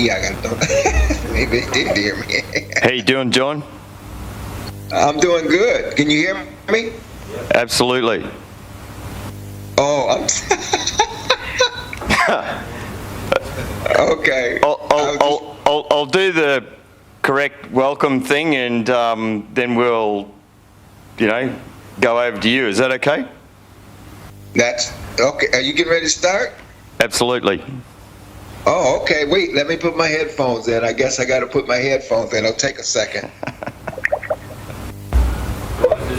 Yeah, I got to. Maybe they did hear me. How you doing, John? I'm doing good. Can you hear me? Absolutely. Oh, okay. I'll do the correct welcome thing, and then we'll, go over to you. Is that okay? That's okay. Are you getting ready to start? Absolutely. Oh, okay. Wait, let me put my headphones in. I guess I got to put my headphones in. It'll take a second. Just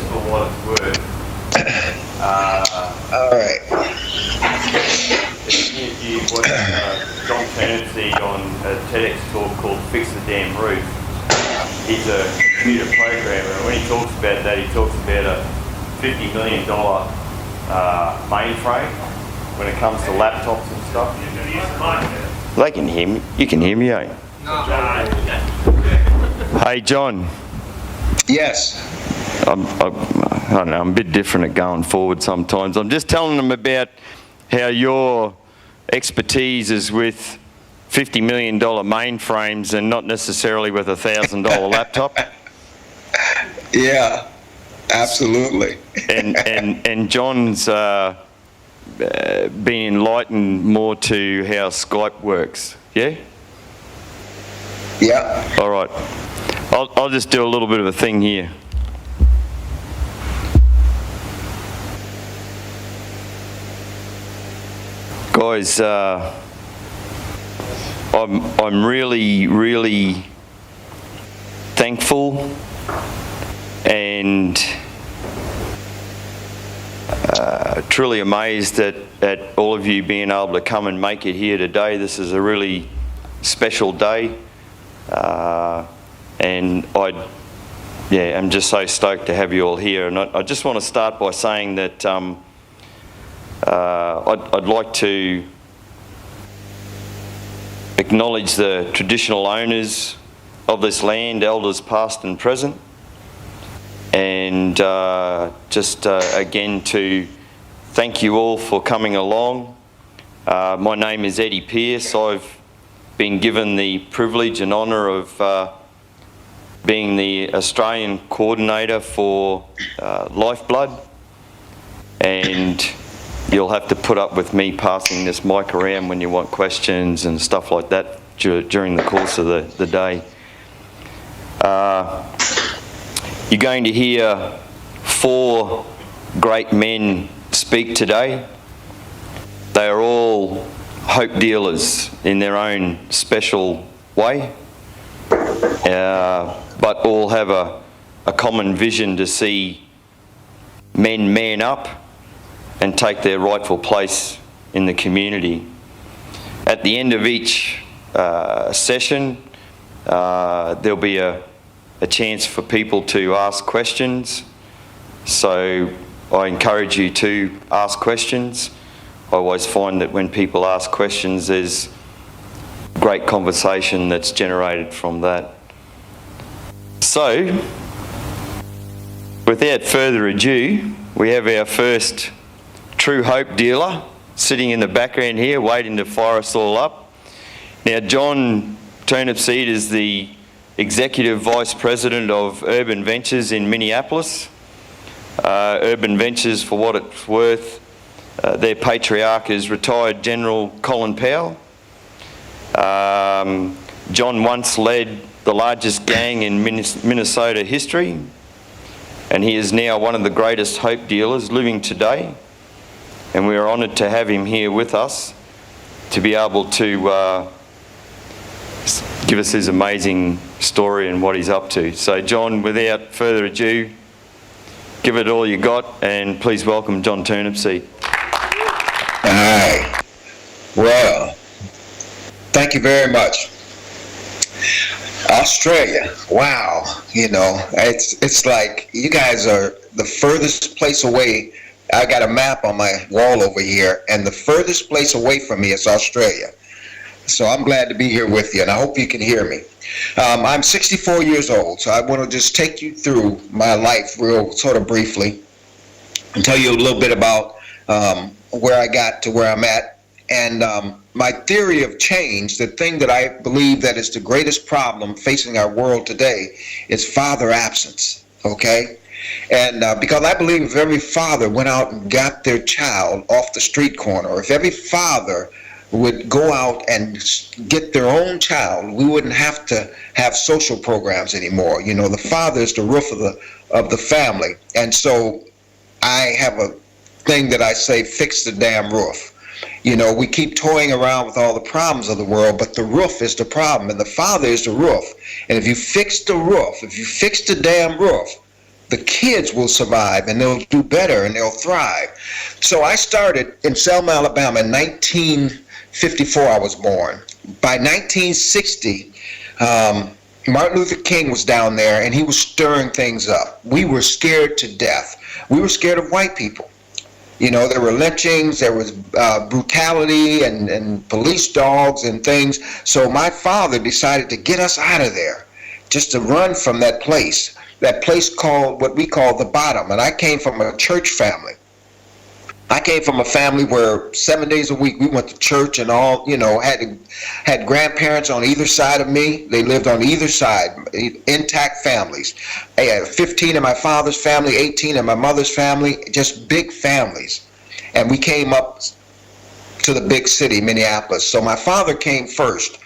for what it's worth. All right. If you watch John Turnipseed on a TEDx talk called Fix the Damn Roof, he's a computer programmer, and when he talks about that, he talks about a $50 million mainframe when it comes to laptops and stuff. They can hear me. You can hear me, eh? No. Hey, John. Yes. I don't know, I'm a bit different at going forward sometimes. I'm just telling them about how your expertise is with $50 million mainframes and not necessarily with a $1,000 laptop. Yeah, absolutely. And John's been enlightened more to how Skype works, yeah? Yeah. All right. I'll just do a little bit of a thing here. Guys, I'm really thankful and truly amazed at all of you being able to come and make it here today. This is a really special day, and I'm just so stoked to have you all here. And I just want to start by saying that I'd like to acknowledge the traditional owners of this land, elders past and present, and again to thank you all for coming along. My name is Eddie Pearce. I've been given the privilege and honour of being the Australian coordinator for Lifeblood, and you'll have to put up with me passing this mic around when you want questions and stuff like that during the course of the day. You're going to hear 4 great men speak today. They are all hope dealers in their own special way, but all have a common vision to see men man up and take their rightful place in the community. At the end of each session, there'll be a chance for people to ask questions. So I encourage you to ask questions. I always find that when people ask questions, there's great conversation that's generated from that. So, without further ado, we have our first true hope dealer sitting in the background here waiting to fire us all up. Now, John Turnipseed is the Executive Vice President of Urban Ventures in Minneapolis. Urban Ventures, for what it's worth, their patriarch is retired General Colin Powell. John once led the largest gang in Minnesota history, and he is now one of the greatest hope dealers living today. And we are honoured to have him here with us to be able to give us his amazing story and what he's up to. So John, without further ado, give it all you got, and please welcome John Turnipseed. Hi. Well, thank you very much. Australia, wow, it's like you guys are the furthest place away. I got a map on my wall over here, and the furthest place away from me is Australia. So I'm glad to be here with you, and I hope you can hear me. I'm 64 years old, so I want to just take you through my life real sort of briefly and tell you a little bit about where I got to where I'm at And my theory of change, the thing that I believe that is the greatest problem facing our world today, is father absence, okay? And because I believe if every father went out and got their child off the street corner, or if every father would go out and get their own child, we wouldn't have to have social programs anymore. You know, the father is the roof of the family. And so I have a thing that I say, fix the damn roof. You know, we keep toying around with all the problems of the world, but the roof is the problem, and the father is the roof. And if you fix the roof, if you fix the damn roof, the kids will survive, and they'll do better, and they'll thrive. So I started in Selma, Alabama in 1954, I was born. By 1960, Martin Luther King was down there, and he was stirring things up. We were scared to death. We were scared of white people. You know, there were lynchings, there was brutality and police dogs and things. So my father decided to get us out of there, just to run from that place called, what we call the bottom. And I came from a church family. I came from a family where 7 days a week we went to church, and all, you know, had grandparents on either side of me. They lived on either side, intact families. I had 15 in my father's family, 18 in my mother's family, just big families. And we came up to the big city, Minneapolis. So my father came first.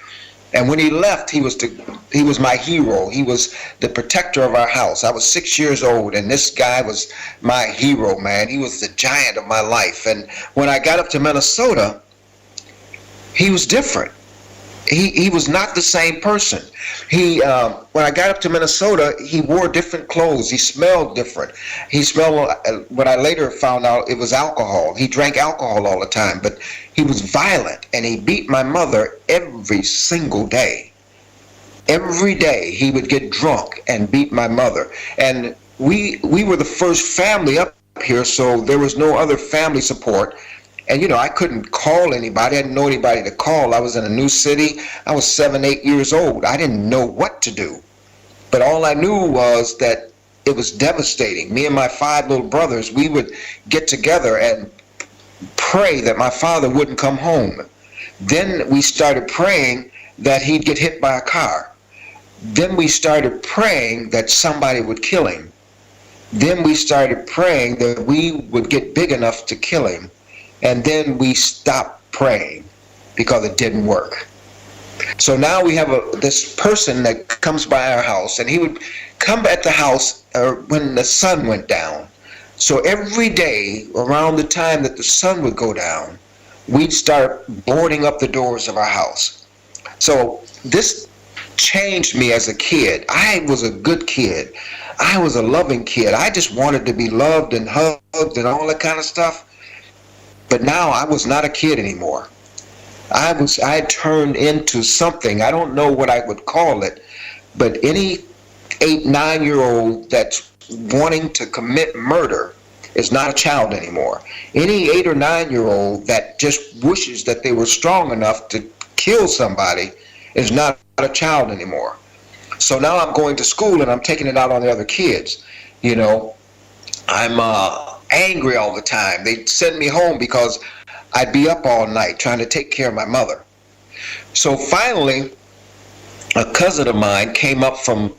And when he left, he was my hero. He was the protector of our house. I was 6 years old, and this guy was my hero, man. He was the giant of my life. And when I got up to Minnesota, he was different. He was not the same person. When I got up to Minnesota, he wore different clothes. He smelled different. He smelled, what I later found out, it was alcohol. He drank alcohol all the time, but he was violent, and he beat my mother every single day. Every day he would get drunk and beat my mother. And we were the first family up here, so there was no other family support. And, you know, I couldn't call anybody. I didn't know anybody to call. I was in a new city. I was 7, 8 years old. I didn't know what to do. But all I knew was that it was devastating. Me and my 5 little brothers, we would get together and pray that my father wouldn't come home. Then we started praying that he'd get hit by a car. Then we started praying that somebody would kill him. Then we started praying that we would get big enough to kill him. And then we stopped praying because it didn't work. So now we have this person that comes by our house, and he would come at the house when the sun went down. So every day around the time that the sun would go down, we'd start boarding up the doors of our house. So this changed me as a kid. I was a good kid. I was a loving kid. I just wanted to be loved and hugged and all that kind of stuff. But now I was not a kid anymore. I turned into something. I don't know what I would call it, but any 8, 9-year-old that's wanting to commit murder is not a child anymore. Any 8 or 9-year-old that just wishes that they were strong enough to kill somebody is not a child anymore. So now I'm going to school and I'm taking it out on the other kids. You know, I'm angry all the time. They'd send me home because I'd be up all night trying to take care of my mother. So finally, a cousin of mine came up from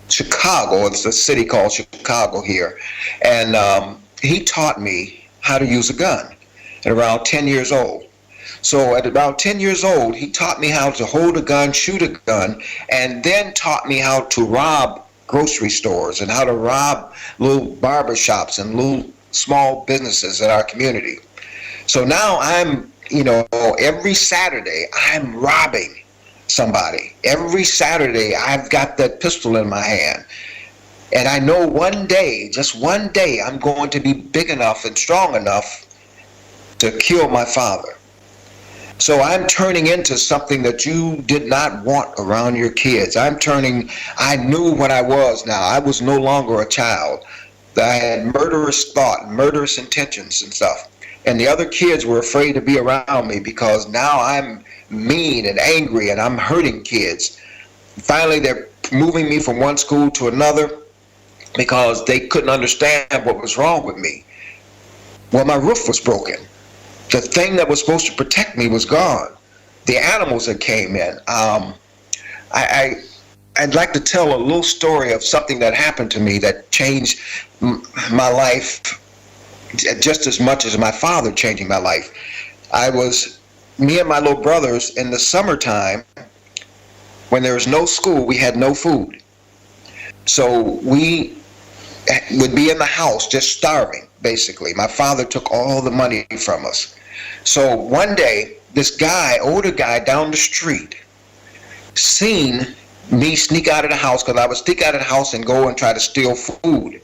Chicago. It's a city called Chicago here. And he taught me how to use a gun at around 10 years old. So at about 10 years old, he taught me how to hold a gun, shoot a gun, and then taught me how to rob grocery stores and how to rob little barber shops and little small businesses in our community. So now I'm, you know, every Saturday I'm robbing somebody. Every Saturday I've got that pistol in my hand. And I know one day, just one day, I'm going to be big enough and strong enough to kill my father. So I'm turning into something that you did not want around your kids. I knew what I was now. I was no longer a child. I had murderous thought, murderous intentions and stuff. And the other kids were afraid to be around me because now I'm mean and angry and I'm hurting kids. Finally, they're moving me from one school to another because they couldn't understand what was wrong with me. Well, my roof was broken. the thing that was supposed to protect me was gone. The animals that came in. I'd like to tell a little story of something that happened to me that changed my life just as much as my father changing my life. Me and my little brothers in the summertime, when there was no school, we had no food. So we would be in the house just starving, basically. My father took all the money from us. So one day, this guy, older guy down the street, seen me sneak out of the house, because I would sneak out of the house and go and try to steal food.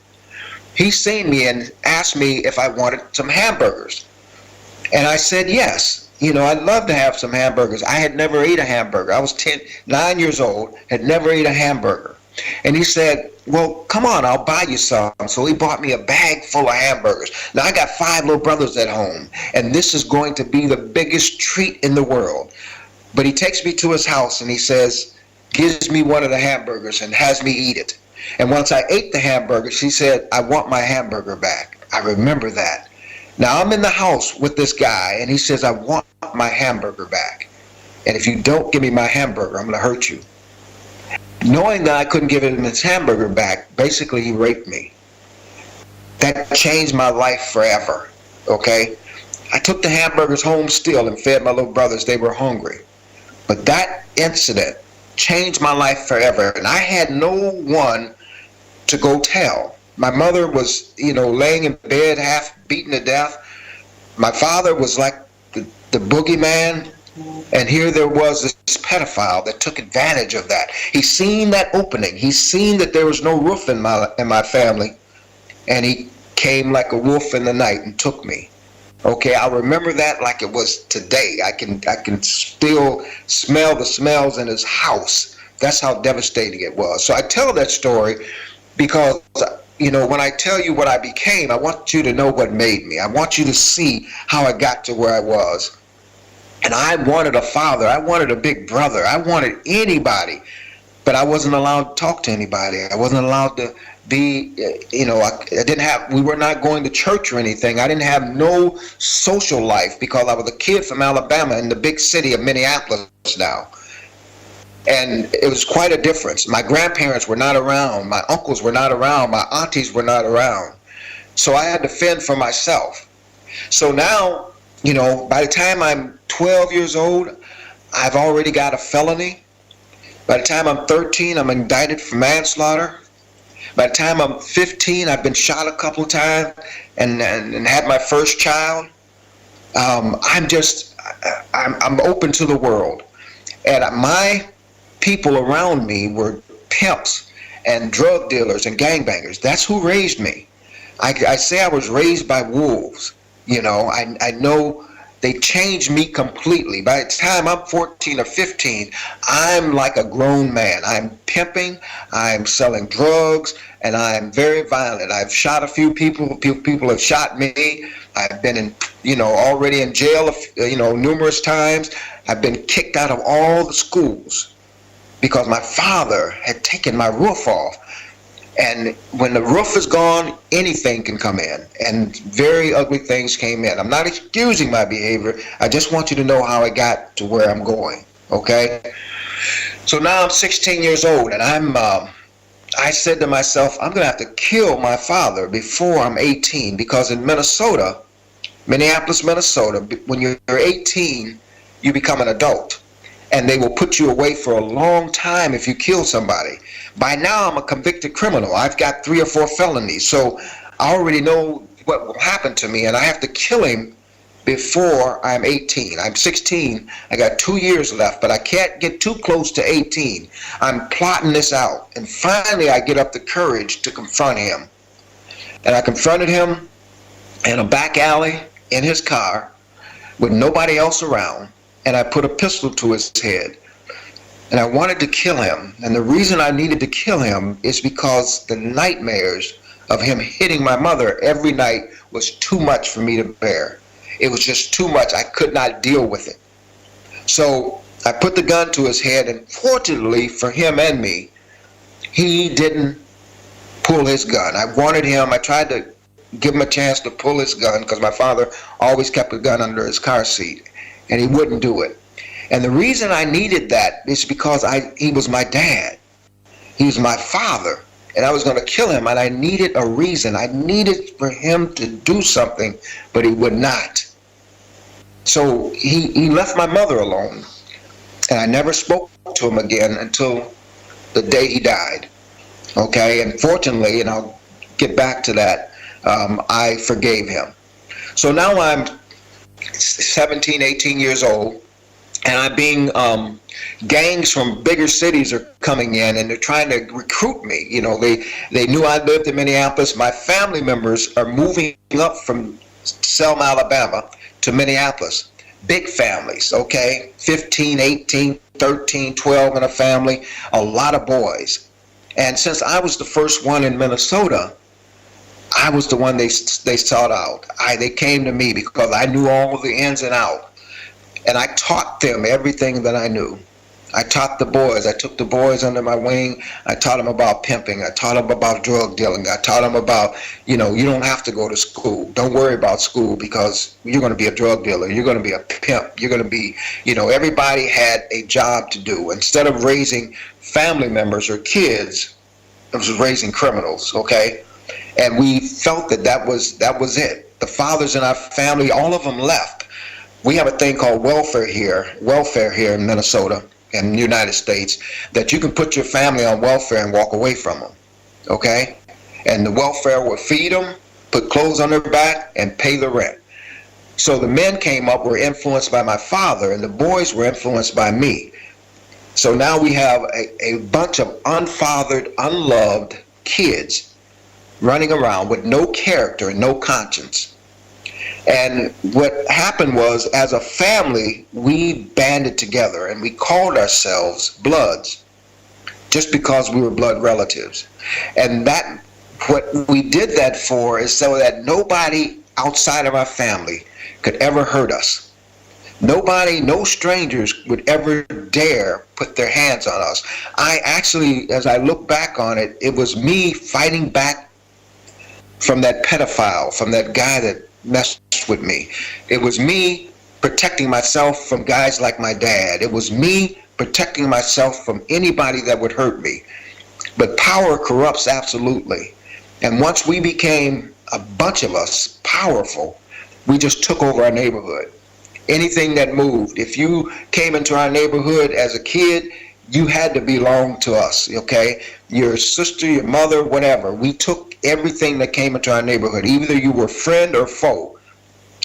He seen me and asked me if I wanted some hamburgers. And I said yes. I'd love to have some hamburgers. I had never ate a hamburger. I was 9 years old, had never ate a hamburger. And he said, well, come on, I'll buy you some. So he bought me a bag full of hamburgers. Now, I got 5 little brothers at home, and this is going to be the biggest treat in the world. But he takes me to his house, and he says, gives me one of the hamburgers and has me eat it. And once I ate the hamburgers, he said, I want my hamburger back. I remember that. Now, I'm in the house with this guy, and he says, I want my hamburger back. And if you don't give me my hamburger, I'm going to hurt you. Knowing that I couldn't give him his hamburger back, basically he raped me. That changed my life forever, okay? I took the hamburgers home still and fed my little brothers. They were hungry. But that incident changed my life forever, and I had no one to go tell. My mother was, laying in bed half beaten to death. My father was like the boogeyman, and here there was this pedophile that took advantage of that. He seen that opening. He seen that there was no roof in my family, and he came like a wolf in the night and took me. Okay, I remember that like it was today. I can still smell the smells in his house. That's how devastating it was. So I tell that story because, when I tell you what I became, I want you to know what made me. I want you to see how I got to where I was. And I wanted a father. I wanted a big brother. I wanted anybody. But I wasn't allowed to talk to anybody. I wasn't allowed to be, we were not going to church or anything. I didn't have no social life because I was a kid from Alabama in the big city of Minneapolis now. And it was quite a difference. My grandparents were not around. My uncles were not around. My aunties were not around. So I had to fend for myself. So now, by the time I'm 12 years old, I've already got a felony. By the time I'm 13, I'm indicted for manslaughter. By the time I'm 15, I've been shot a couple of times and had my first child. I'm open to the world. And my people around me were pimps and drug dealers and gangbangers. That's who raised me. I say I was raised by wolves. I know they changed me completely. By the time I'm 14 or 15, I'm like a grown man. I'm pimping, I'm selling drugs, and I'm very violent. I've shot a few people. People have shot me. I've been already in jail, numerous times. I've been kicked out of all the schools because my father had taken my roof off. And when the roof is gone, anything can come in. And very ugly things came in. I'm not excusing my behavior. I just want you to know how I got to where I'm going, okay? So now I'm 16 years old, and I said to myself, I'm going to have to kill my father before I'm 18, because in Minneapolis, Minnesota, when you're 18, you become an adult. And they will put you away for a long time if you kill somebody. By now, I'm a convicted criminal. I've got 3 or 4 felonies. So I already know what will happen to me, and I have to kill him before I'm 18. I'm 16. I got 2 years left, but I can't get too close to 18. I'm plotting this out. And finally, I get up the courage to confront him. And I confronted him in a back alley in his car with nobody else around. And I put a pistol to his head. And I wanted to kill him. And the reason I needed to kill him is because the nightmares of him hitting my mother every night was too much for me to bear. It was just too much. I could not deal with it. So I put the gun to his head, and fortunately for him and me, he didn't pull his gun. I wanted him. I tried to give him a chance to pull his gun, because my father always kept a gun under his car seat, and he wouldn't do it. And the reason I needed that is because he was my dad. He was my father, and I was going to kill him, and I needed a reason. I needed for him to do something, but he would not. So he left my mother alone, and I never spoke to him again until the day he died. Okay, and fortunately, and I'll get back to that, I forgave him. So now I'm 17, 18 years old, and I'm being, gangs from bigger cities are coming in, and they're trying to recruit me. You know, they knew I lived in Minneapolis. My family members are moving up from Selma, Alabama to Minneapolis. Big families, okay? 15, 18, 13, 12 in a family, a lot of boys. And since I was the first one in Minnesota, I was the one they sought out. They came to me because I knew all the ins and outs. And I taught them everything that I knew. I taught the boys. I took the boys under my wing. I taught them about pimping. I taught them about drug dealing. I taught them about, you know, you don't have to go to school. Don't worry about school, because you're going to be a drug dealer. You're going to be a pimp. You're going to be, you know, everybody had a job to do. Instead of raising family members or kids, it was raising criminals, okay? And we felt that was it. The fathers in our family, all of them left. We have a thing called welfare here in Minnesota and the United States, that you can put your family on welfare and walk away from them, okay? And the welfare will feed them, put clothes on their back, and pay the rent. So the men came up, were influenced by my father, and the boys were influenced by me. So now we have a bunch of unfathered, unloved kids running around with no character and no conscience. And what happened was, as a family, we banded together and we called ourselves Bloods, just because we were blood relatives. And that, what we did that for is so that nobody outside of our family could ever hurt us. Nobody, no strangers would ever dare put their hands on us. I actually, as I look back on it, it was me fighting back from that pedophile, from that guy that messed with me. It was me protecting myself from guys like my dad. It was me protecting myself from anybody that would hurt me. But power corrupts absolutely. And once we became, a bunch of us, powerful, we just took over our neighborhood. Anything that moved, if you came into our neighborhood as a kid, you had to belong to us, okay? Your sister, your mother, whatever. We took everything that came into our neighborhood. Either you were friend or foe.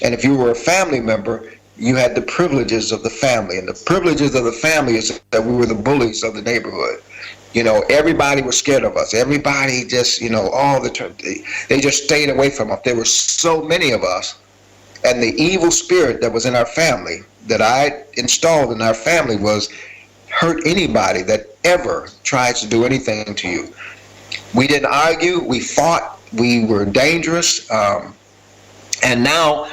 And if you were a family member, you had the privileges of the family. And the privileges of the family is that we were the bullies of the neighborhood. You know, everybody was scared of us. Everybody just, you know, they just stayed away from us. There were so many of us. And the evil spirit that was in our family, that I installed in our family, was hurt anybody that ever tries to do anything to you. We didn't argue, we fought, we were dangerous, and now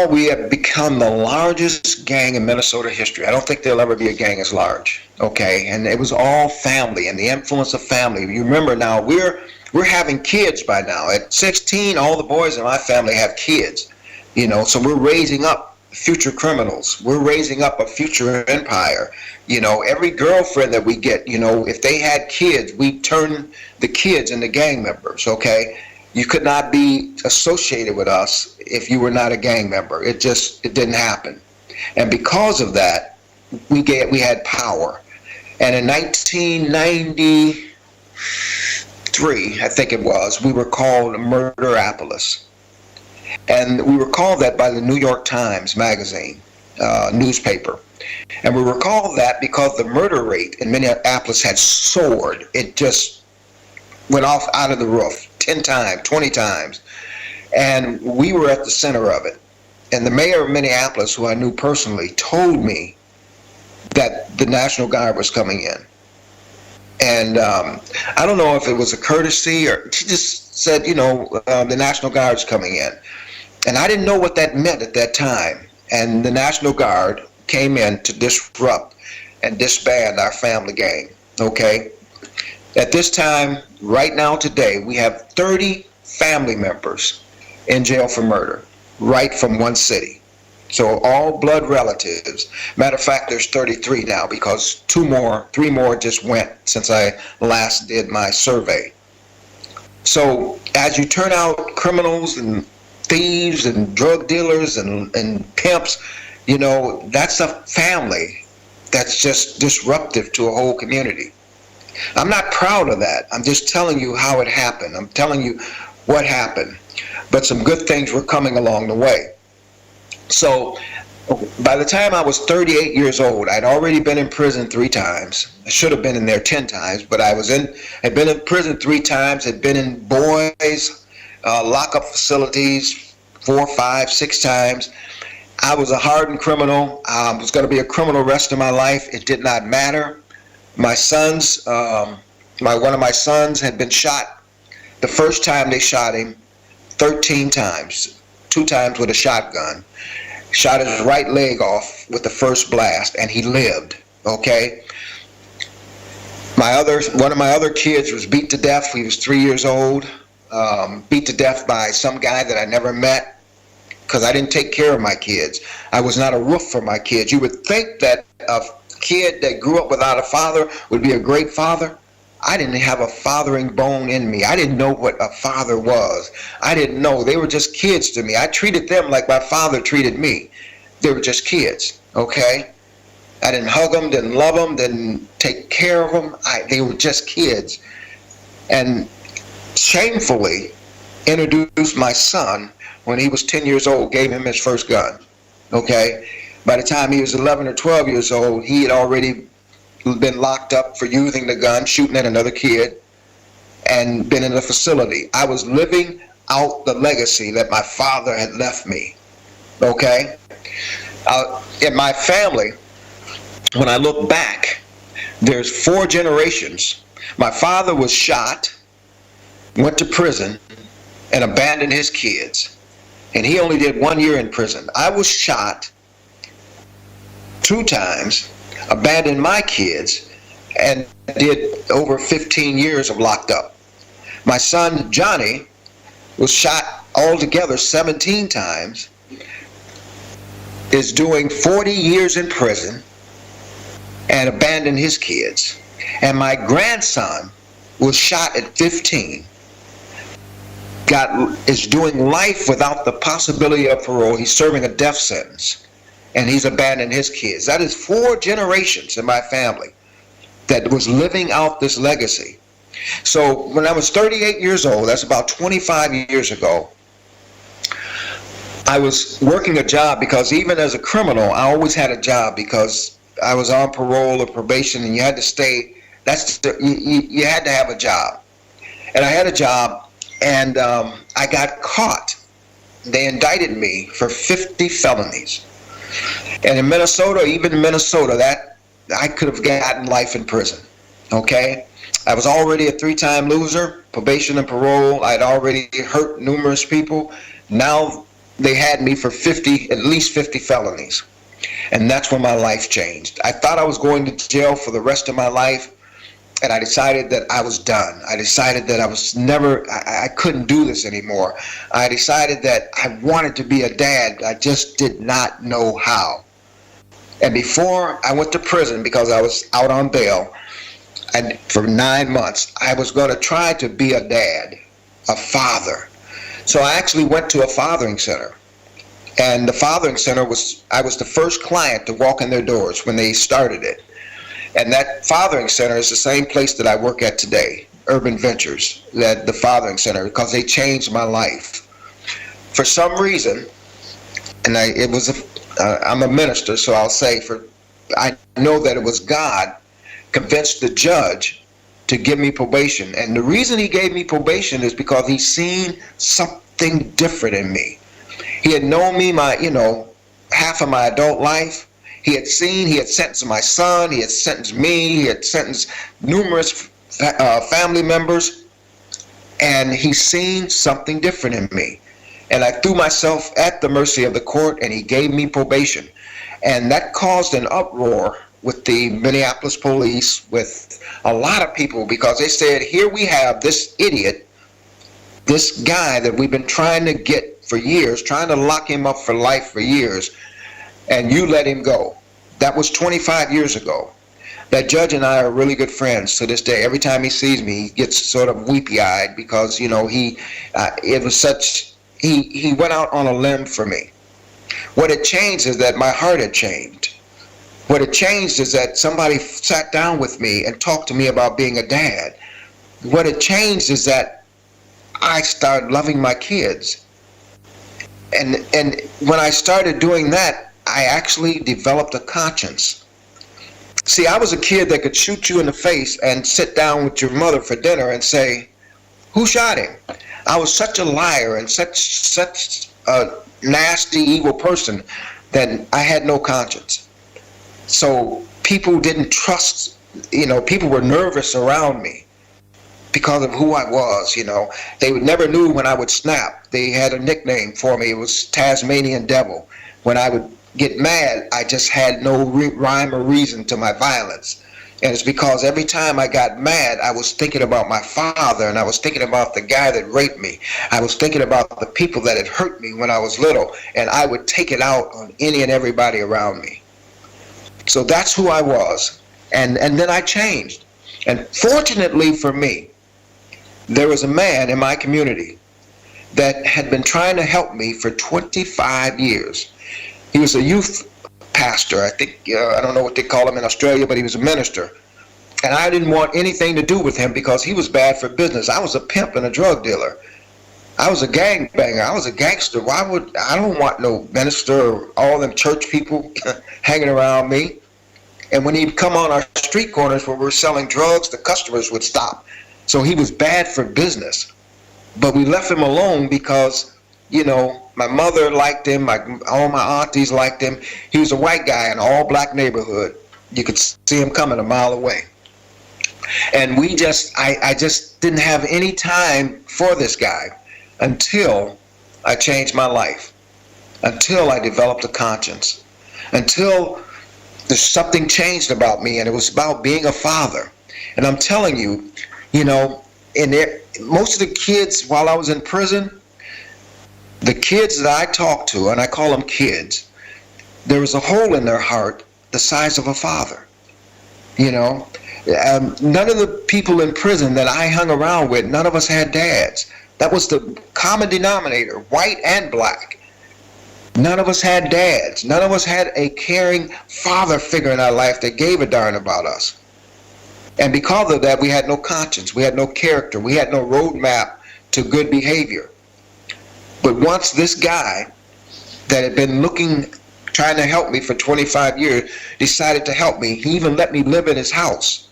we have become the largest gang in Minnesota history. I don't think there'll ever be a gang as large, okay? And it was all family and the influence of family. You remember now, we're having kids by now. At 16, all the boys in my family have kids, you know, so we're raising up future criminals. We're raising up a future empire. You know, every girlfriend that we get, you know, if they had kids, we turn the kids into gang members, okay? You could not be associated with us if you were not a gang member. It didn't happen. And because of that, we had power. And in 1993, I think it was, we were called Murderapolis. And we were called that by the New York Times magazine, newspaper. And we were called that because the murder rate in Minneapolis had soared. It just went off out of the roof 10 times, 20 times. And we were at the center of it. And the mayor of Minneapolis, who I knew personally, told me that the National Guard was coming in. And I don't know if it was a courtesy, or she just said, you know, the National Guard's coming in. And I didn't know what that meant at that time. And the National Guard came in to disrupt and disband our family gang, okay? At this time, right now today, we have 30 family members in jail for murder, right from one city. So all blood relatives. Matter of fact, there's 33 now because three more just went since I last did my survey. So as you turn out criminals and thieves and drug dealers and pimps, you know, that's a family that's just disruptive to a whole community. I'm not proud of that. I'm just telling you how it happened. I'm telling you what happened. But some good things were coming along the way. So by the time I was 38 years old, I'd already been in prison 3 times. I should have been in there 10 times, but had been in prison 3 times, had been in boys lockup facilities 4, 5, 6 times. I was a hardened criminal. I was going to be a criminal the rest of my life. It did not matter. My sons, one of my sons had been shot. The first time they shot him 13 times, 2 times with a shotgun. Shot his right leg off with the first blast, and he lived, okay? One of my other kids was beat to death. He was 3 years old, beat to death by some guy that I never met because I didn't take care of my kids. I was not a roof for my kids. You would think that a kid that grew up without a father would be a great father. I didn't have a fathering bone in me. I didn't know what a father was. I didn't know. They were just kids to me. I treated them like my father treated me. They were just kids, okay? I didn't hug them, didn't love them, didn't take care of them. They were just kids. And shamefully introduced my son when he was 10 years old, gave him his first gun, okay? By the time he was 11 or 12 years old, he had already been locked up for using the gun, shooting at another kid, and been in a facility. I was living out the legacy that my father had left me, okay? In my family, when I look back, there's 4 generations. My father was shot, went to prison, and abandoned his kids. And he only did 1 year in prison. I was shot 2 times, abandoned my kids, and did over 15 years of locked up. My son Johnny was shot altogether 17 times, is doing 40 years in prison, and abandoned his kids. And my grandson was shot at 15, is doing life without the possibility of parole. He's serving a death sentence, and he's abandoned his kids. That is 4 generations in my family that was living out this legacy. So when I was 38 years old, that's about 25 years ago, I was working a job because even as a criminal, I always had a job because I was on parole or probation, and you had to stay. You had to have a job. And I had a job, and I got caught. They indicted me for 50 felonies. And in Minnesota, even in Minnesota, that I could have gotten life in prison, okay? I was already a 3-time loser, probation and parole. I'd already hurt numerous people. Now they had me for at least 50 felonies. And that's when my life changed. I thought I was going to jail for the rest of my life, and I decided that I was done. I decided that I couldn't do this anymore. I decided that I wanted to be a dad. I just did not know how. And before I went to prison, because I was out on bail, and for 9 months, I was going to try to be a dad, a father. So I actually went to a fathering center. And the fathering center I was the first client to walk in their doors when they started it. And that fathering center is the same place that I work at today, Urban Ventures, the fathering center, because they changed my life. For some reason, and I'm a minister, so I'll say, I know that it was God convinced the judge to give me probation. And the reason he gave me probation is because he seen something different in me. He had known me half of my adult life. He had sentenced my son, he had sentenced me, he had sentenced numerous family members, and he seen something different in me. And I threw myself at the mercy of the court, and he gave me probation. And that caused an uproar with the Minneapolis police, with a lot of people, because they said, here we have this idiot This guy that we've been trying to get for years, trying to lock him up for life for years, and you let him go. That was 25 years ago. That judge and I are really good friends to this day. Every time he sees me, he gets sort of weepy-eyed because, you know, he went out on a limb for me. What had changed is that my heart had changed. What had changed is that somebody sat down with me and talked to me about being a dad. What had changed is that I started loving my kids. And when I started doing that, I actually developed a conscience. See, I was a kid that could shoot you in the face and sit down with your mother for dinner and say, who shot him? I was such a liar and such a nasty, evil person that I had no conscience. So people didn't trust, people were nervous around me because of who I was, They never knew when I would snap. They had a nickname for me. It was Tasmanian Devil. When I would get mad, I just had no rhyme or reason to my violence. And it's because every time I got mad, I was thinking about my father, and I was thinking about the guy that raped me. I was thinking about the people that had hurt me when I was little, and I would take it out on any and everybody around me. So that's who I was. And then I changed. And fortunately for me, there was a man in my community that had been trying to help me for 25 years. He was a youth pastor. I think, I don't know what they call him in Australia, but he was a minister. And I didn't want anything to do with him because he was bad for business. I was a pimp and a drug dealer. I was a gangbanger. I was a gangster. I don't want no minister or all them church people hanging around me. And when he'd come on our street corners where we're selling drugs, the customers would stop. So he was bad for business. But we left him alone because, my mother liked him, all my aunties liked him. He was a white guy in an all-black neighborhood. You could see him coming a mile away. And I just didn't have any time for this guy until I changed my life, until I developed a conscience, until there's something changed about me, and it was about being a father. And I'm telling you, most of the kids while I was in prison, the kids that I talked to, and I call them kids, there was a hole in their heart the size of a father. None of the people in prison that I hung around with, none of us had dads. That was the common denominator, white and black. None of us had dads. None of us had a caring father figure in our life that gave a darn about us. And because of that, we had no conscience. We had no character. We had no roadmap to good behavior. But once this guy that had been trying to help me for 25 years, decided to help me, he even let me live in his house.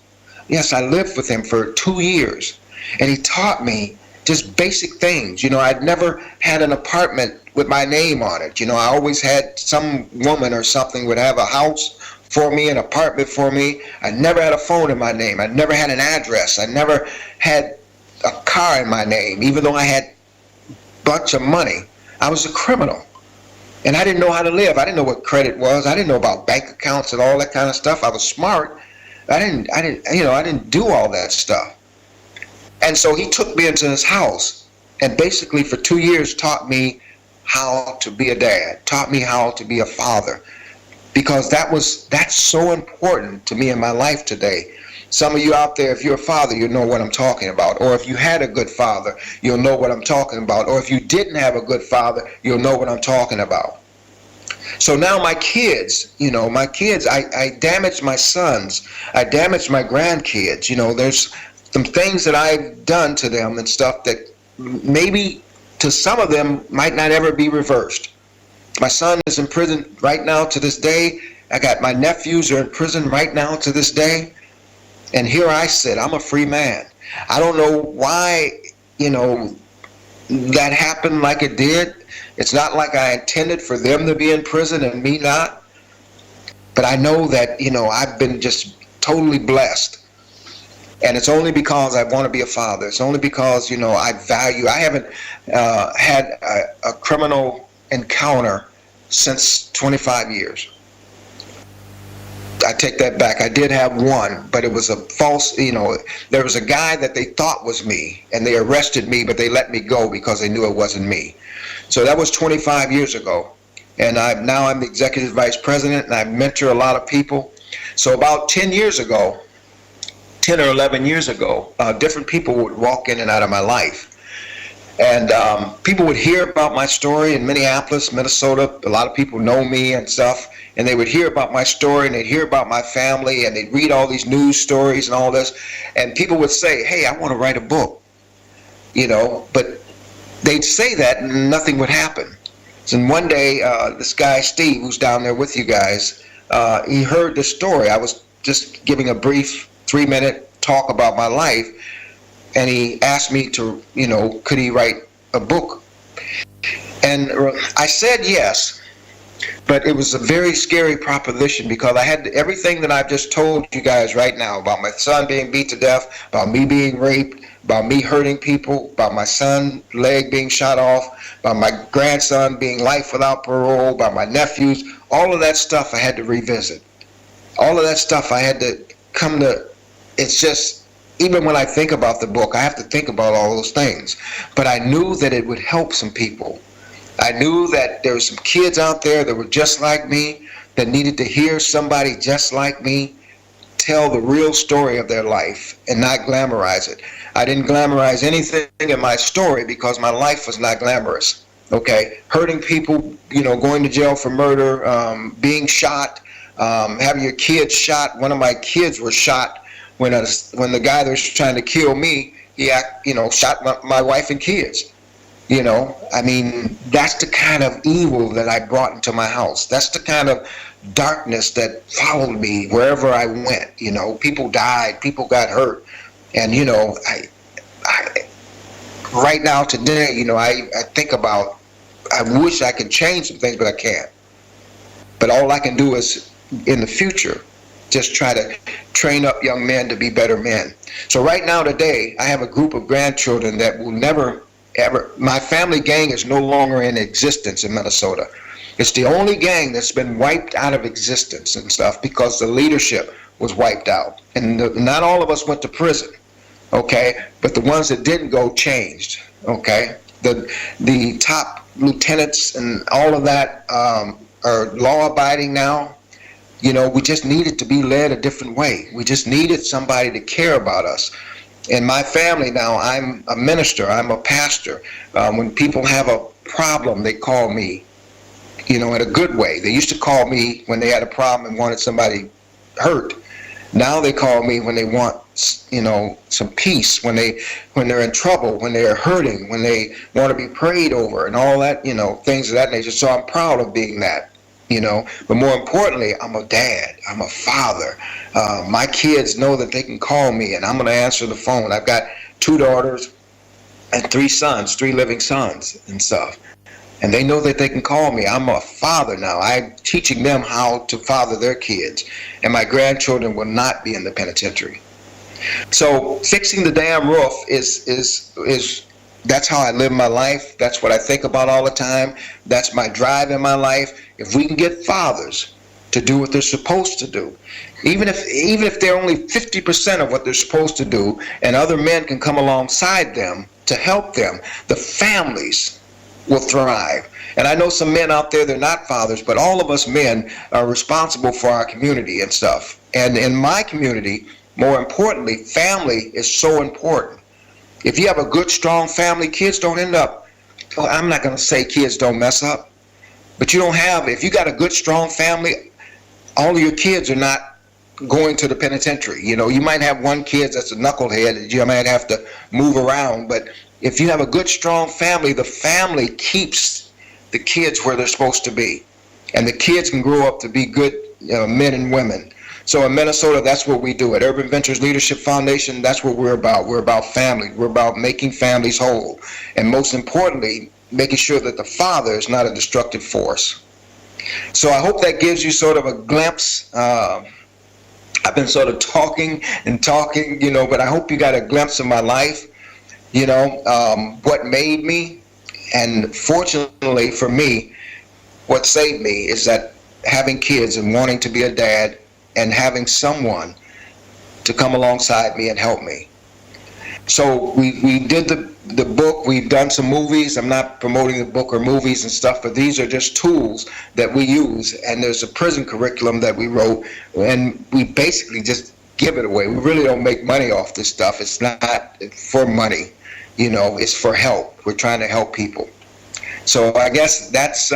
Yes, I lived with him for 2 years. And he taught me just basic things. I'd never had an apartment with my name on it. I always had some woman or something would have a house for me, an apartment for me. I never had a phone in my name. I never had an address. I never had a car in my name, even though I had a bunch of money. I was a criminal. And I didn't know how to live. I didn't know what credit was. I didn't know about bank accounts and all that kind of stuff. I was smart. I didn't do all that stuff. And so he took me into his house and basically for 2 years taught me how to be a dad, taught me how to be a father, because that's so important to me in my life today. Some of you out there, if you're a father, you'll know what I'm talking about. Or if you had a good father, you'll know what I'm talking about. Or if you didn't have a good father, you'll know what I'm talking about. So now my kids, I damaged my sons. I damaged my grandkids. There's some things that I've done to them and stuff that maybe to some of them might not ever be reversed. My son is in prison right now to this day. I got my nephews are in prison right now to this day. And here I sit, I'm a free man. I don't know why, that happened like it did. It's not like I intended for them to be in prison and me not. But I know that, I've been just totally blessed. And it's only because I want to be a father. It's only because, I haven't had a criminal encounter since 25 years. I take that back. I did have one, but it was a false, there was a guy that they thought was me, and they arrested me, but they let me go because they knew it wasn't me. So that was 25 years ago. And now I'm the executive vice president, and I mentor a lot of people. So about 10 years ago, 10 or 11 years ago, different people would walk in and out of my life. And people would hear about my story in Minneapolis, Minnesota. A lot of people know me and stuff. And they would hear about my story, and they'd hear about my family, and they'd read all these news stories and all this. And people would say, hey, I want to write a book. But they'd say that and nothing would happen. So one day, this guy, Steve, who's down there with you guys, he heard the story. I was just giving a brief 3-minute talk about my life, and he asked me to, could he write a book? And I said yes, but it was a very scary proposition because I had everything that I've just told you guys right now about my son being beat to death, about me being raped, about me hurting people, about my son's leg being shot off, about my grandson being life without parole, about my nephews. All of that stuff I had to revisit. All of that stuff I had to come to. It's just, even when I think about the book, I have to think about all those things. But I knew that it would help some people. I knew that there were some kids out there that were just like me, that needed to hear somebody just like me tell the real story of their life and not glamorize it. I didn't glamorize anything in my story because my life was not glamorous. Okay, hurting people, going to jail for murder, being shot, having your kids shot. One of my kids was shot when the guy that was trying to kill me, he shot my wife and kids. That's the kind of evil that I brought into my house. That's the kind of darkness that followed me wherever I went. People died, people got hurt. And, I right now today, I think about, I wish I could change some things, but I can't. But all I can do is, in the future, just try to train up young men to be better men. So right now today, I have a group of grandchildren that will never, ever, my family gang is no longer in existence in Minnesota. It's the only gang that's been wiped out of existence and stuff because the leadership was wiped out. And not all of us went to prison, okay? But the ones that didn't go changed, okay? The top lieutenants and all of that are law-abiding now. We just needed to be led a different way. We just needed somebody to care about us. In my family now, I'm a minister, I'm a pastor. When people have a problem, they call me, in a good way. They used to call me when they had a problem and wanted somebody hurt. Now they call me when they want, some peace, when they're in trouble, when they're hurting, when they want to be prayed over and all that, things of that nature. So I'm proud of being that. But more importantly, I'm a dad, I'm a father. My kids know that they can call me and I'm going to answer the phone. I've got 2 daughters and 3 sons, 3 living sons and stuff. And they know that they can call me. I'm a father now. I'm teaching them how to father their kids. And my grandchildren will not be in the penitentiary. So fixing the damn roof is that's how I live my life. That's what I think about all the time. That's my drive in my life. If we can get fathers to do what they're supposed to do, even if they're only 50% of what they're supposed to do, and other men can come alongside them to help them, the families will thrive. And I know some men out there, they're not fathers, but all of us men are responsible for our community and stuff. And in my community, more importantly, family is so important. If you have a good, strong family, kids don't end up, I'm not going to say kids don't mess up, but if you got a good, strong family, all of your kids are not going to the penitentiary. You might have one kid that's a knucklehead that you might have to move around, but if you have a good, strong family, the family keeps the kids where they're supposed to be. And the kids can grow up to be good men and women. So in Minnesota, that's what we do. At Urban Ventures Leadership Foundation, that's what we're about. We're about family. We're about making families whole. And most importantly, making sure that the father is not a destructive force. So I hope that gives you sort of a glimpse. I've been sort of talking, but I hope you got a glimpse of my life. What made me, and fortunately for me, what saved me is that having kids and wanting to be a dad and having someone to come alongside me and help me. So we did the book. We've done some movies. I'm not promoting the book or movies and stuff, but these are just tools that we use. And there's a prison curriculum that we wrote, and we basically just give it away. We really don't make money off this stuff. It's not for money, it's for help. We're trying to help people. So I guess that's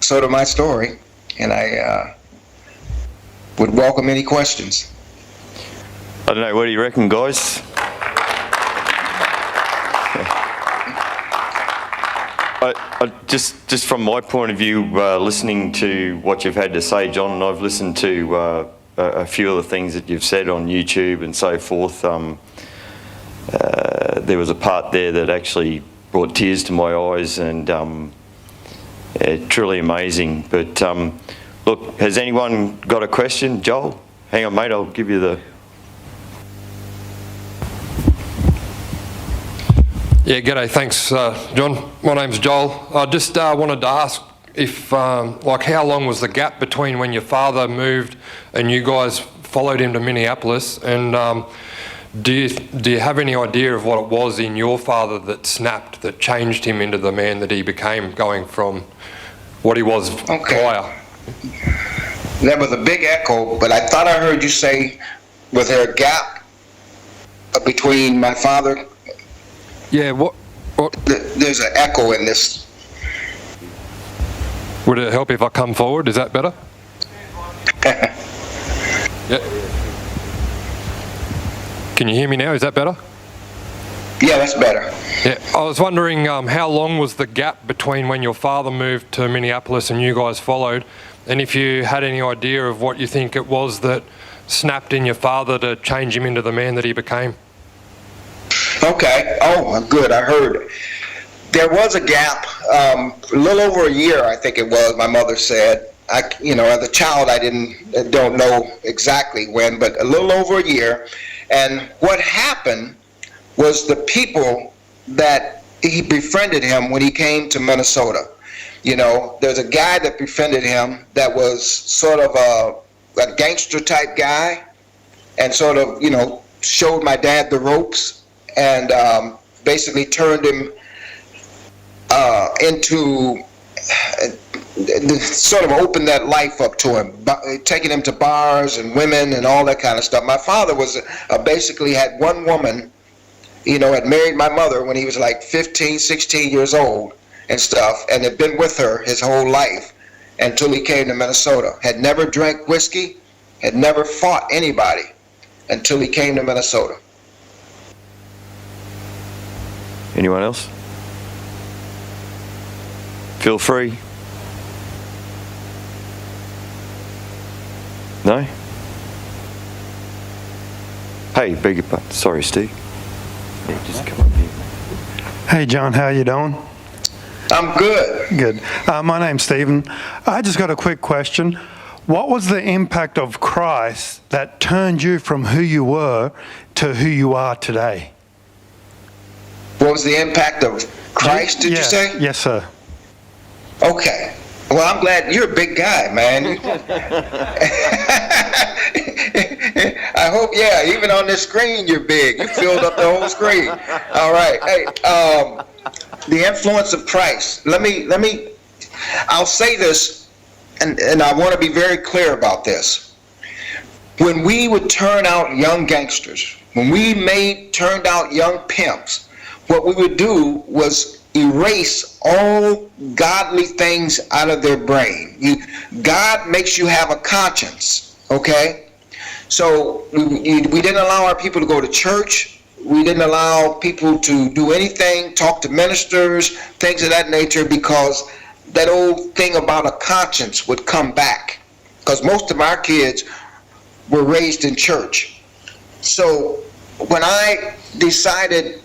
sort of my story, and I would welcome any questions. I don't know, what do you reckon, guys? Just from my point of view, listening to what you've had to say, John, and I've listened to a few of the things that you've said on YouTube and so forth. There was a part there that actually brought tears to my eyes, and truly amazing. But look, has anyone got a question? Joel? Hang on, mate, I'll give you the... Yeah, g'day, thanks, John. My name's Joel. I just wanted to ask if, how long was the gap between when your father moved and you guys followed him to Minneapolis? And do you have any idea of what it was in your father that snapped, that changed him into the man that he became, going from what he was prior? There was a big echo, but I thought I heard you say, was there a gap between my father? Yeah, what? There's an echo in this. Would it help if I come forward? Is that better? Yeah. Can you hear me now? Is that better? Yeah, that's better. Yeah, I was wondering how long was the gap between when your father moved to Minneapolis and you guys followed, and if you had any idea of what you think it was that snapped in your father to change him into the man that he became. Okay. Oh, good. I heard. There was a gap, a little over a year, I think it was. My mother said. As a child, I don't know exactly when, but a little over a year. And what happened was the people that he befriended him when he came to Minnesota. There's a guy that befriended him that was sort of a gangster type guy, and sort of showed my dad the ropes. And basically turned him into sort of opened that life up to him, taking him to bars and women and all that kind of stuff. My father was basically had one woman, had married my mother when he was like 15, 16 years old and stuff, and had been with her his whole life until he came to Minnesota. Had never drank whiskey, had never fought anybody until he came to Minnesota. Anyone else? Feel free. No? Hey, beg your pardon. Sorry, Steve. Yeah, just come up here. Hey, John, how you doing? I'm good. Good. My name's Stephen. I just got a quick question. What was the impact of Christ that turned you from who you were to who you are today? What was the impact of Christ, did you say? Yes, sir. Okay. Well, I'm glad you're a big guy, man. I hope, even on this screen you're big. You filled up the whole screen. All right. Hey, the influence of Christ. I'll say this, and I want to be very clear about this. When we would turn out young gangsters, when we turned out young pimps, what we would do was erase all godly things out of their brain. God makes you have a conscience, okay? So we didn't allow our people to go to church. We didn't allow people to do anything, talk to ministers, things of that nature, because that old thing about a conscience would come back. Because most of our kids were raised in church. So when I decided,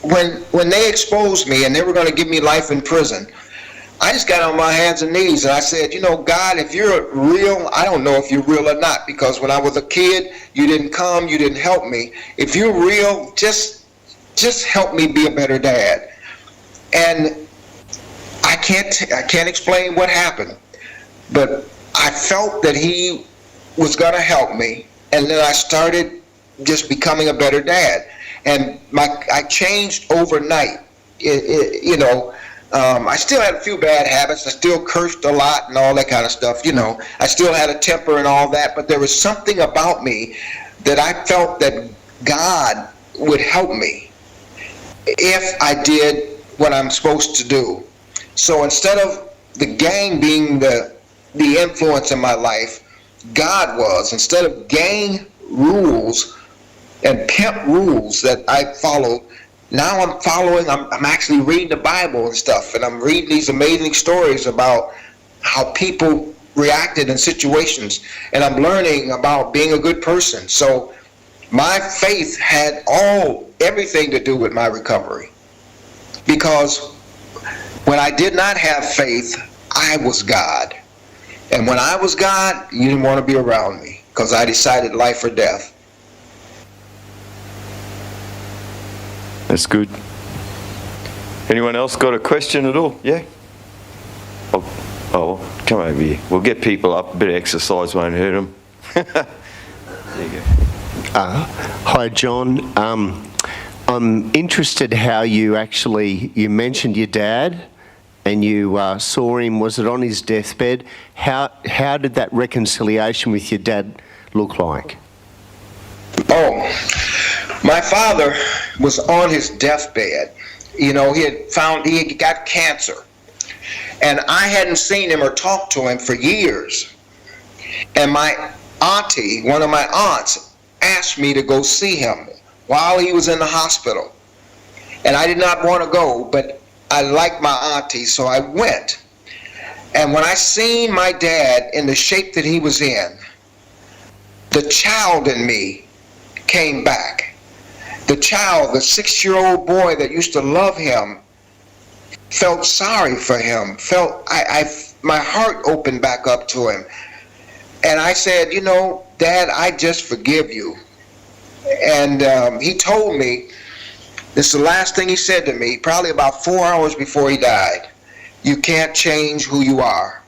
when they exposed me and they were going to give me life in prison, I just got on my hands and knees and I said, God, if you're real, I don't know if you're real or not, because when I was a kid, you didn't come, you didn't help me. If you're real, just help me be a better dad. And I can't explain what happened, but I felt that he was going to help me, and then I started just becoming a better dad. And I changed overnight. I still had a few bad habits. I still cursed a lot and all that kind of stuff. I still had a temper and all that, but there was something about me that I felt that God would help me if I did what I'm supposed to do. So instead of the gang being the influence in my life, God was. Instead of gang rules and pimp rules that I followed, now I'm actually reading the Bible and stuff, and I'm reading these amazing stories about how people reacted in situations, and I'm learning about being a good person. So my faith had everything to do with my recovery. Because when I did not have faith, I was God. And when I was God, you didn't want to be around me, because I decided life or death. That's good. Anyone else got a question at all? Yeah? Oh, come over here. We'll get people up. A bit of exercise won't hurt them. There you go. Hi, John. I'm interested how you mentioned your dad and you saw him, was it on his deathbed? How did that reconciliation with your dad look like? Oh, my father was on his deathbed. He had got cancer. And I hadn't seen him or talked to him for years. And my auntie, one of my aunts, asked me to go see him while he was in the hospital. And I did not want to go, but I liked my auntie, so I went. And when I seen my dad in the shape that he was in, the child in me came back. The child, the 6-year-old boy that used to love him, felt sorry for him, my heart opened back up to him. And I said, Dad, I just forgive you. And he told me, this is the last thing he said to me, probably about 4 hours before he died: you can't change who you are.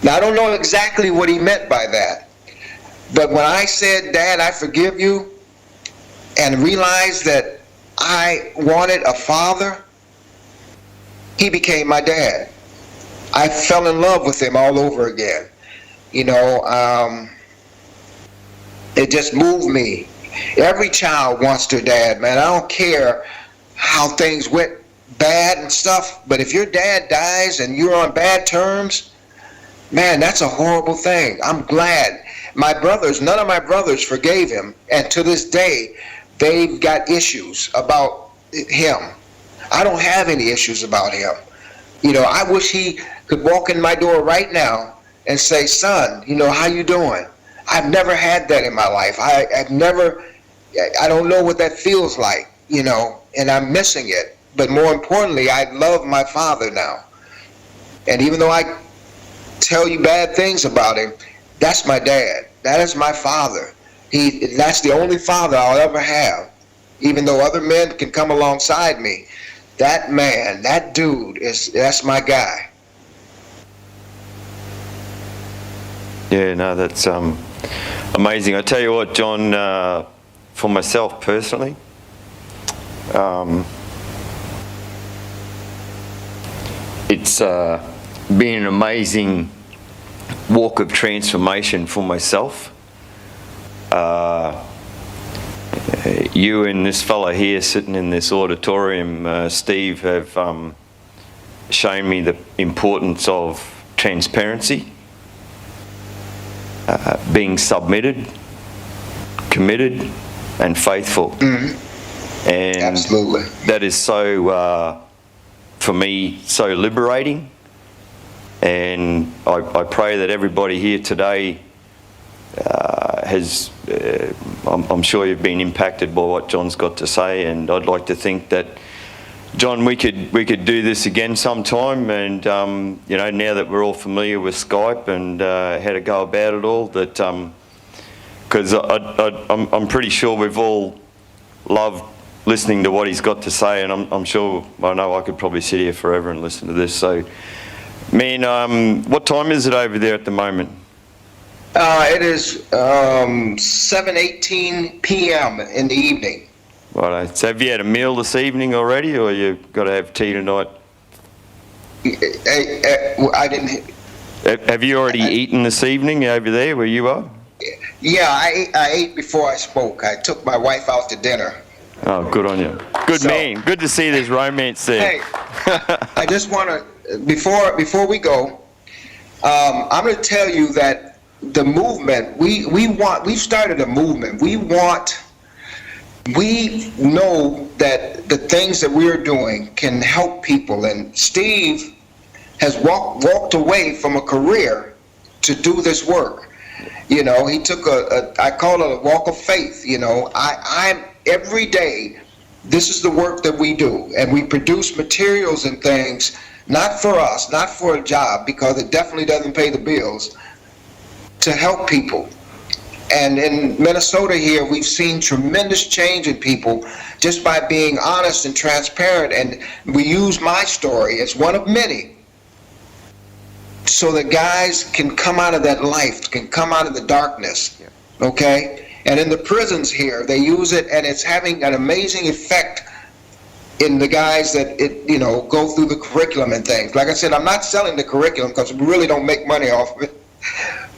Now, I don't know exactly what he meant by that, but when I said, Dad, I forgive you, and realized that I wanted a father, he became my dad. I fell in love with him all over again. It just moved me. Every child wants their dad, man. I don't care how things went bad and stuff, but if your dad dies and you're on bad terms, man, that's a horrible thing. I'm glad. None of my brothers forgave him, and to this day, they've got issues about him. I don't have any issues about him. I wish he could walk in my door right now and say, son, how you doing? I've never had that in my life. I don't know what that feels like, and I'm missing it. But more importantly, I love my father now. And even though I tell you bad things about him, that's my dad. That is my father. That's the only father I'll ever have. Even though other men can come alongside me, that man, that dude, that's my guy. Yeah, no, that's amazing. I tell you what, John, for myself personally, it's been an amazing walk of transformation for myself. You and this fella here sitting in this auditorium, Steve, have shown me the importance of transparency, being submitted, committed, and faithful. Mm-hmm. And absolutely, that is so, for me, so liberating. And I pray that everybody here today has, I'm sure you've been impacted by what John's got to say, and I'd like to think that, John, we could do this again sometime, and now that we're all familiar with Skype and how to go about it all, that because I'm pretty sure we've all loved listening to what he's got to say, and I'm sure, I know I could probably sit here forever and listen to this. So Man, what time is it over there at the moment? It is 7:18 p.m. in the evening. Right. So have you had a meal this evening already, or you got to have tea tonight? I didn't. Have you already eaten this evening over there where you are? Yeah, I ate before I spoke. I took my wife out to dinner. Oh, good on you. Good man. Good to see there's romance there. Hey, I just want to, before we go, I'm going to tell you that the movement, we've started a movement. We know that the things that we're doing can help people. And Steve has walked away from a career to do this work. You know, he took I call it a walk of faith. You know, I'm every day, this is the work that we do. And we produce materials and things, not for us, not for a job, because it definitely doesn't pay the bills, to help people. And in Minnesota here, we've seen tremendous change in people just by being honest and transparent. And we use my story as one of many, so that guys can come out of that life, can come out of the darkness, okay? And in the prisons here, they use it, and it's having an amazing effect in the guys that go through the curriculum and things. Like I said, I'm not selling the curriculum because we really don't make money off of it.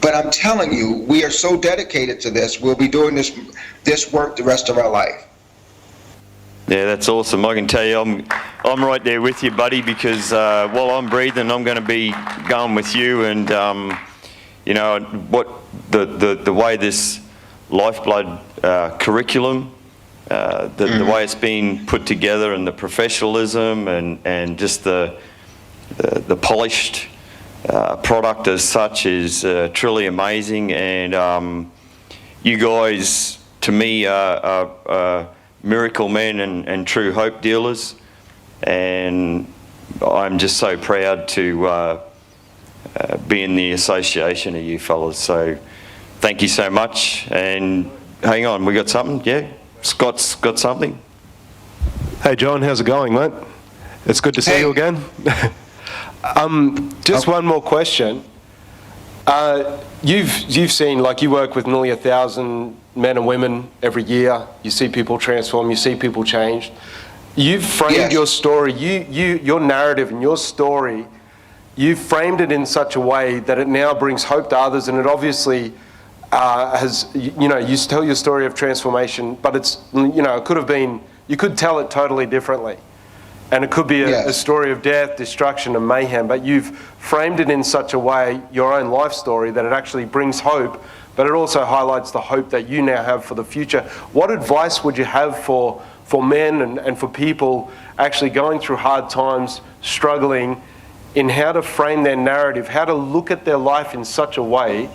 But I'm telling you, we are so dedicated to this. We'll be doing this work the rest of our life. Yeah, that's awesome. I can tell you, I'm right there with you, buddy, because while I'm breathing, I'm going to be going with you. And what the way this Lifeblood curriculum, the way it's been put together, and the professionalism, and just the polished product as such is truly amazing. And you guys, to me, are miracle men and true hope dealers, and I'm just so proud to be in the association of you fellas. So thank you so much. And hang on, we got something? Yeah, Scott's got something. Hey John, how's it going, mate? It's good to see you again. Just one more question. You've seen, like, you work with nearly 1,000 men and women every year. You see people transform, you see people change. You've framed your story, your narrative and your story, you've framed it in such a way that it now brings hope to others, and it obviously has, you tell your story of transformation, but it's, it could have been, you could tell it totally differently. And it could be a story of death, destruction, and mayhem, but you've framed it in such a way, your own life story, that it actually brings hope, but it also highlights the hope that you now have for the future. What advice would you have for men and for people actually going through hard times, struggling, in how to frame their narrative, how to look at their life in such a way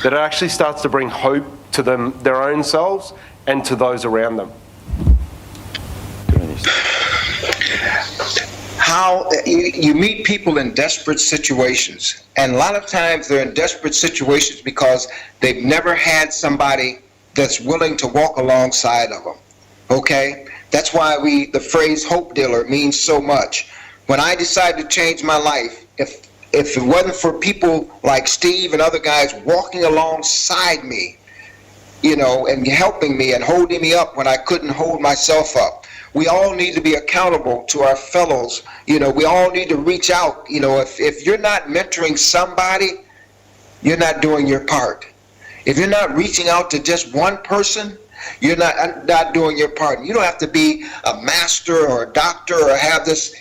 that it actually starts to bring hope to them, their own selves, and to those around them? How you meet people in desperate situations, and a lot of times they're in desperate situations because they've never had somebody that's willing to walk alongside of them. Okay, that's why the phrase hope dealer means so much. When I decided to change my life, if it wasn't for people like Steve and other guys walking alongside me, and helping me and holding me up when I couldn't hold myself up. We all need to be accountable to our fellows. We all need to reach out. If you're not mentoring somebody, you're not doing your part. If you're not reaching out to just one person, you're not doing your part. You don't have to be a master or a doctor or have this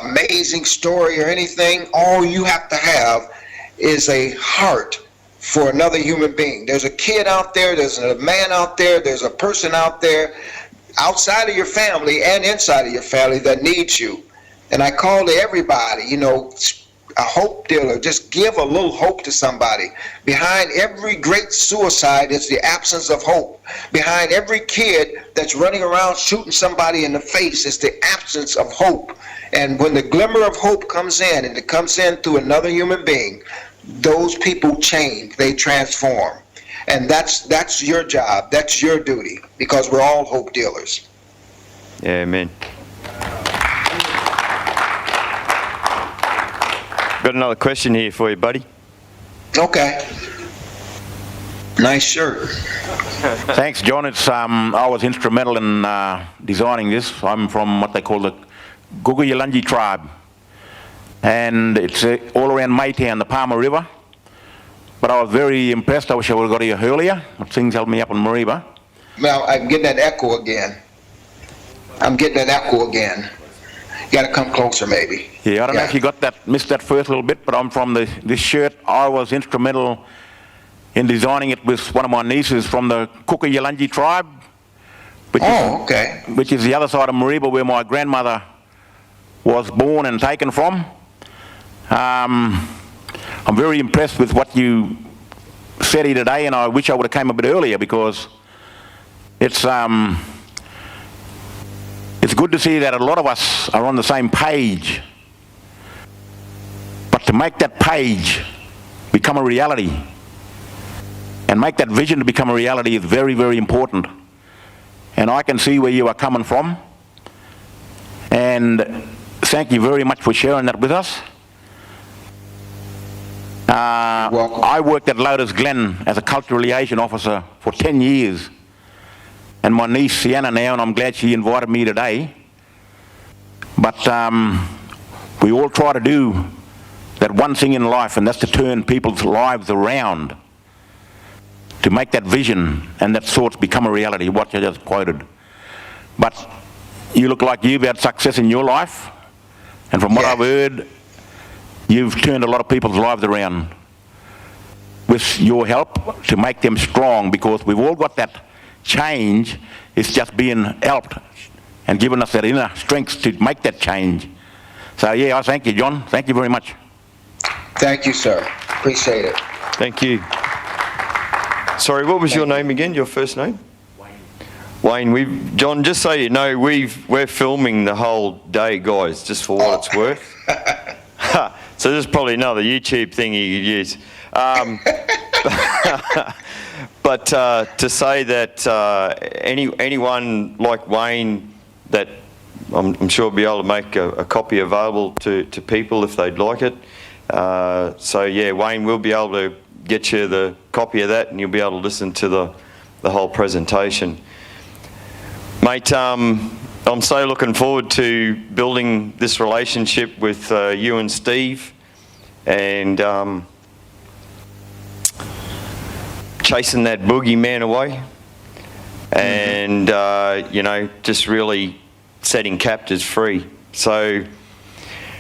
amazing story or anything. All you have to have is a heart for another human being. There's a kid out there, there's a man out there, there's a person out there, outside of your family and inside of your family, that needs you. And I call to everybody, a hope dealer. Just give a little hope to somebody. Behind every great suicide is the absence of hope. Behind every kid that's running around shooting somebody in the face is the absence of hope. And when the glimmer of hope comes in, and it comes in through another human being, those people change, they transform. And that's your job, that's your duty, because we're all hope dealers. Yeah, amen. Got another question here for you, buddy. Okay. Nice shirt. Thanks, John. I was instrumental in designing this. I'm from what they call the Guguyalanji tribe. And it's all around Maytown, the Palmer River. But I was very impressed. I wish I would have got here earlier, but things held me up in Mareeba. Now, I'm getting that echo again. You gotta come closer, maybe. Yeah, I don't know if you missed that first little bit, but I'm from this shirt. I was instrumental in designing it with one of my nieces from the Guguyalanji tribe, which is the other side of Mareeba where my grandmother was born and taken from. I'm very impressed with what you said here today, and I wish I would have came a bit earlier because it's good to see that a lot of us are on the same page. But to make that page become a reality and make that vision to become a reality is very, very important. And I can see where you are coming from. And thank you very much for sharing that with us. Welcome. I worked at Lotus Glen as a cultural liaison officer for 10 years. And my niece Sienna now, and I'm glad she invited me today. But we all try to do that one thing in life, and that's to turn people's lives around, to make that vision and that thoughts become a reality, what you just quoted. But you look like you've had success in your life, and from what I've heard, you've turned a lot of people's lives around with your help to make them strong, because we've all got that change. It's just being helped and giving us that inner strength to make that change. So yeah, I thank you, John. Thank you very much. Thank you, sir. Appreciate it. Thank you. Sorry, what was your name again, your first name? Wayne, John, just so you know, we're filming the whole day, guys, just for what it's worth. So this is probably another YouTube thing you could use. But to say that anyone like Wayne, that I'm sure will be able to make a copy available to people if they'd like it. So yeah, Wayne will be able to get you the copy of that, and you'll be able to listen to the whole presentation. Mate, I'm so looking forward to building this relationship with you and Steve, and chasing that boogeyman away, and just really setting captives free. So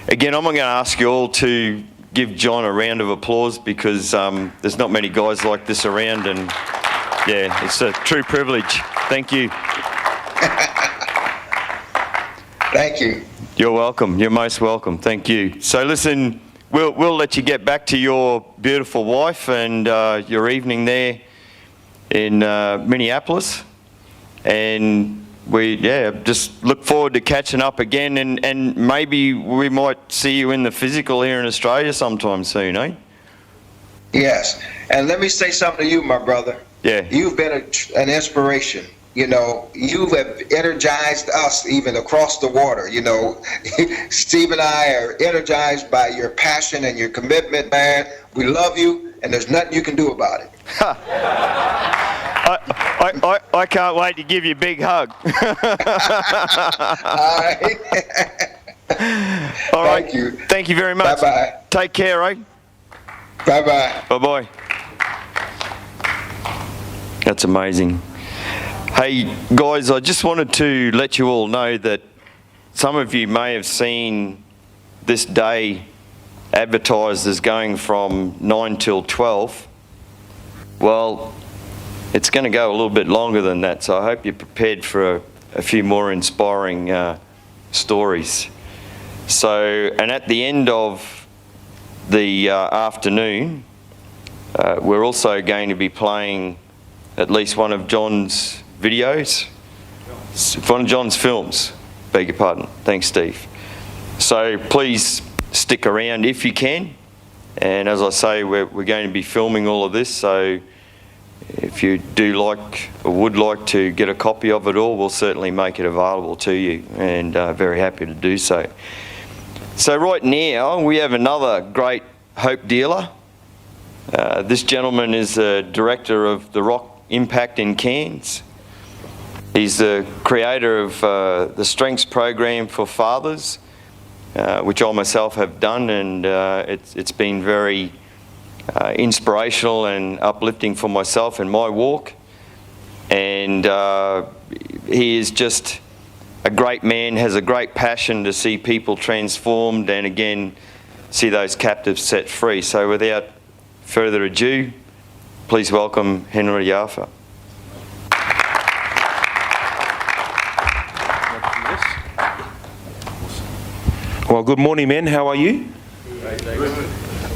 again, I'm going to ask you all to give John a round of applause, because there's not many guys like this around, and yeah, it's a true privilege. Thank you. Thank you. You're welcome. You're most welcome. Thank you. So listen, we'll let you get back to your beautiful wife and your evening there in Minneapolis, and we just look forward to catching up again, and maybe we might see you in the physical here in Australia sometime soon, eh? Yes. And let me say something to you, my brother. Yeah. You've been an inspiration. You know, you have energized us even across the water. You know, Steve and I are energized by your passion and your commitment, man. We love you, and there's nothing you can do about it. I can't wait to give you a big hug. All right. All right. Thank you. Thank you very much. Bye-bye. Take care, eh? Bye-bye. Bye-bye. That's amazing. Hey, guys, I just wanted to let you all know that some of you may have seen this day advertised as going from 9 till 12. Well, it's going to go a little bit longer than that, so I hope you're prepared for a few more inspiring stories. So, and at the end of the afternoon, we're also going to be playing at least one of John's videos, one of John's films, beg your pardon. Thanks, Steve. So please stick around if you can. And as I say, we're going to be filming all of this, so if you do like or would like to get a copy of it all, we'll certainly make it available to you, and very happy to do so. So right now we have another great hope dealer. This gentleman is the director of the Rock Impact in Cairns. He's the creator of the Strengths Program for Fathers, which I myself have done, and it's been very inspirational and uplifting for myself in my walk. And he is just a great man, has a great passion to see people transformed and again see those captives set free. So without further ado, please welcome Helen Leafa. Well, good morning, men. How are you?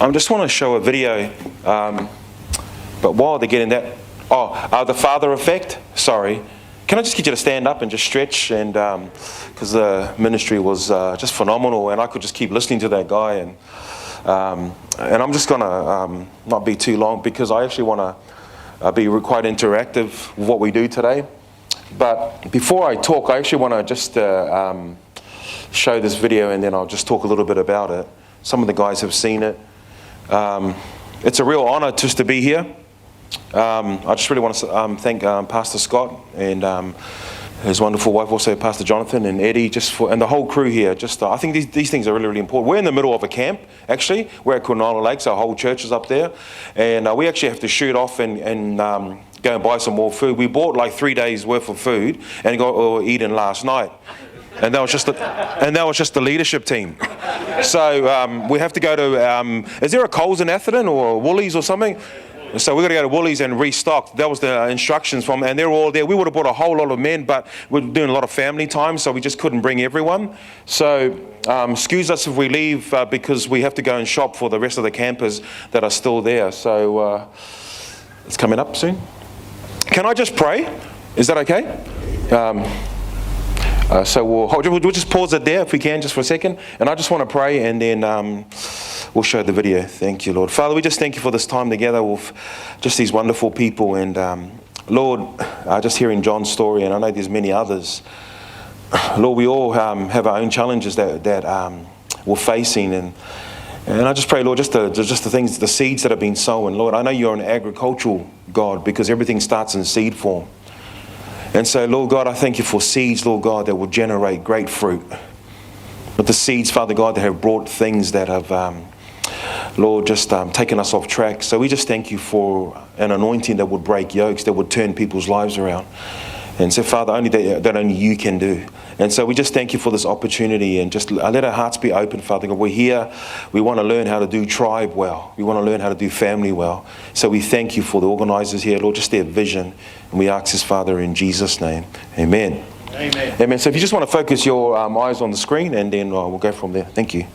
I just want to show a video, but while they're getting that, the father effect. Sorry, can I just get you to stand up and just stretch? And because the ministry was just phenomenal, and I could just keep listening to that guy, and I'm just gonna not be too long because I actually want to be quite interactive with what we do today. But before I talk, I actually want to just show this video, and then I'll just talk a little bit about it. Some of the guys have seen it. It's a real honor just to be here. I just really want to thank Pastor Scott and his wonderful wife, also Pastor Jonathan and Eddie, and the whole crew here. I think these things are really, really important. We're in the middle of a camp, actually. We're at Kwinana Lakes, our whole church is up there. And we actually have to shoot off and go and buy some more food. We bought like 3 days worth of food and got eaten last night. And that was just the leadership team. So we have to go to, is there a Coles in Atherton or Woolies or something? So we're going to go to Woolies and restock. That was the instructions from, and they're all there. We would have brought a whole lot of men, but we're doing a lot of family time, so we just couldn't bring everyone. So excuse us if we leave because we have to go and shop for the rest of the campers that are still there. So it's coming up soon. Can I just pray? Is that okay? So we'll just pause it there if we can, just for a second. And I just want to pray, and then we'll show the video. Thank you, Lord. Father, we just thank you for this time together with just these wonderful people. And Lord, just hearing John's story, and I know there's many others. Lord, we all have our own challenges that we're facing. And I just pray, Lord, just the things, the seeds that have been sown. Lord, I know you're an agricultural God because everything starts in seed form. And so, Lord God, I thank you for seeds, Lord God, that will generate great fruit. But the seeds, Father God, that have brought things that have, Lord, just taken us off track. So we just thank you for an anointing that would break yokes, that would turn people's lives around. And so, Father, only that only you can do. And so we just thank you for this opportunity, and just let our hearts be open, Father God. We're here. We want to learn how to do tribe well. We want to learn how to do family well. So we thank you for the organizers here, Lord, just their vision. And we ask this, Father, in Jesus' name. Amen. Amen. Amen. So if you just want to focus your eyes on the screen, and then we'll go from there. Thank you.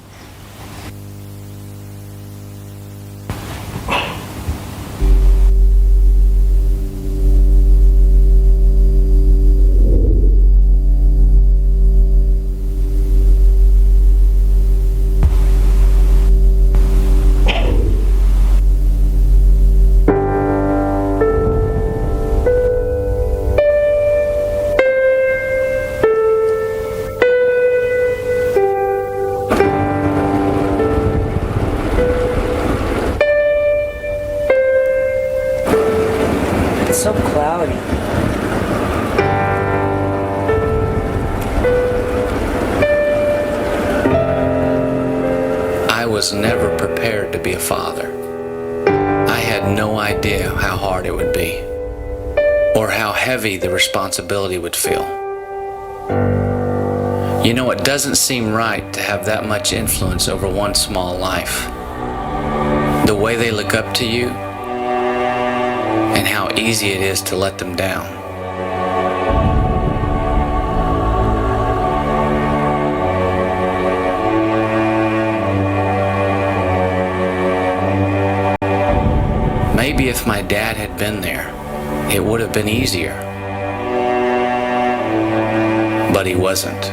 So cloudy. I was never prepared to be a father. I had no idea how hard it would be, or how heavy the responsibility would feel. You know, it doesn't seem right to have that much influence over one small life. The way they look up to you, and how easy it is to let them down. Maybe if my dad had been there, it would have been easier. But he wasn't.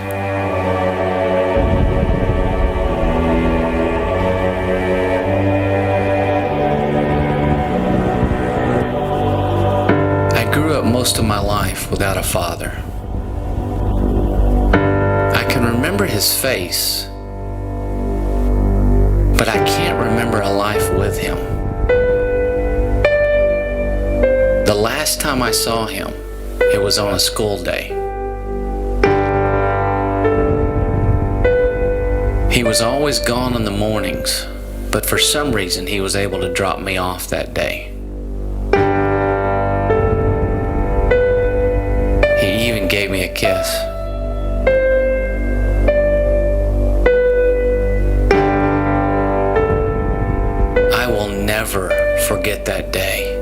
Most of my life without a father. I can remember his face, but I can't remember a life with him. The last time I saw him, it was on a school day. He was always gone in the mornings, but for some reason he was able to drop me off that day. He even gave me a kiss. I will never forget that day.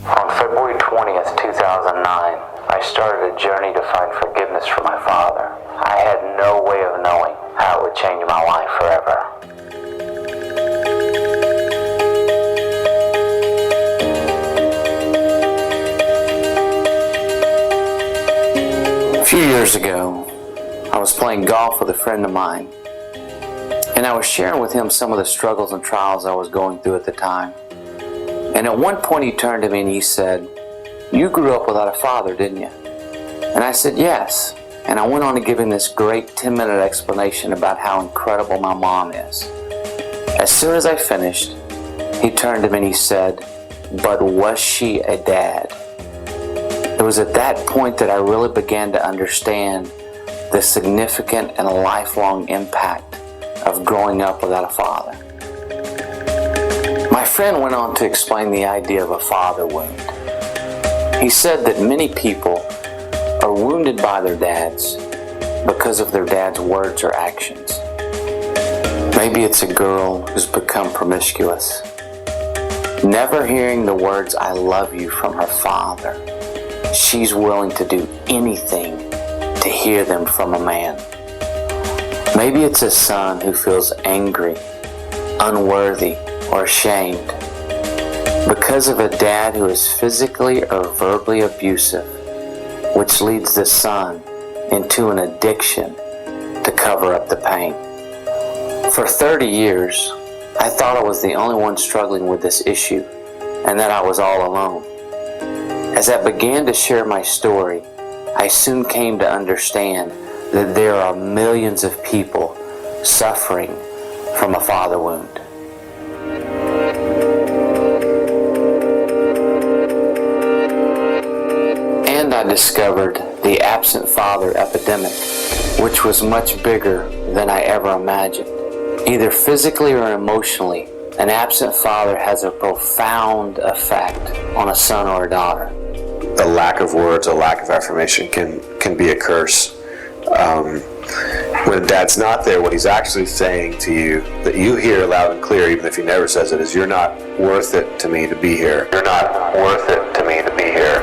On February 20th, 2009, I started a journey to find forgiveness for my father. I had no way of knowing how it would change my life forever. A few years ago, I was playing golf with a friend of mine, and I was sharing with him some of the struggles and trials I was going through at the time. And at one point he turned to me and he said, "You grew up without a father, didn't you?" And I said, "Yes." And I went on to give him this great 10-minute explanation about how incredible my mom is. As soon as I finished, he turned to me and he said, "But was she a dad?" It was at that point that I really began to understand the significant and lifelong impact of growing up without a father. My friend went on to explain the idea of a father wound. He said that many people are wounded by their dads because of their dad's words or actions. Maybe it's a girl who's become promiscuous, never hearing the words "I love you" from her father. She's willing to do anything to hear them from a man. Maybe it's a son who feels angry, unworthy, or ashamed because of a dad who is physically or verbally abusive, which leads the son into an addiction to cover up the pain. For 30 years, I thought I was the only one struggling with this issue and that I was all alone. As I began to share my story, I soon came to understand that there are millions of people suffering from a father wound. And I discovered the absent father epidemic, which was much bigger than I ever imagined. Either physically or emotionally, an absent father has a profound effect on a son or a daughter. A lack of words, a lack of affirmation can be a curse. When dad's not there, what he's actually saying to you, that you hear loud and clear, even if he never says it, is, "You're not worth it to me to be here. You're not worth it to me to be here."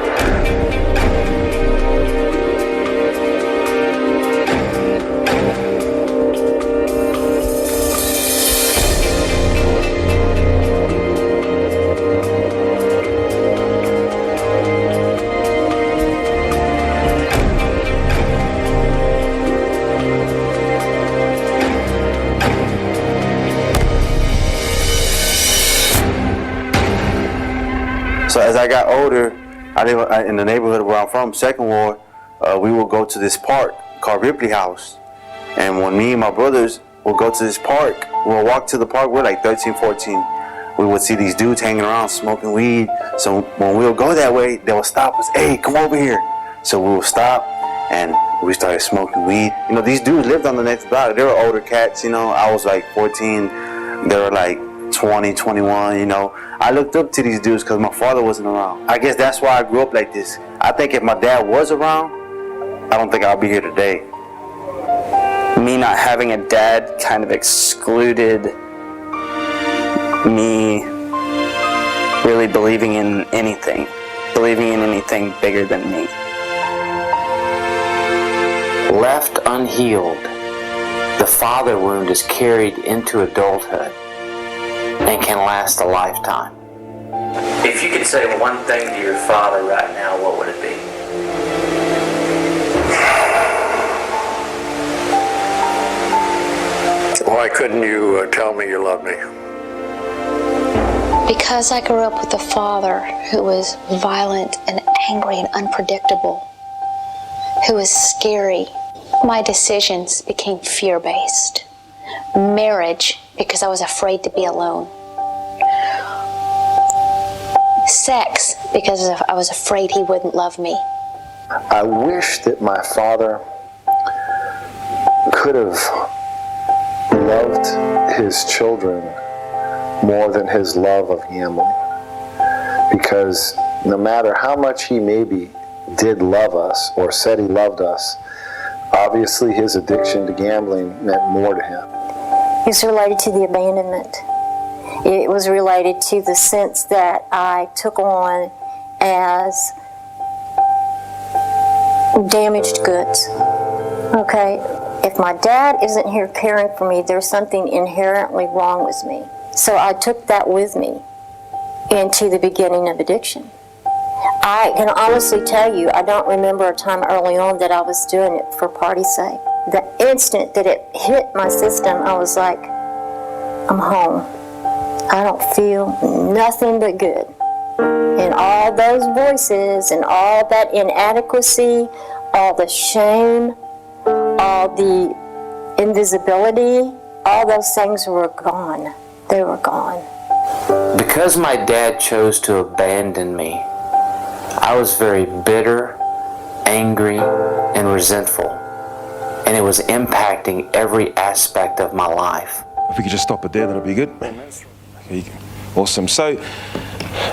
So as I got older, I live in the neighborhood where I'm from, Second Ward. We would go to this park called Ripley House. And when me and my brothers would go to this park, we'll walk to the park, we're like 13, 14. We would see these dudes hanging around smoking weed. So when we would go that way, they would stop us. "Hey, come over here." So we would stop and we started smoking weed. You know, these dudes lived on the next block. They were older cats, you know. I was like 14. They were like 20, 21, you know. I looked up to these dudes because my father wasn't around. I guess that's why I grew up like this. I think if my dad was around, I don't think I'll be here today. Me not having a dad kind of excluded me really believing in anything bigger than me. Left unhealed, the father wound is carried into adulthood and can last a lifetime. If you could say one thing to your father right now, what would it be? Why couldn't you tell me you love me? Because I grew up with a father who was violent and angry and unpredictable, who was scary. My decisions became fear-based. Marriage, because I was afraid to be alone. Sex, because I was afraid he wouldn't love me. I wish that my father could have loved his children more than his love of gambling. Because no matter how much he maybe did love us or said he loved us, obviously his addiction to gambling meant more to him. It's related to the abandonment. It was related to the sense that I took on as damaged goods. Okay? If my dad isn't here caring for me, there's something inherently wrong with me. So I took that with me into the beginning of addiction. I can honestly tell you, I don't remember a time early on that I was doing it for party's sake. The instant that it hit my system, I was like, I'm home. I don't feel nothing but good. And all those voices and all that inadequacy, all the shame, all the invisibility, all those things were gone. They were gone. Because my dad chose to abandon me, I was very bitter, angry, and resentful. And it was impacting every aspect of my life. If we could just stop it there, that'd be good. Okay, awesome. So,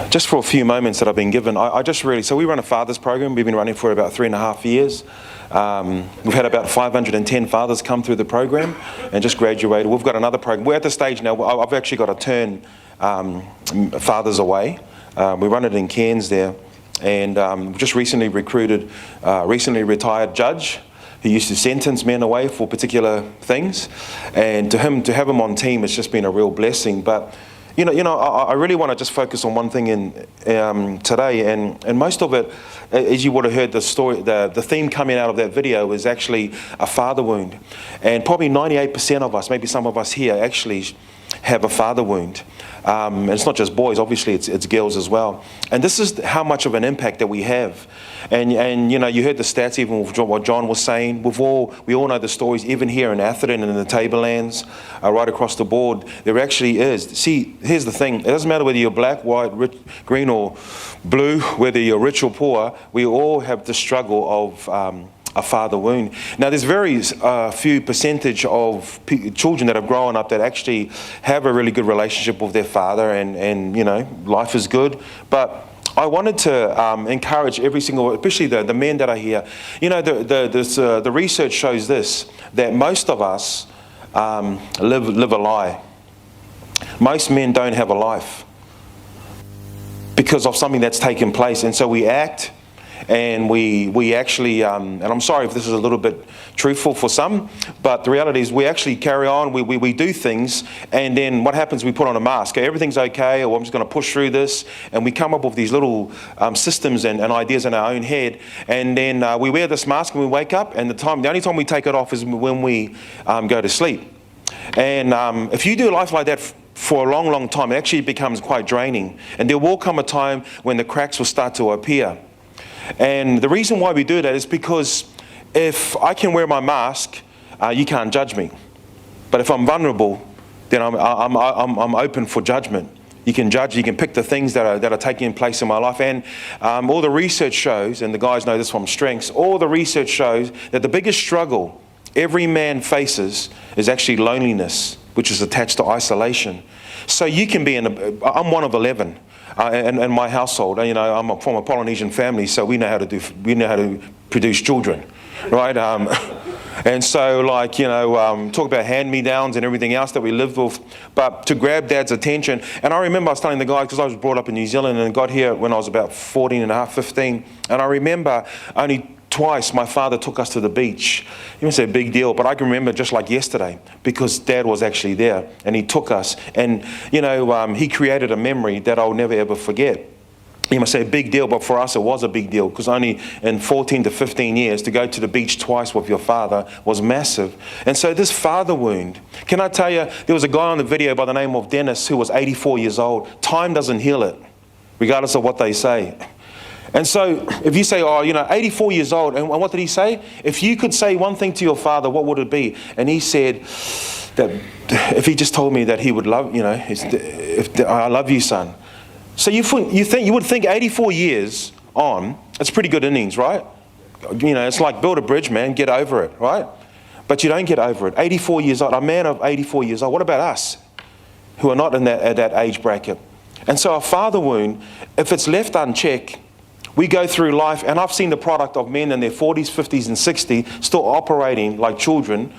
just for a few moments that I've been given, I just really, so we run a fathers program. We've been running for about 3.5 years. We've had about 510 fathers come through the program and just graduated. We've got another program. We're at the stage now, I've actually got to turn fathers away. We run it in Cairns there. And we just recently recruited a recently retired judge who used to sentence men away for particular things. And to have him on team, it's just been a real blessing. But you know, I really want to just focus on one thing in today, and most of it, as you would have heard the story, the theme coming out of that video is actually a father wound, and probably 98% of us, maybe some of us here, actually have a father wound. And it's not just boys, obviously it's girls as well. And this is how much of an impact that we have. And you know, you heard the stats even with what John was saying. We all know the stories, even here in Atherton and in the Tablelands, right across the board. There actually is. See, here's the thing. It doesn't matter whether you're black, white, rich, green or blue, whether you're rich or poor, we all have the struggle of a father wound. Now, there's very few percentage of children that have grown up that actually have a really good relationship with their father, and you know, life is good. But I wanted to encourage every single, especially the men that are here. You know, the research shows this, that most of us live a lie. Most men don't have a life because of something that's taken place, and so we act. And we actually, and I'm sorry if this is a little bit truthful for some, but the reality is we actually carry on, we do things, and then what happens, we put on a mask. Everything's okay, or I'm just going to push through this, and we come up with these little systems and ideas in our own head, and then we wear this mask and we wake up, and the only time we take it off is when we go to sleep. And if you do life like that for a long, long time, it actually becomes quite draining, and there will come a time when the cracks will start to appear. And the reason why we do that is because if I can wear my mask, you can't judge me. But if I'm vulnerable, then I'm open for judgment. You can judge, you can pick the things that are taking place in my life. And all the research shows, and the guys know this from Strengths, all the research shows that the biggest struggle every man faces is actually loneliness, which is attached to isolation. So you can be I'm one of 11. In my household, you know, I'm from a Polynesian family, so we know how to produce children, right? And so, like, you know, talk about hand-me-downs and everything else that we lived with, but to grab Dad's attention. And I remember I was telling the guys, because I was brought up in New Zealand and got here when I was about 14 and a half, 15, and I remember only twice my father took us to the beach. You must say a big deal, but I can remember just like yesterday because Dad was actually there and he took us, and you know, he created a memory that I'll never ever forget. You must say a big deal, but for us it was a big deal because only in 14 to 15 years to go to the beach twice with your father was massive. And so this father wound, can I tell you, there was a guy on the video by the name of Dennis who was 84 years old. Time doesn't heal it, regardless of what they say. And so if you say, 84 years old, and what did he say? If you could say one thing to your father, what would it be? And he said that if he just told me that he would love, I love you, son. So you would think 84 years on, it's pretty good innings, right? It's like build a bridge, man, get over it, right? But you don't get over it. 84 years old, a man of 84 years old. What about us who are not in that age bracket? And so a father wound, if it's left unchecked, we go through life, and I've seen the product of men in their 40s, 50s, and 60s still operating like children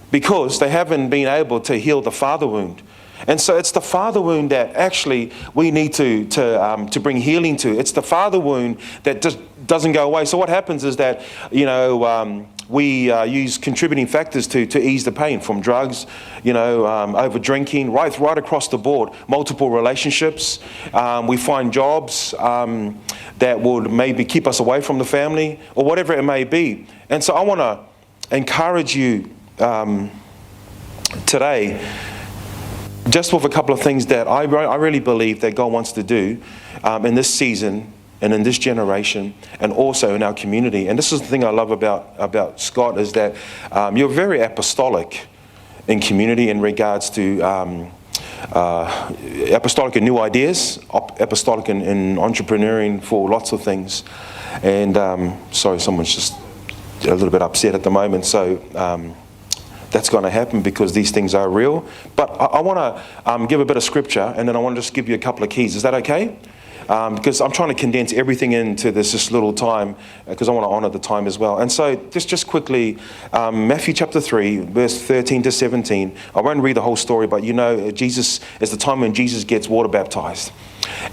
because they haven't been able to heal the father wound. And so it's the father wound that actually we need to bring healing to. It's the father wound that just doesn't go away. So what happens is that, we use contributing factors to ease the pain, from drugs, over drinking, right across the board, multiple relationships. We find jobs that would maybe keep us away from the family or whatever it may be. And so I want to encourage you today, just with a couple of things that I really believe that God wants to do in this season and in this generation and also in our community. And this is the thing I love about Scott, is that you're very apostolic in community in regards to apostolic in new ideas, apostolic in entrepreneuring for lots of things. And sorry, someone's just a little bit upset at the moment. So that's going to happen because these things are real. But I want to give a bit of scripture, and then I want to just give you a couple of keys. Is that okay? Because I'm trying to condense everything into this little time, because I want to honor the time as well. And so just quickly, Matthew chapter 3, verse 13 to 17. I won't read the whole story, but Jesus is the time when Jesus gets water baptized.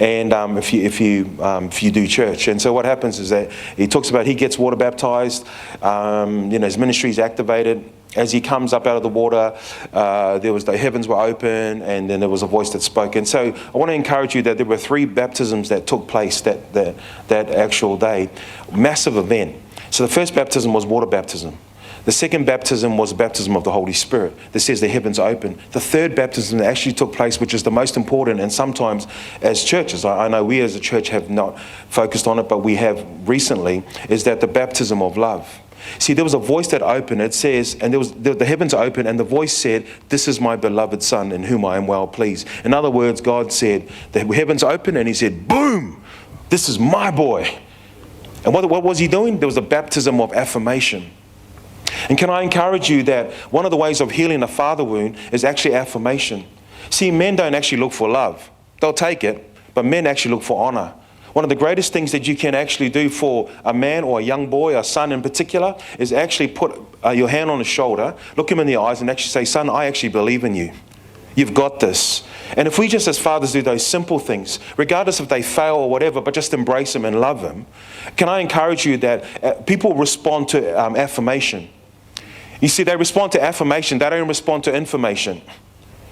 And if you do church, and so what happens is that he talks about he gets water baptized. His ministry is activated. As he comes up out of the water, the heavens were open, and then there was a voice that spoke. And so I want to encourage you that there were 3 baptisms that took place that actual day. Massive event. So the first baptism was water baptism. The second baptism was baptism of the Holy Spirit that says the heavens open. The third baptism that actually took place, which is the most important, and sometimes as churches, I know we as a church have not focused on it, but we have recently, is that the baptism of love. See, there was a voice that opened. It says, and there was the heavens opened, and the voice said, "This is my beloved Son, in whom I am well pleased." In other words, God said, the heavens opened, and he said, boom, this is my boy. And what was he doing? There was a baptism of affirmation. And can I encourage you that one of the ways of healing a father wound is actually affirmation. See, men don't actually look for love. They'll take it, but men actually look for honor. One of the greatest things that you can actually do for a man or a young boy, a son in particular, is actually put your hand on his shoulder, look him in the eyes, and actually say, "Son, I actually believe in you. You've got this." And if we just as fathers do those simple things, regardless if they fail or whatever, but just embrace them and love them, can I encourage you that people respond to affirmation. You see, they respond to affirmation. They don't respond to information.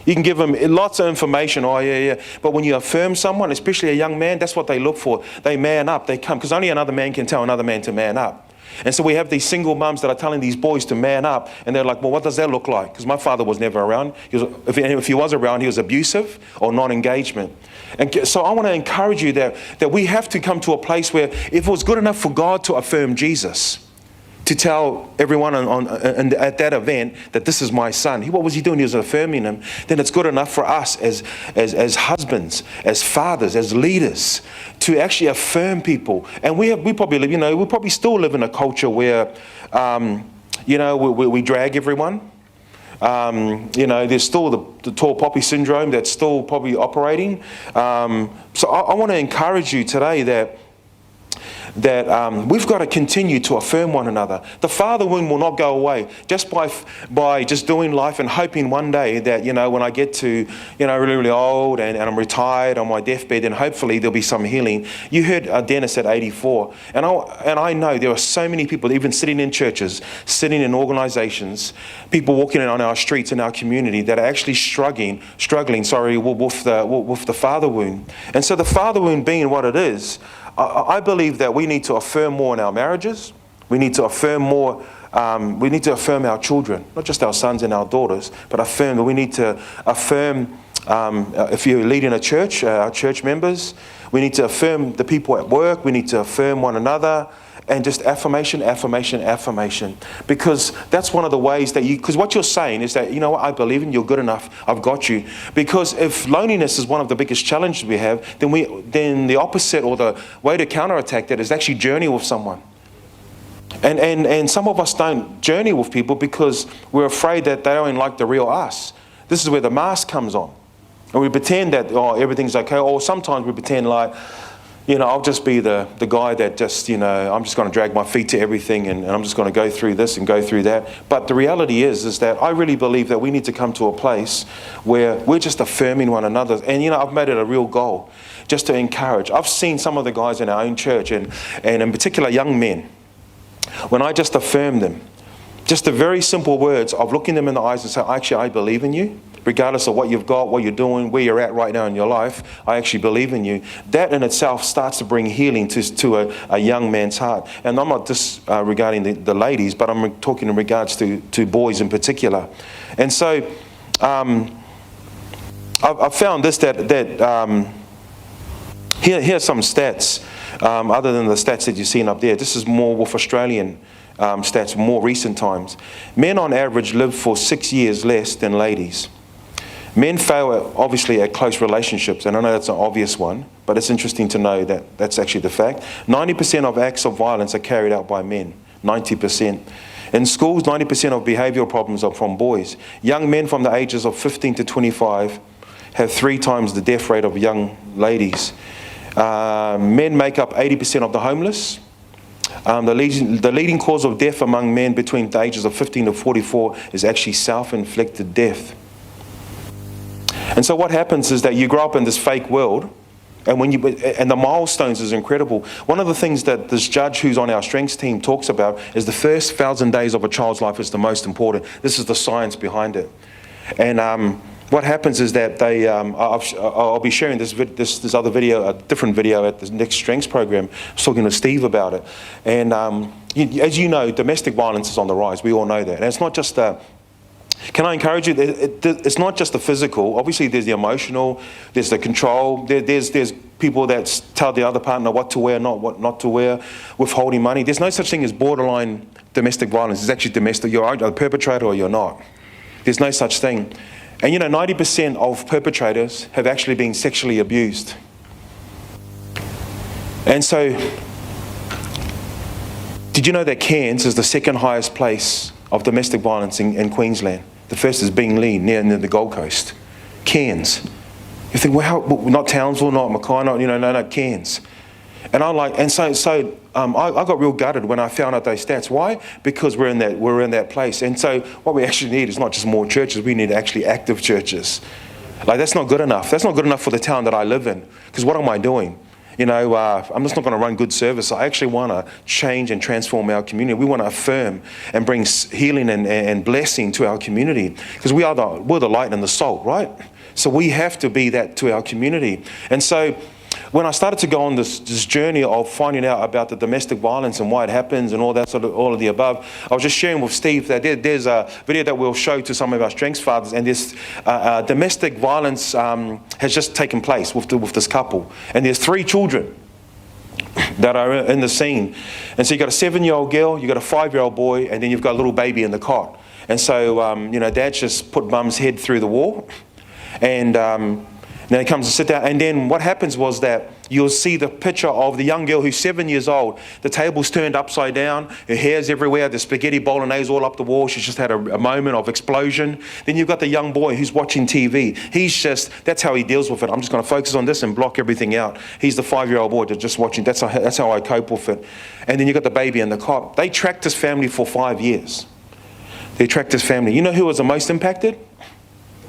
You can give them lots of information. Oh, yeah. But when you affirm someone, especially a young man, that's what they look for. They man up. They come. Because only another man can tell another man to man up. And so we have these single mums that are telling these boys to man up. And they're like, well, what does that look like? Because my father was never around. If he was around, he was abusive or non-engagement. And so I want to encourage you that we have to come to a place where if it was good enough for God to affirm Jesus, to tell everyone at that event that this is my son. What was he doing? He was affirming him. Then it's good enough for us as husbands, as fathers, as leaders, to actually affirm people. And we probably live, we probably still live in a culture where, we drag everyone. There's still the tall poppy syndrome that's still probably operating. So I want to encourage you today that we've got to continue to affirm one another. The father wound will not go away just by just doing life and hoping one day that, when I get to, really, really old and I'm retired on my deathbed, then hopefully there'll be some healing. You heard Dennis at 84. And I know there are so many people, even sitting in churches, sitting in organizations, people walking on our streets in our community that are actually struggling with the father wound. And so the father wound being what it is, I believe that we need to affirm more in our marriages. We need to affirm more. We need to affirm our children, not just our sons and our daughters, but affirm that we need to affirm If you're leading a church, our church members, we need to affirm the people at work. We need to affirm one another. And just affirmation, affirmation, affirmation. Because that's one of the ways that because what you're saying is that, you know what, I believe in you, you're good enough, I've got you. Because if loneliness is one of the biggest challenges we have, then the opposite or the way to counterattack that is actually journey with someone. And some of us don't journey with people because we're afraid that they don't like the real us. This is where the mask comes on. And we pretend that, everything's okay. Or sometimes we pretend like, I'll just be the guy that just, I'm just going to drag my feet to everything and I'm just going to go through this and go through that. But the reality is that I really believe that we need to come to a place where we're just affirming one another. And, I've made it a real goal just to encourage. I've seen some of the guys in our own church and in particular young men, when I just affirm them, just the very simple words of looking them in the eyes and say, actually, I believe in you. Regardless of what you've got, what you're doing, where you're at right now in your life, I actually believe in you. That in itself starts to bring healing to a young man's heart. And I'm not just regarding the ladies, but I'm talking in regards to boys in particular. And so I've found this, that here's some stats, other than the stats that you're seeing up there. This is more with Australian stats, more recent times. Men on average live for 6 years less than ladies. Men fail, obviously, at close relationships, and I know that's an obvious one, but it's interesting to know that that's actually the fact. 90% of acts of violence are carried out by men, 90%. In schools, 90% of behavioural problems are from boys. Young men from the ages of 15 to 25 have 3 times the death rate of young ladies. Men make up 80% of the homeless. The leading cause of death among men between the ages of 15 to 44 is actually self-inflicted death. And so what happens is that you grow up in this fake world, and and the milestones is incredible. One of the things that this judge who's on our strengths team talks about is the first 1,000 days of a child's life is the most important. This is the science behind it. And what happens is that I'll be sharing this other video, a different video at the next strengths program. I was talking to Steve about it. And as you know, domestic violence is on the rise. We all know that. And it's not just can I encourage you, it's not just the physical. Obviously, there's the emotional, there's the control, there's people that tell the other partner what to wear, what not to wear, withholding money. There's no such thing as borderline domestic violence. It's actually domestic. You're either a perpetrator or you're not. There's no such thing. And 90% of perpetrators have actually been sexually abused. And so, did you know that Cairns is the second highest place of domestic violence in Queensland? The first is Beenleigh, near the Gold Coast. Cairns. You think, well, not Townsville, not Mackay, no, Cairns. And I got real gutted when I found out those stats. Why? Because we're in that place. And so what we actually need is not just more churches, we need actually active churches. Like, that's not good enough. That's not good enough for the town that I live in. Because what am I doing? I'm just not going to run good service. I actually want to change and transform our community. We want to affirm and bring healing and blessing to our community. Because we're the light and the salt, right? So we have to be that to our community. And so when I started to go on this journey of finding out about the domestic violence and why it happens and all of the above, I was just sharing with Steve that there's a video that we'll show to some of our strengths fathers, and this domestic violence has just taken place with this couple, and there's 3 children that are in the scene. And so you've got a 7-year-old girl, you've got a 5-year-old boy, and then you've got a little baby in the cot. And so Dad's just put Mum's head through the wall, and then he comes to sit down, and then what happens was that you'll see the picture of the young girl who's 7 years old. The table's turned upside down, her hair's everywhere, the spaghetti bolognese all up the wall. She's just had a moment of explosion. Then you've got the young boy who's watching TV. That's how he deals with it. I'm just going to focus on this and block everything out. He's the 5-year-old boy that's just watching. That's how I cope with it. And then you've got the baby in the cot. They tracked this family for 5 years. They tracked this family. You know who was the most impacted?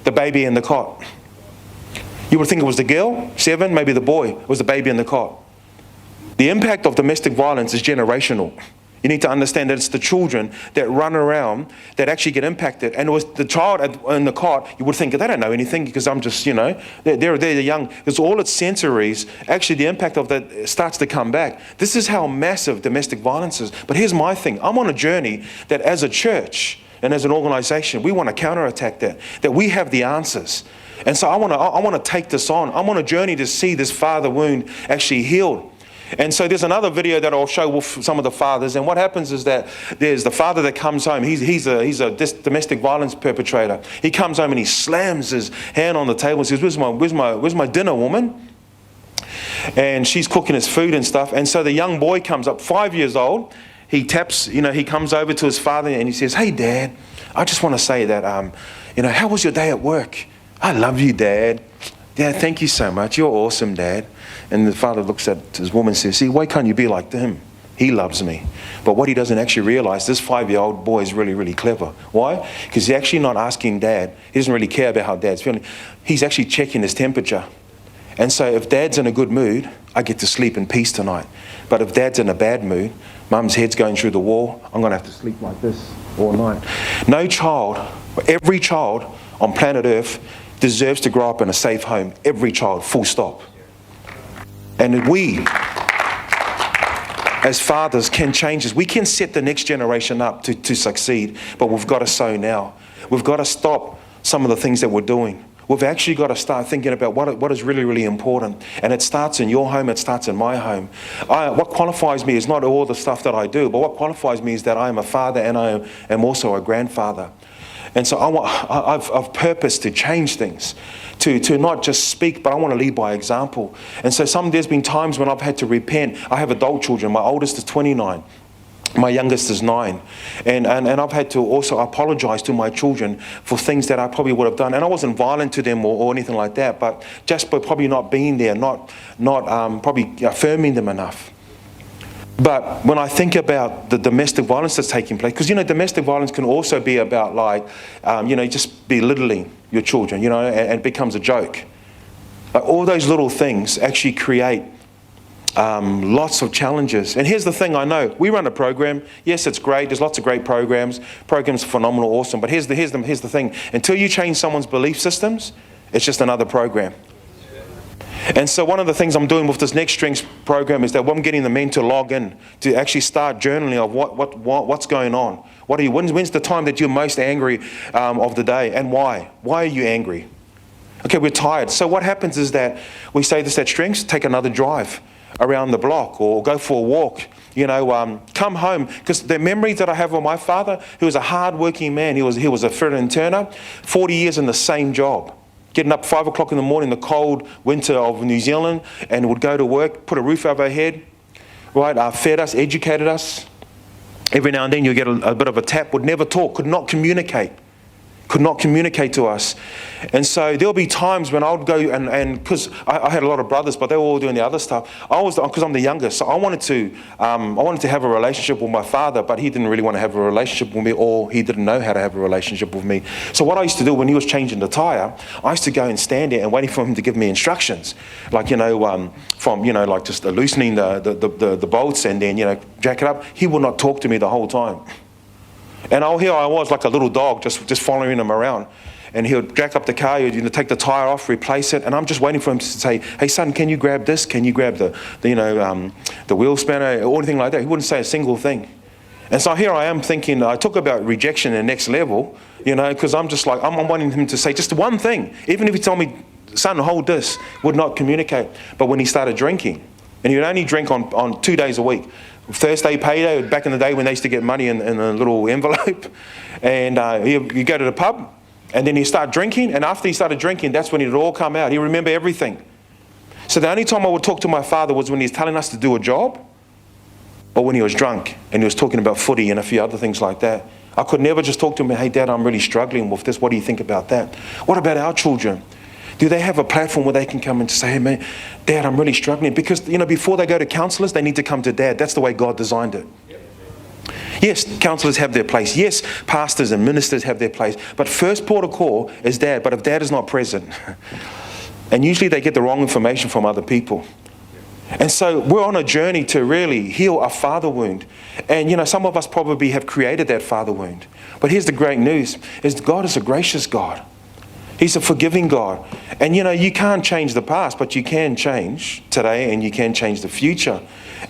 The baby in the cot. You would think it was the girl, 7, maybe the boy. It was the baby in the cot. The impact of domestic violence is generational. You need to understand that it's the children that run around that actually get impacted. And it was the child in the cot, you would think, they don't know anything because I'm just, they're young. Because all its sensories, actually the impact of that starts to come back. This is how massive domestic violence is. But here's my thing. I'm on a journey that as a church and as an organization, we want to counterattack that we have the answers. And so I want to take this on. I'm on a journey to see this father wound actually healed. And so there's another video that I'll show with some of the fathers. And what happens is that there's the father that comes home. He's a domestic violence perpetrator. He comes home and he slams his hand on the table and says, where's my dinner, woman? And she's cooking his food and stuff. And so the young boy comes up, 5 years old. He taps, he comes over to his father and he says, hey, Dad, I just want to say that, how was your day at work? I love you, Dad. Dad, thank you so much. You're awesome, Dad. And the father looks at his woman and says, see, why can't you be like him? He loves me. But what he doesn't actually realize, this 5-year-old boy is really, really clever. Why? Because he's actually not asking Dad. He doesn't really care about how Dad's feeling. He's actually checking his temperature. And so if Dad's in a good mood, I get to sleep in peace tonight. But if Dad's in a bad mood, Mum's head's going through the wall, I'm going to have to sleep like this all night. No child, every child on planet Earth deserves to grow up in a safe home. Every child, full stop. And we, as fathers, can change this. We can set the next generation up to succeed, but we've got to sow now. We've got to stop some of the things that we're doing. We've actually got to start thinking about what is really, really important. And it starts in your home, it starts in my home. What qualifies me is not all the stuff that I do, but what qualifies me is that I am a father and I am also a grandfather. And so I've purposed to change things, to not just speak, but I want to lead by example. And so there's been times when I've had to repent. I have adult children. My oldest is 29. My youngest is 9. And I've had to also apologize to my children for things that I probably would have done. And I wasn't violent to them or anything like that, but just by probably not being there, not probably affirming them enough. But when I think about the domestic violence that's taking place, because, domestic violence can also be about just belittling your children, and it becomes a joke. All those little things actually create lots of challenges. And here's the thing I know. We run a program. Yes, it's great. There's lots of great programs. Programs are phenomenal, awesome. But here's the thing. Until you change someone's belief systems, it's just another program. And so one of the things I'm doing with this Next Strengths program is that I'm getting the men to log in, to actually start journaling of what's going on. When's the time that you're most angry of the day, and why? Why are you angry? Okay, we're tired. So what happens is that we say this at Strengths, take another drive around the block or go for a walk. Come home, because the memories that I have of my father, he was a hard-working man. He was a fitter and turner, 40 years in the same job. Getting up 5 o'clock in the morning, the cold winter of New Zealand, and would go to work, put a roof over our head, right? Fed us, educated us. Every now and then you get a bit of a tap, would never talk, could not communicate to us. And so there'll be times when I would go and because I had a lot of brothers, but they were all doing the other stuff. Because I'm the youngest, so I wanted to have a relationship with my father, but he didn't really want to have a relationship with me, or he didn't know how to have a relationship with me. So what I used to do when he was changing the tire, I used to go and stand there and waiting for him to give me instructions, like just loosening the bolts and then jack it up. He would not talk to me the whole time. And here I was like a little dog, just following him around. And he would jack up the car, he'd take the tire off, replace it, and I'm just waiting for him to say, hey son, can you grab this? Can you grab the wheel spanner or anything like that? He wouldn't say a single thing. And so here I am thinking, I talk about rejection at the next level, because I'm just like, I'm wanting him to say just one thing. Even if he told me, son, hold this, would not communicate. But when he started drinking, and he would only drink on 2 days a week, Thursday payday, back in the day when they used to get money in a little envelope, and you go to the pub, and then he started drinking, and after he started drinking, that's when it would all come out. He remembered everything. So the only time I would talk to my father was when he was telling us to do a job, or when he was drunk, and he was talking about footy and a few other things like that. I could never just talk to him, hey Dad, I'm really struggling with this, what do you think about that? What about our children? Do they have a platform where they can come and say, hey man, Dad, I'm really struggling? Because before they go to counselors, they need to come to Dad. That's the way God designed it. Yes, counselors have their place. Yes, pastors and ministers have their place. But first port of call is Dad. But if Dad is not present, and usually they get the wrong information from other people. And so we're on a journey to really heal a father wound. And some of us probably have created that father wound. But here's the great news, is God is a gracious God. He's a forgiving God. And you can't change the past, but you can change today and you can change the future.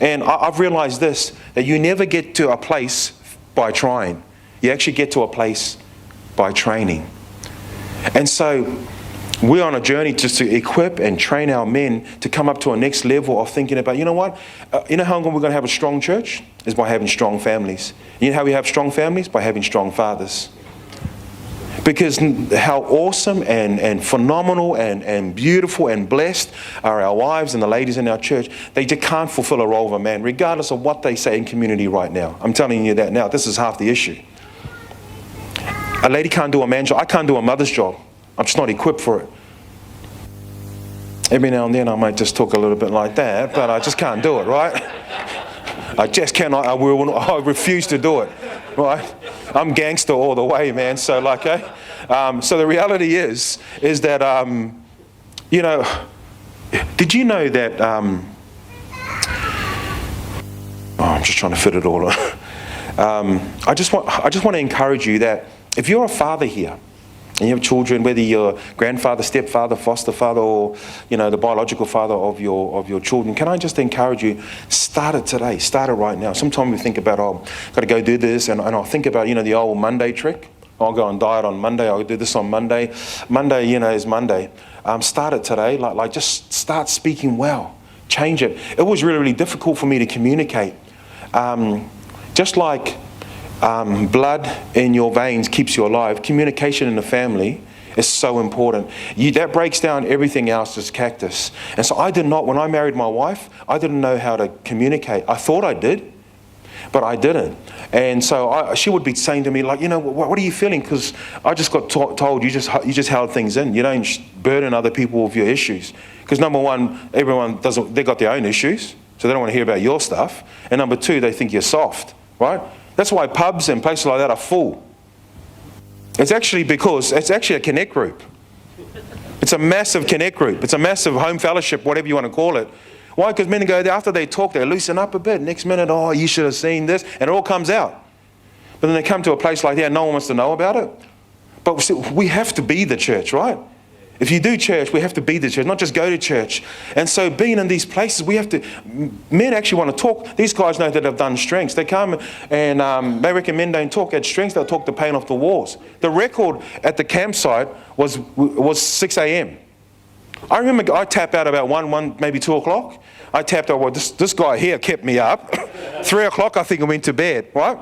And I've realized this, that you never get to a place by trying. You actually get to a place by training. And so we're on a journey just to equip and train our men to come up to a next level of thinking about, you know what? You know how we're going to have a strong church? Is by having strong families. You know how we have strong families? By having strong fathers. Because how awesome and phenomenal and beautiful and blessed are our wives and the ladies in our church. They just can't fulfill a role of a man, regardless of what they say in community right now. I'm telling you that now. This is half the issue. A lady can't do a man's job. I can't do a mother's job. I'm just not equipped for it. Every now and then I might just talk a little bit like that, but I just can't do it, right? I just cannot, I refuse to do it, right? I'm gangster all the way, man, so like, so the reality is that, you know, did you know that, I'm just trying to fit it all on. I just want to encourage you that if you're a father here, and you have children, whether you're grandfather, stepfather, foster father, or you know the biological father of your children, can I just encourage you? Start it today. Start it right now. Sometimes we think about, oh, got to go do this, and I'll think about the old Monday trick. I'll go on diet on Monday. I'll do this on Monday. Monday, is Monday. Start it today. Like just start speaking well. Change it. It was really, really difficult for me to communicate. Just like. Blood in your veins keeps you alive. Communication in the family is so important. That breaks down everything else as cactus. And so I did not, when I married my wife, I didn't know how to communicate. I thought I did, but I didn't. And so she would be saying to me, like, what are you feeling? Because I just got told you just held things in. You don't burden other people with your issues. Because number one, everyone they got their own issues, so they don't want to hear about your stuff. And number two, they think you're soft, right? That's why pubs and places like that are full. It's actually because it's actually a connect group. It's a massive connect group. It's a massive home fellowship, whatever you want to call it. Why? Because men go there, after they talk, they loosen up a bit. Next minute, oh, you should have seen this. And it all comes out. But then they come to a place like that, no one wants to know about it. But we have to be the church, right? If you do church, we have to be the church, not just go to church. And so being in these places, men actually want to talk. These guys know that they've done strengths. They come and they reckon men don't talk at strengths, they'll talk the paint off the walls. The record at the campsite was 6 a.m. I remember I tapped out about 1, maybe 2 o'clock. I tapped out, this guy here kept me up. 3 o'clock, I think I went to bed, right?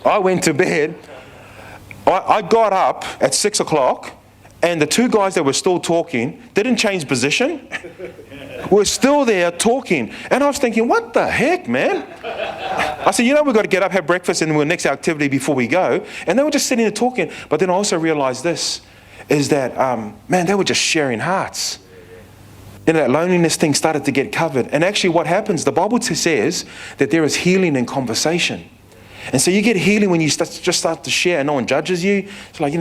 I went to bed. I got up at 6 o'clock. And the two guys that were still talking didn't change position. We're still there talking. And I was thinking, what the heck, man? I said, we've got to get up, have breakfast, and the next activity before we go. And they were just sitting there talking. But then I also realized this, is that, man, they were just sharing hearts. That loneliness thing started to get covered. And actually what happens, the Bible says that there is healing in conversation. And so you get healing when you just start to share and no one judges you. It's like,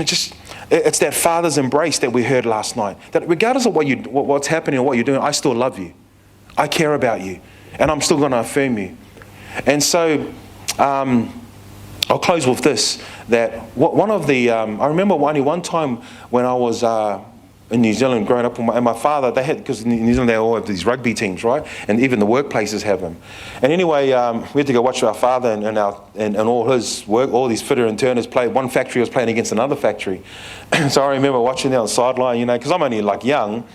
it's that father's embrace that we heard last night. That regardless of what's happening or what you're doing, I still love you. I care about you. And I'm still going to affirm you. And so I'll close with this. That one of the, I remember only one time when I was in New Zealand growing up, and my father, because in New Zealand they all have these rugby teams, right? And even the workplaces have them. And anyway, we had to go watch our father and all his work, all these fitter and turners play. One factory was playing against another factory. So I remember watching them on the sideline, because I'm only young.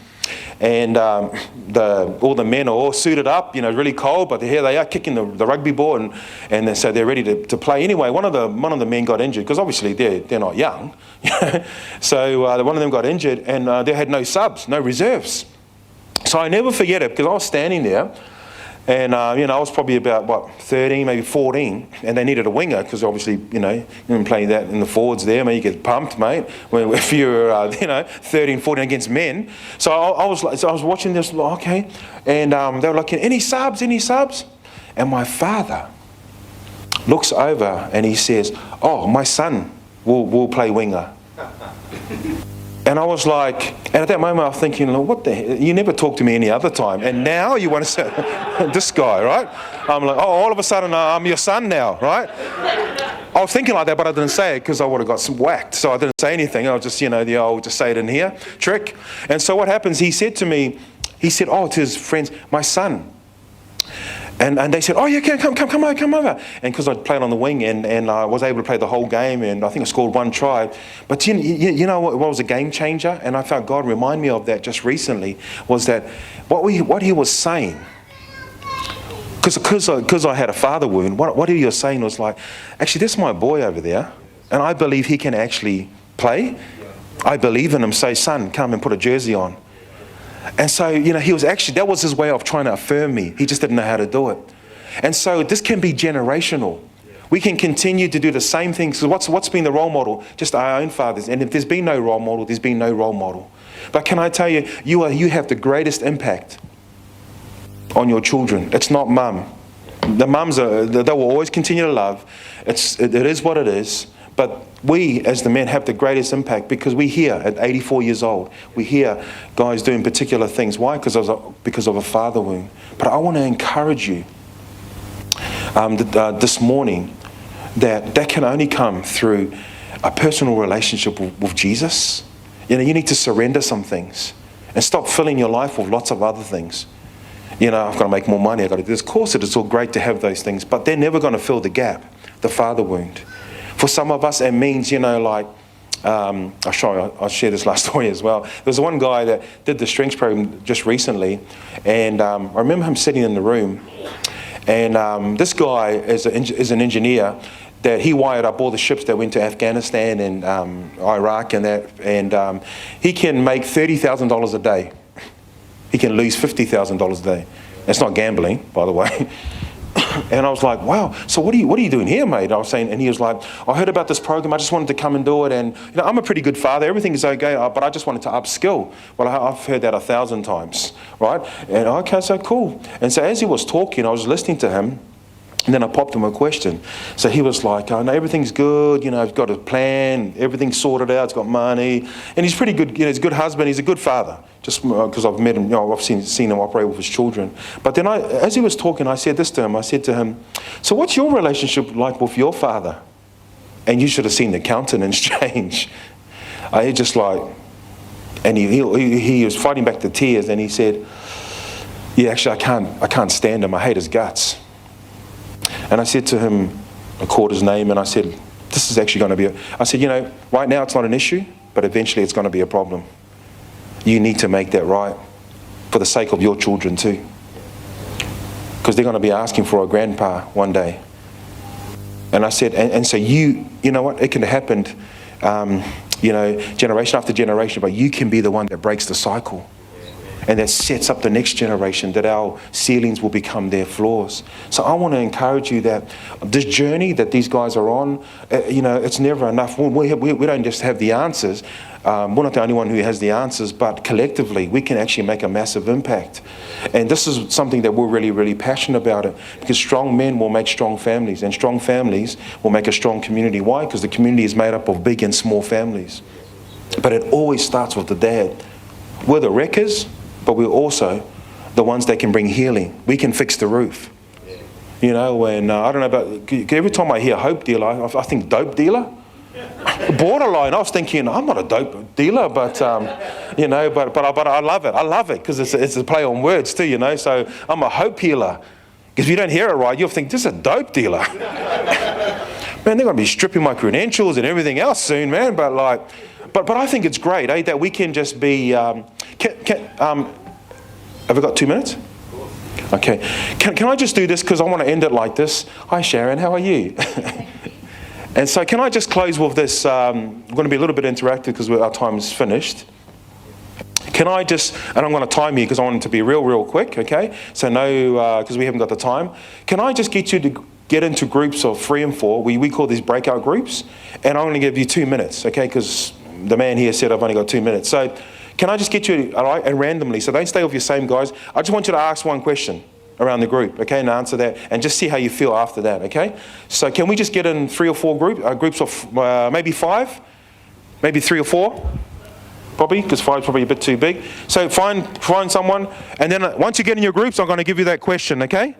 And all the men are all suited up, really cold, but here they are kicking the rugby ball, and so they're ready to play. Anyway, one of the men got injured, because obviously they're not young. So one of them got injured, and they had no subs, no reserves. So I never forget it, because I was standing there, and I was probably about 13, maybe 14, and they needed a winger, because obviously you can play that in the forwards there, mate, you get pumped, mate, if you're 13, 14 against men. So I was watching this, okay, and they were like, any subs? And my father looks over and he says, oh, my son will play winger. And I was like, and at that moment I was thinking, what the hell? You never talk to me any other time. And now you want to say, this guy, right? I'm like, oh, all of a sudden I'm your son now, right? I was thinking like that, but I didn't say it because I would have got whacked. So I didn't say anything. I was just, the old, just say it in here trick. And so what happens, he said, oh, to his friends, my son. And they said, oh, yeah, come over. And because I played on the wing and I was able to play the whole game, and I think I scored 1 try. But you know what was a game changer? And I felt God remind me of that just recently, was that what he was saying, because I had a father wound, what he was saying was like, actually, this is my boy over there, and I believe he can actually play. I believe in him. Say, son, come and put a jersey on. And so, he was actually, that was his way of trying to affirm me. He just didn't know how to do it. And so this can be generational. We can continue to do the same things. So what's been the role model? Just our own fathers. And if there's been no role model, there's been no role model. But can I tell you, you have the greatest impact on your children. It's not mum. The mums, they will always continue to love. It is what it is. But we, as the men, have the greatest impact because we hear at 84 years old, we hear guys doing particular things. Why? Because of a father wound. But I want to encourage you this morning that can only come through a personal relationship with Jesus. You need to surrender some things and stop filling your life with lots of other things. I've got to make more money, I've got to do this. Of course, it's all great to have those things, but they're never going to fill the gap, the father wound. For some of us, it means, I'll share this last story as well. There's one guy that did the strengths program just recently, and I remember him sitting in the room, and this guy is an engineer that he wired up all the ships that went to Afghanistan and Iraq and that, and he can make $30,000 a day. He can lose $50,000 a day. That's not gambling, by the way. And I was like, wow, so what are you doing here, mate? I was saying, and he was like, I heard about this program, I just wanted to come and do it, and I'm a pretty good father, everything is okay, but I just wanted to upskill. Well, I've heard that 1,000 times, right? And okay, so cool. And so as he was talking, I was listening to him, and then I popped him a question. So he was like, oh, no, everything's good, he's got a plan, everything's sorted out, he's got money, and he's pretty good, he's a good husband, he's a good father, just because I've met him, I've seen him operate with his children. But then as he was talking, I said this to him, I said to him, so what's your relationship like with your father? And you should have seen the countenance change. He just like, and he was fighting back the tears, and he said, yeah, actually I can't stand him, I hate his guts. And I said to him, I called his name and I said, this is actually going to be I said, right now it's not an issue, but eventually it's going to be a problem. You need to make that right for the sake of your children too. Because they're going to be asking for a grandpa one day. And I said, and so you know what, it can have happened, generation after generation, but you can be the one that breaks the cycle. And that sets up the next generation, that our ceilings will become their floors. So I want to encourage you that this journey that these guys are on, it's never enough. We don't just have the answers. We're not the only one who has the answers, but collectively we can actually make a massive impact. And this is something that we're really, really passionate about it, because strong men will make strong families, and strong families will make a strong community. Why? Because the community is made up of big and small families. But it always starts with the dad. We're the wreckers, but we're also the ones that can bring healing. We can fix the roof. And I don't know about, every time I hear hope dealer, I think dope dealer. Borderline, I was thinking, I'm not a dope dealer, but I love it. I love it because it's a play on words too, so I'm a hope healer. Because if you don't hear it right, you'll think, this is a dope dealer. Man, they're going to be stripping my credentials and everything else soon, man, But I think it's great, that we can just be. Have we got 2 minutes? Okay. Can I just do this because I want to end it like this? Hi Sharon, how are you? And so can I just close with this? We're going to be a little bit interactive because our time is finished. Can I just, and I'm going to time you because I want it to be real quick, okay? So no, because we haven't got the time. Can I just get you to get into groups of 3 and 4? We call these breakout groups, and I'm going to give you 2 minutes, okay? Because the man here said I've only got 2 minutes. So can I just get you, all right, and randomly, so don't stay with your same guys. I just want you to ask one question around the group, okay, and answer that, and just see how you feel after that, okay? So can we just get in 3 or 4 groups of maybe 5, maybe 3 or 4? Probably, because 5 is probably a bit too big. So find someone, and then once you get in your groups, I'm going to give you that question, okay?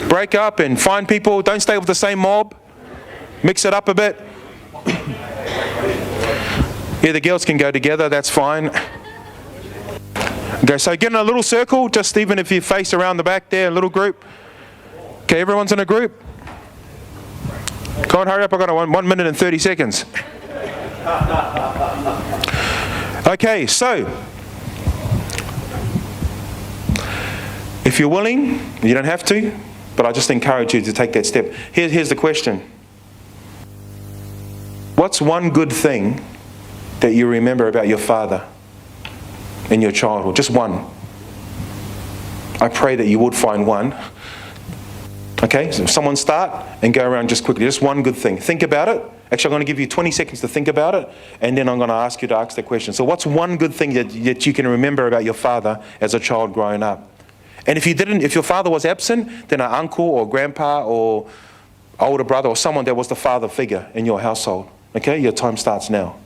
Break up and find people. Don't stay with the same mob. Mix it up a bit. Yeah, the girls can go together, that's fine. Okay, so get in a little circle, just even if you face around the back there, a little group. Okay, everyone's in a group. Come on, hurry up, I've got 1 minute and 30 seconds. Okay, so, if you're willing, you don't have to, but I just encourage you to take that step. Here's the question. What's one good thing that you remember about your father in your childhood? Just one. I pray that you would find one. Okay, so someone start and go around just quickly. Just one good thing. Think about it. Actually, I'm going to give you 20 seconds to think about it, and then I'm going to ask you to ask the question. So what's one good thing that you can remember about your father as a child growing up? And if your father was absent, then an uncle or grandpa or older brother or someone that was the father figure in your household. Okay, your time starts now.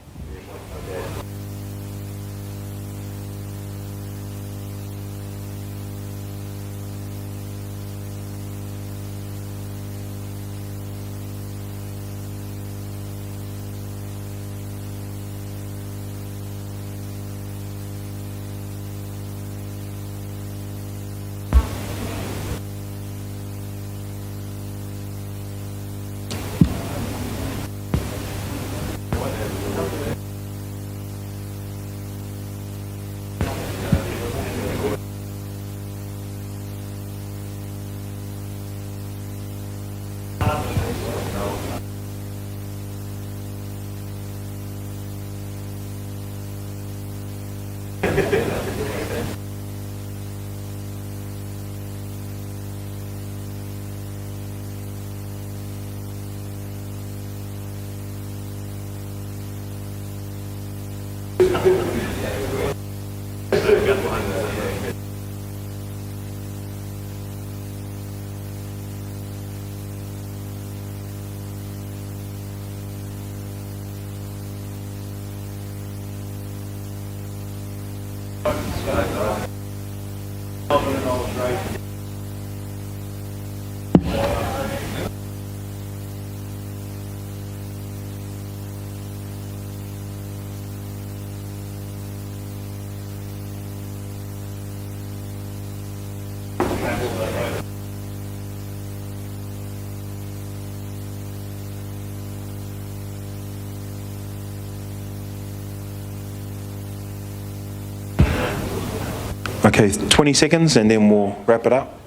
Okay, 20 seconds and then we'll wrap it up.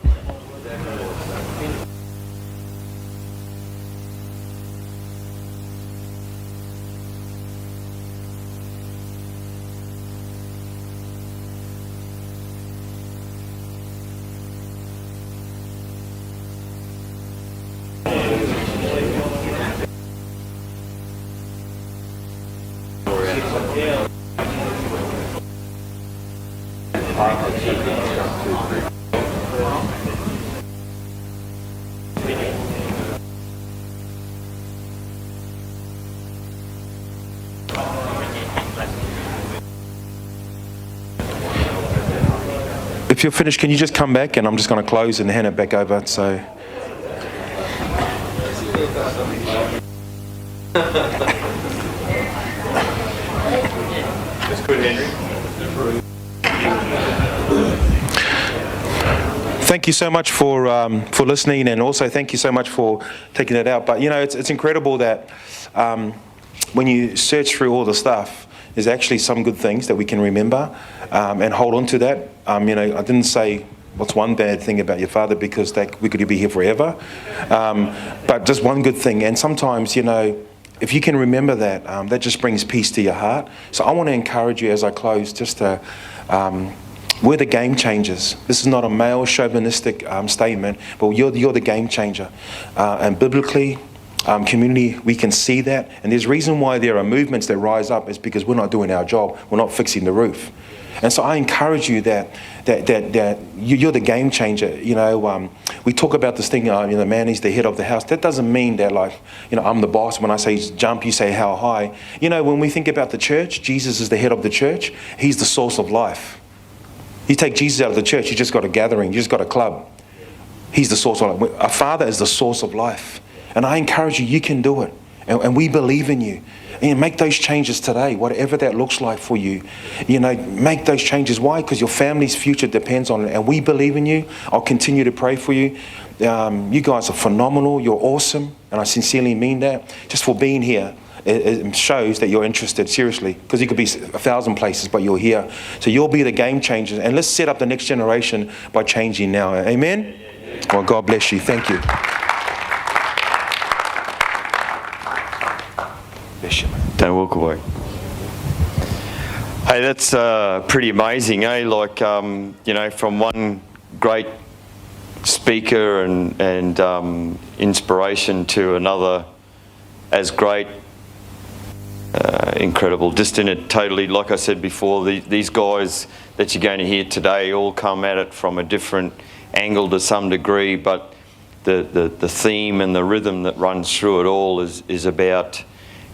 If you're finished, can you just come back and I'm just going to close and hand it back over. So. That's good, Henry. Thank you so much for listening, and also thank you so much for taking it out. But you know, it's incredible that when you search through all the stuff, there's actually some good things that we can remember and hold on to that. You know, I didn't say what's one bad thing about your father because we could be here forever, but just one good thing. And sometimes, you know, if you can remember that, that just brings peace to your heart. So I want to encourage you as I close just to, we're the game changers. This is not a male chauvinistic statement, but you're the game changer. And biblically, community, we can see that. And there's reason why there are movements that rise up is because we're not doing our job. We're not fixing the roof. And so I encourage you that you're the game changer. You know, we talk about this thing, you know, man is the head of the house. That doesn't mean that, like, you know, I'm the boss. When I say jump, you say how high. You know, when we think about the church, Jesus is the head of the church. He's the source of life. You take Jesus out of the church, you just got a gathering, you just got a club. He's the source of life. A father is the source of life. And I encourage you, you can do it. and we believe in you. And make those changes today, whatever that looks like for you. You know, make those changes. Why? Because your family's future depends on it. And we believe in you. I'll continue to pray for you. You guys are phenomenal. You're awesome. And I sincerely mean that. Just for being here, it shows that you're interested, seriously. Because you could be 1,000 places, but you're here. So you'll be the game changers. And let's set up the next generation by changing now. Amen? Well, God bless you. Thank you. Don't walk away. Hey, that's pretty amazing, eh? Like, you know, from one great speaker and inspiration to another as great, incredible. Just in a totally, like I said before, these guys that you're going to hear today all come at it from a different angle to some degree, but the theme and the rhythm that runs through it all is about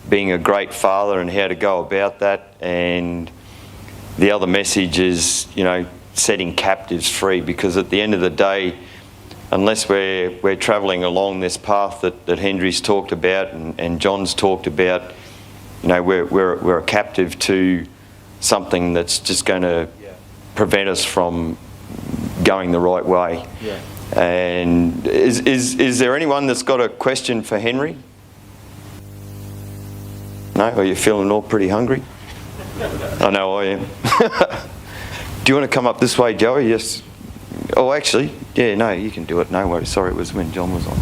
being a great father and how to go about that. And the other message is, you know, setting captives free, because at the end of the day, unless we're travelling along this path that Henry's talked about and John's talked about, you know, we're a captive to something that's just going to prevent us from going the right way. Yeah. And is there anyone that's got a question for Henry? No? Are you feeling all pretty hungry? I know I am. Do you want to come up this way, Joey? Yes. Oh, actually, yeah, no, you can do it. No worries. Sorry, it was when John was on.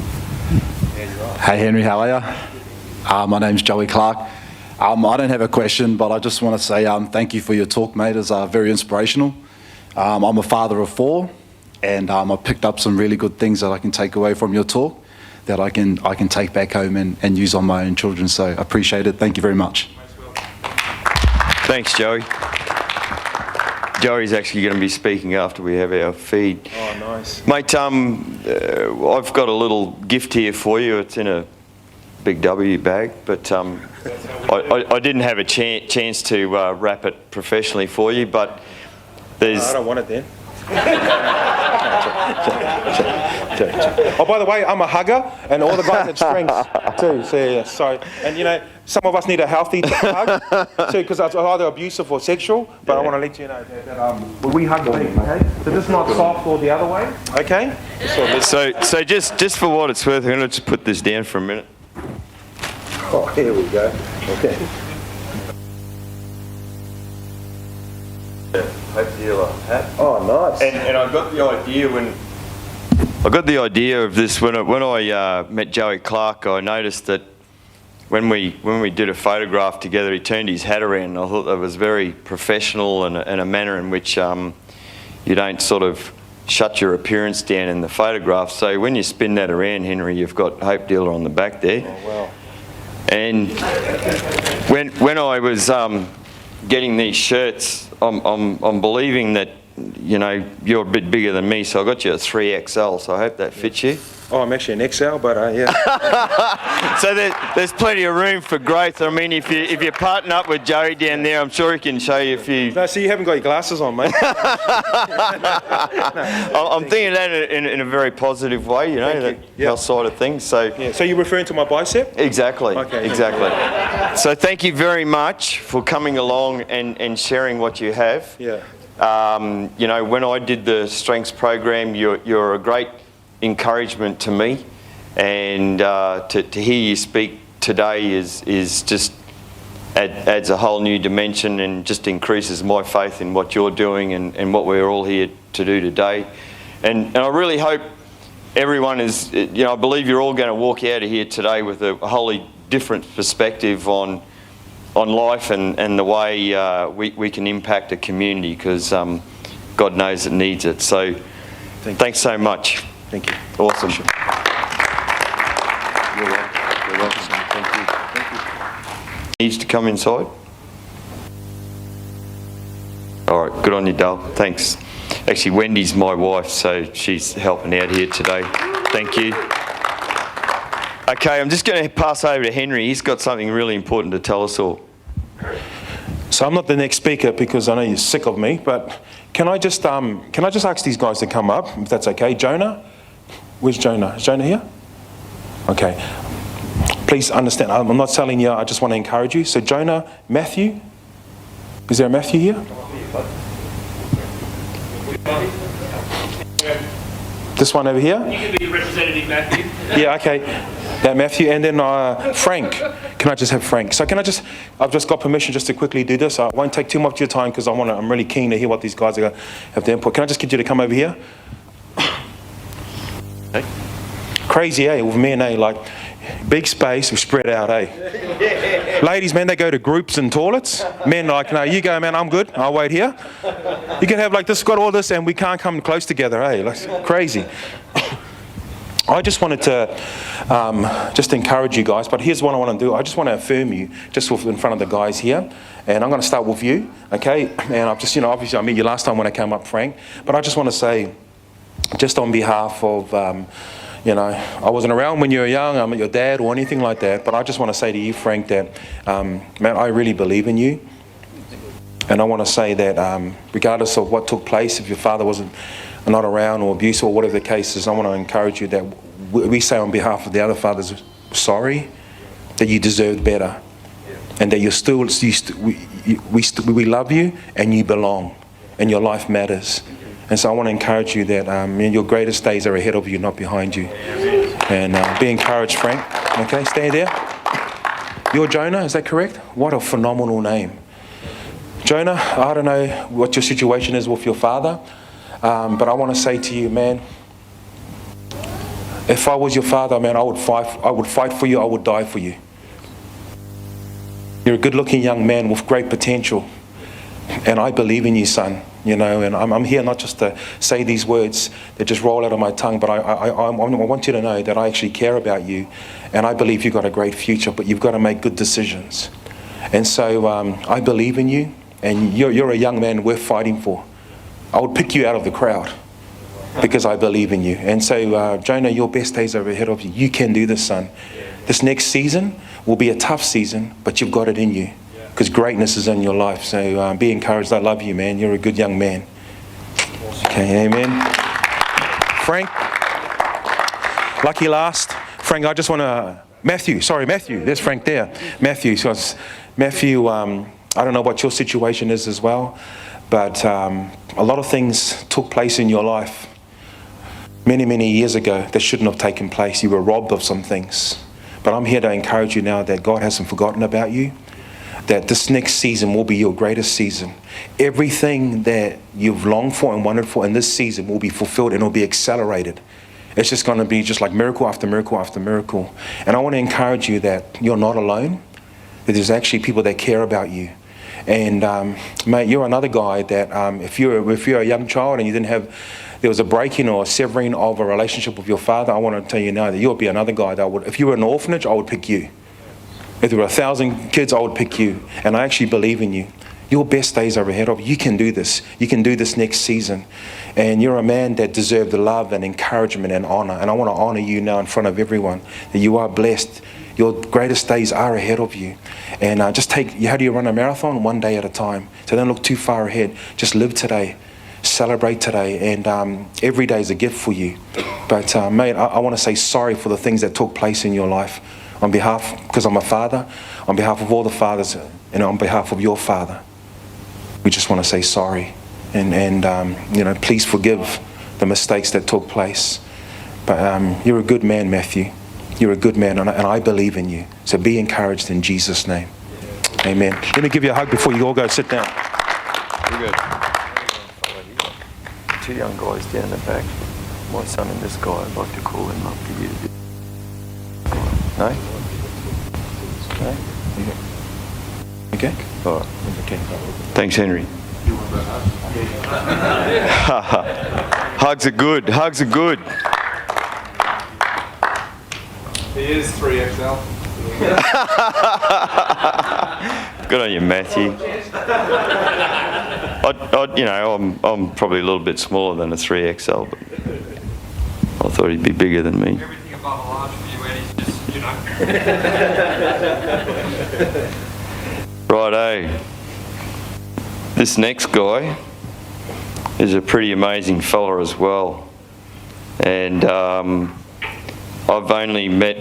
Hey, Henry, how are you? My name's Joey Clark. I don't have a question, but I just want to say thank you for your talk, mate. It's very inspirational. I'm a father of 4, and I picked up some really good things that I can take away from your talk, that I can take back home and use on my own children. So I appreciate it. Thank you very much. Thanks, Joey. Joey's actually going to be speaking after we have our feed. Oh, nice. Mate, I've got a little gift here for you. It's in a big W bag, but I didn't have a chance to wrap it professionally for you, but there's... I don't want it then. Oh, by the way, I'm a hugger, and all the guys had strengths too. So, yeah, so, and you know, some of us need a healthy hug too, because it's either abusive or sexual. But I want to let you know that we hug people, okay? So just not soft or the other way, okay? So just for what it's worth, I'm going to just put this down for a minute. Oh, here we go. Okay. Hope dealer hat. Oh, nice. And I got the idea of this when I met Joey Clark. I noticed that when we did a photograph together, he turned his hat around. I thought that was very professional and a manner in which you don't sort of shut your appearance down in the photograph. So when you spin that around, Henry, you've got Hope Dealer on the back there. Oh, wow. And when I was getting these shirts, I'm believing that, you know, you're a bit bigger than me, so I got you a 3XL, so I hope that fits you. Oh, I'm actually an XL, but yeah. So there's plenty of room for growth. I mean, if you partner up with Joey down there, I'm sure he can show you a few. No, see, you haven't got your glasses on, mate. I'm thinking that in a very positive way, you know, that health side of things. So yeah. So you're referring to my bicep? Exactly. Okay. Exactly. So thank you very much for coming along and sharing what you have. Yeah. You know, when I did the strengths program, you're a great encouragement to me, and to hear you speak today is just adds a whole new dimension and just increases my faith in what you're doing and what we're all here to do today. And I really hope everyone is, you know, I believe you're all going to walk out of here today with a wholly different perspective on life and the way we can impact a community, because God knows it needs it. So thanks so much. Thank you. Awesome. Sure. You're welcome. Thank you. Needs to come inside. All right, good on you, Dale. Thanks. Actually, Wendy's my wife, so she's helping out here today. Thank you. Okay, I'm just going to pass over to Henry. He's got something really important to tell us all. So I'm not the next speaker because I know you're sick of me, but can I just ask these guys to come up, if that's okay? Jonah? Where's Jonah? Is Jonah here? Okay. please understand, I'm not telling you, I just want to encourage you. So Jonah, Matthew, is there a Matthew here? This one over here? You can be Representative Matthew. Yeah, okay. That Matthew, and then Frank. Can I just have Frank? So I've just got permission just to quickly do this. I won't take too much of your time because I'm really keen to hear what these guys are going to have to input. Can I just get you to come over here? Okay. Crazy, eh? With men, eh? Like, big space, we spread out, eh? Ladies, man, they go to groups and toilets. Men like, no, you go, man, I'm good. I'll wait here. You can have like this, got all this, and we can't come close together, eh? Like, crazy. I just wanted to just encourage you guys, but here's what I want to do. I just want to affirm you just in front of the guys here, and I'm going to start with you, okay? And I've just, obviously I met you last time when I came up, Frank, but I just want to say, just on behalf of, I wasn't around when you were young, I'm not your dad or anything like that, but I just want to say to you, Frank, that, man, I really believe in you. And I want to say that regardless of what took place, if your father wasn't not around or abusive or whatever the case is, I want to encourage you that we say on behalf of the other fathers, sorry, that you deserved better. And that we love you and you belong and your life matters. And so I want to encourage you that your greatest days are ahead of you, not behind you. And be encouraged, Frank. Okay, stay there. You're Jonah, is that correct? What a phenomenal name. Jonah, I don't know what your situation is with your father, but I want to say to you, man, if I was your father, man, I would fight for you, I would die for you. You're a good-looking young man with great potential, and I believe in you, son. And I'm here not just to say these words that just roll out of my tongue, but I want you to know that I actually care about you, and I believe you've got a great future, but you've got to make good decisions. And so I believe in you, and you're a young man worth fighting for. I would pick you out of the crowd because I believe in you. And so, Jonah, your best days are ahead of you. You can do this, son. This next season will be a tough season, but you've got it in you because greatness is in your life. So be encouraged. I love you, man. You're a good young man. Okay, amen. Frank, lucky last. Frank, I just want to... Matthew. There's Frank there. Matthew. So it's Matthew, I don't know what your situation is as well, but a lot of things took place in your life many, many years ago that shouldn't have taken place. You were robbed of some things. But I'm here to encourage you now that God hasn't forgotten about you, that this next season will be your greatest season. Everything that you've longed for and wanted for in this season will be fulfilled and will be accelerated. It's just going to be just like miracle after miracle after miracle. And I want to encourage you that you're not alone, that there's actually people that care about you. And mate, you're another guy that if you're a young child and there was a breaking or a severing of a relationship with your father, I want to tell you now that you'll be another guy that if you were an orphanage, I would pick you. If there were 1,000 kids, I would pick you. And I actually believe in you. Your best days are ahead of you. You can do this. You can do this next season. And you're a man that deserves the love and encouragement and honor. And I want to honor you now in front of everyone, that you are blessed. Your greatest days are ahead of you. And how do you run a marathon? One day at a time. So don't look too far ahead. Just live today. Celebrate today. And every day is a gift for you. But mate, I want to say sorry for the things that took place in your life. Because I'm a father, on behalf of all the fathers, and on behalf of your father, we just want to say sorry. And please forgive the mistakes that took place. But you're a good man, Matthew. You're a good man, and I believe in you. So be encouraged in Jesus' name. Amen. Let me give you a hug before you all go sit down. You're good. Two young guys down the back. My son and this guy, I'd like to call him up to you. No? No? Okay. All right. Okay. Thanks, Henry. Hugs are good. Hugs are good. He is 3XL. Good on you, Matthew. I'm probably a little bit smaller than a 3XL, but I thought he'd be bigger than me. Everything above a large for you, Eddie, just, Righto. This next guy is a pretty amazing fella as well. And I've only met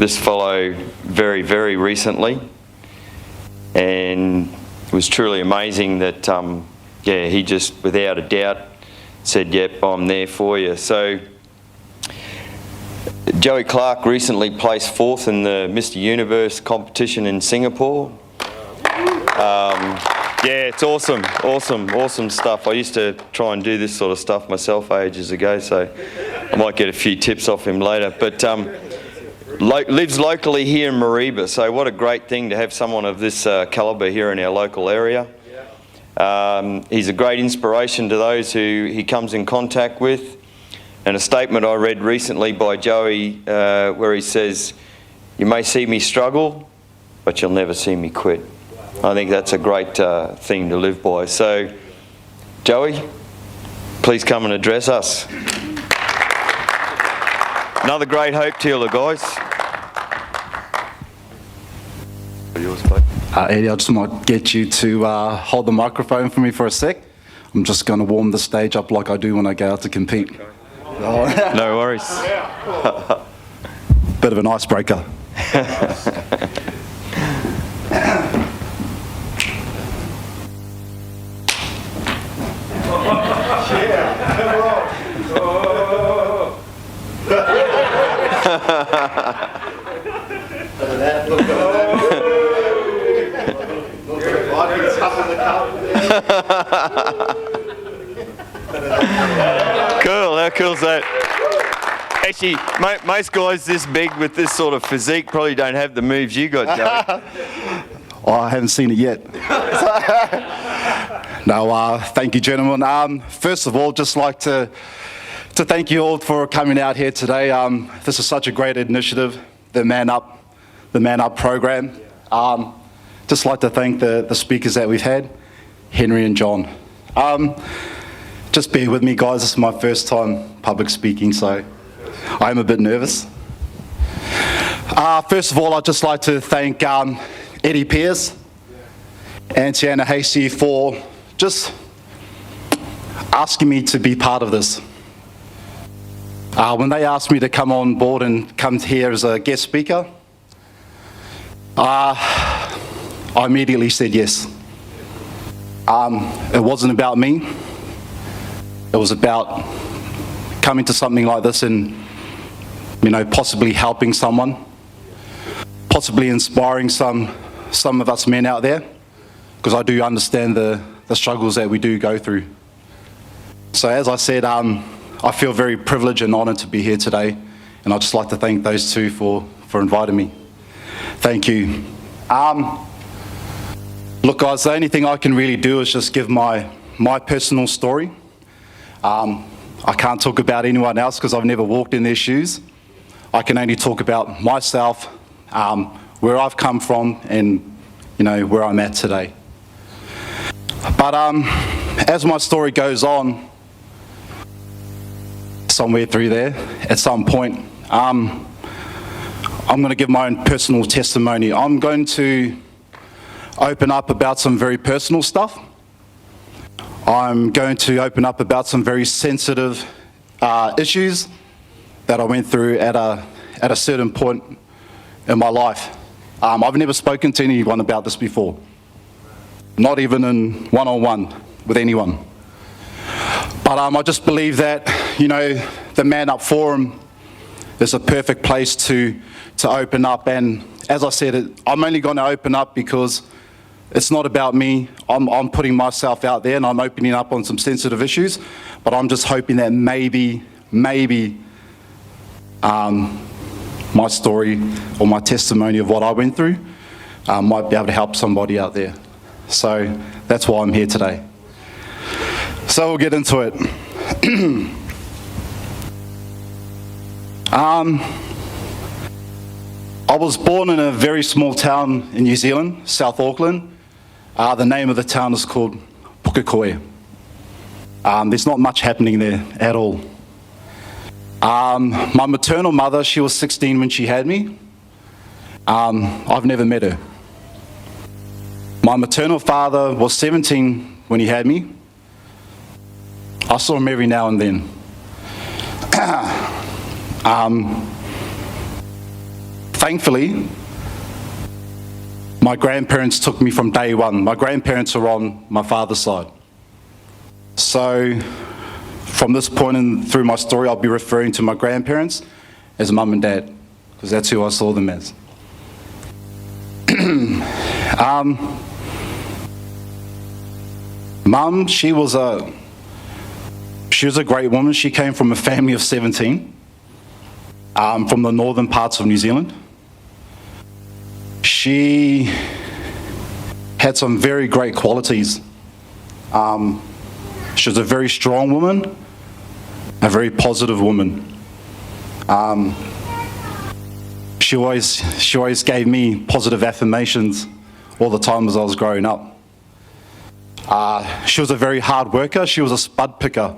this fellow very, very recently, and it was truly amazing that, he just, without a doubt, said, yep, I'm there for you. So Joey Clark recently placed 4th in the Mr. Universe competition in Singapore. It's awesome stuff. I used to try and do this sort of stuff myself ages ago, so I might get a few tips off him later. But lives locally here in Mareeba, so what a great thing to have someone of this calibre here in our local area. He's a great inspiration to those who he comes in contact with. And a statement I read recently by Joey where he says, "You may see me struggle, but you'll never see me quit." I think that's a great thing to live by. So, Joey, please come and address us. Another great hope healer, guys. Eddie, I just might get you to hold the microphone for me for a sec. I'm just going to warm the stage up like I do when I go out to compete. No worries. Bit of an icebreaker. Cool, how cool's that? Actually, most guys this big with this sort of physique probably don't have the moves you got, Joey. I haven't seen it yet. No, thank you, gentlemen. First of all, just like to thank you all for coming out here today. This is such a great initiative, the Man Up program. Just like to thank the speakers that we've had, Henery and John. Just bear with me, guys. This is my first time public speaking, so I am a bit nervous. First of all, I'd just like to thank Eddie Pearce and Tiana Hasty for just asking me to be part of this. When they asked me to come on board and come here as a guest speaker, I immediately said yes. It wasn't about me. It was about coming to something like this and, possibly helping someone, possibly inspiring some of us men out there, because I do understand the struggles that we do go through. So as I said, I feel very privileged and honoured to be here today, and I'd just like to thank those two for inviting me. Thank you. Look, guys, the only thing I can really do is just give my personal story. I can't talk about anyone else because I've never walked in their shoes. I can only talk about myself, where I've come from, and where I'm at today. But as my story goes on, somewhere through there, at some point, I'm going to give my own personal testimony. I'm going to open up about some very personal stuff. I'm going to open up about some very sensitive issues that I went through at a certain point in my life. I've never spoken to anyone about this before, not even in one-on-one with anyone. But I just believe that, the Man Up Forum is a perfect place to open up. And as I said, I'm only going to open up because it's not about me. I'm putting myself out there and I'm opening up on some sensitive issues, but I'm just hoping that maybe my story or my testimony of what I went through might be able to help somebody out there. So that's why I'm here today. So we'll get into it. I was born in a very small town in New Zealand, South Auckland. The name of the town is called Pukekohe. There's not much happening there at all. My maternal mother, she was 16 when she had me. I've never met her. My maternal father was 17 when he had me. I saw him every now and then. Thankfully, my grandparents took me from day one. My grandparents are on my father's side. So from this point in through my story, I'll be referring to my grandparents as mum and dad, because that's who I saw them as. Mum, she was a great woman. She came from a family of 17, from the northern parts of New Zealand. She had some very great qualities. She was a very strong woman, a very positive woman. She always gave me positive affirmations all the time as I was growing up. She was a very hard worker. She was a spud picker.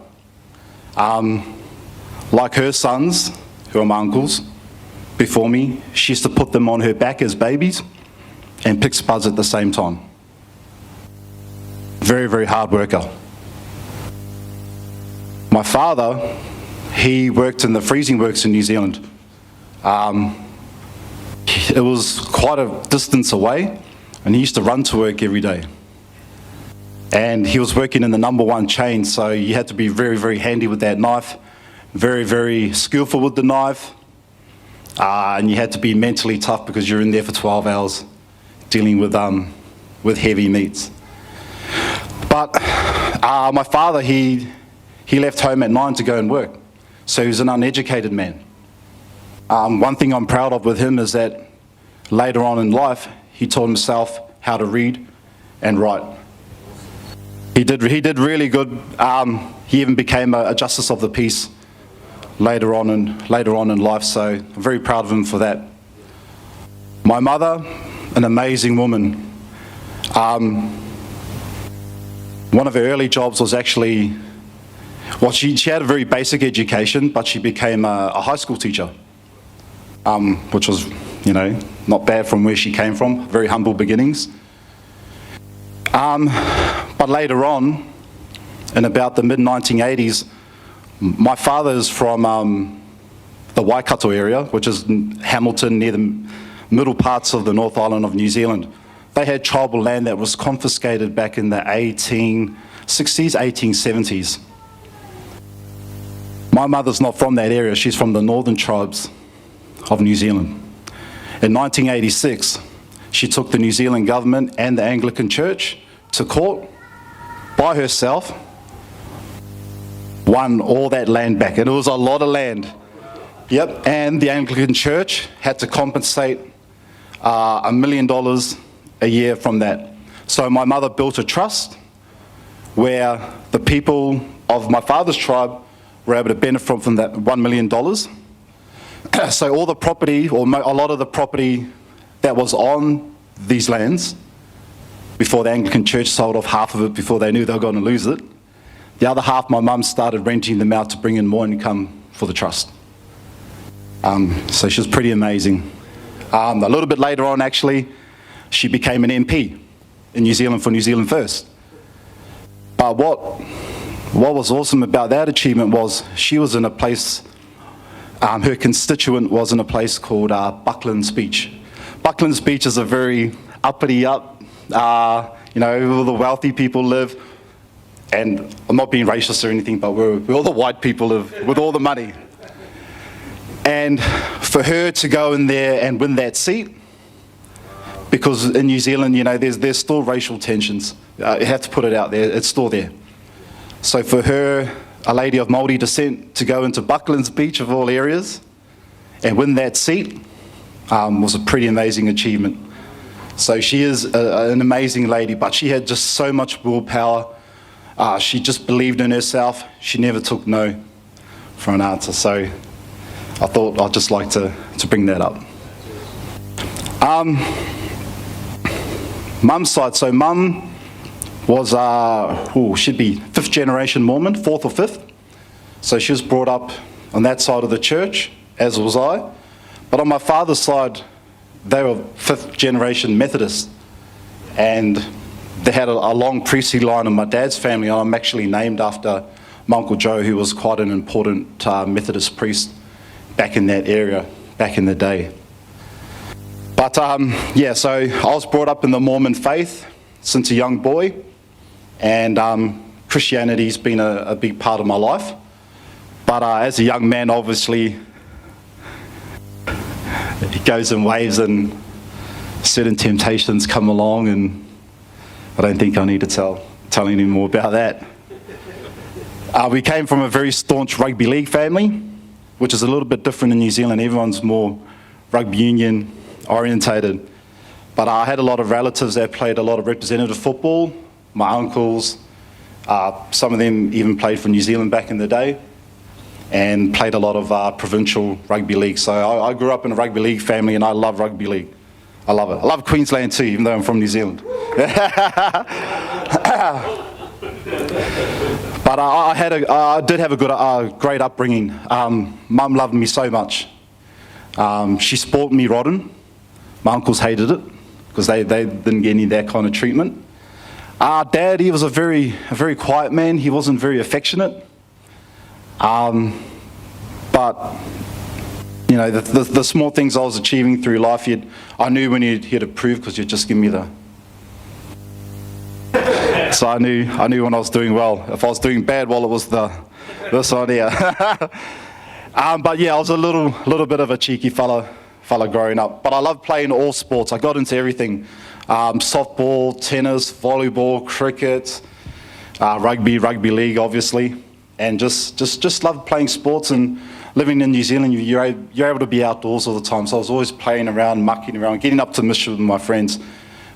Like her sons, who are my uncles, before me, she used to put them on her back as babies and pick spuds at the same time. Very, very hard worker. My father, he worked in the freezing works in New Zealand. It was quite a distance away, and he used to run to work every day. And he was working in the number one chain, so you had to be very, very handy with that knife, very, very skillful with the knife, and you had to be mentally tough because you're in there for 12 hours dealing with heavy meats. But my father, he left home at 9 to go and work, so he was an uneducated man. One thing I'm proud of with him is that later on in life, he taught himself how to read and write. He did really good. He even became a justice of the peace later on in life, so I'm very proud of him for that. My mother, an amazing woman. One of her early jobs was actually, well, she had a very basic education, but she became a high school teacher, which was, not bad from where she came from, very humble beginnings. But later on, in about the mid-1980s, my father is from the Waikato area, which is Hamilton, near the middle parts of the North Island of New Zealand. They had tribal land that was confiscated back in the 1860s, 1870s. My mother's not from that area, she's from the northern tribes of New Zealand. In 1986, she took the New Zealand government and the Anglican Church to court by herself, won all that land back, and it was a lot of land. Yep, and the Anglican Church had to compensate $1 million a year from that. So my mother built a trust where the people of my father's tribe were able to benefit from that $1 million. So all the property, or a lot of the property that was on these lands, before the Anglican Church sold off half of it before they knew they were going to lose it, the other half my mum started renting them out to bring in more income for the trust. So she was pretty amazing. A little bit later on, actually, she became an MP in New Zealand for New Zealand First. But what was awesome about that achievement was she was in a place, her constituent was in a place called Buckland's Beach. Buckland's Beach is a very uppity where all the wealthy people live. And I'm not being racist or anything, but where all the white people live with all the money. And for her to go in there and win that seat, because in New Zealand, there's still racial tensions. You have to put it out there, it's still there. So for her, a lady of Māori descent, to go into Buckland's Beach of all areas and win that seat was a pretty amazing achievement. So she is an amazing lady, but she had just so much willpower. She just believed in herself. She never took no for an answer. So I thought I'd just like to bring that up. Mum's side. So Mum was, should be 5th generation Mormon, 4th or 5th. So she was brought up on that side of the church, as was I. But on my father's side, they were 5th generation Methodist. And they had a long priestly line in my dad's family, and I'm actually named after my Uncle Joe, who was quite an important Methodist priest back in that area, back in the day. But yeah, so I was brought up in the Mormon faith since a young boy, and Christianity's been a big part of my life. But as a young man, obviously, it goes in waves and certain temptations come along, and I don't think I need to tell any more about that. We came from a very staunch rugby league family, which is a little bit different in New Zealand. Everyone's more rugby union orientated. But I had a lot of relatives that played a lot of representative football. My uncles, some of them even played for New Zealand back in the day, and played a lot of provincial rugby league. So I grew up in a rugby league family, and I love rugby league. I love it. I love Queensland too, even though I'm from New Zealand. But I did have a great upbringing. Mum loved me so much. She spoilt me rotten. My uncles hated it because they didn't get any of that kind of treatment. Dad, he was a very quiet man. He wasn't very affectionate. But you know, the small things I was achieving through life, I knew when he'd approve because you'd just give me the. So I knew when I was doing well. If I was doing bad, well, it was this idea. But yeah, I was a little bit of a cheeky fella growing up. But I loved playing all sports. I got into everything: softball, tennis, volleyball, cricket, rugby league, obviously, and just loved playing sports. And living in New Zealand, you're able to be outdoors all the time. So I was always playing around, mucking around, getting up to mischief with my friends,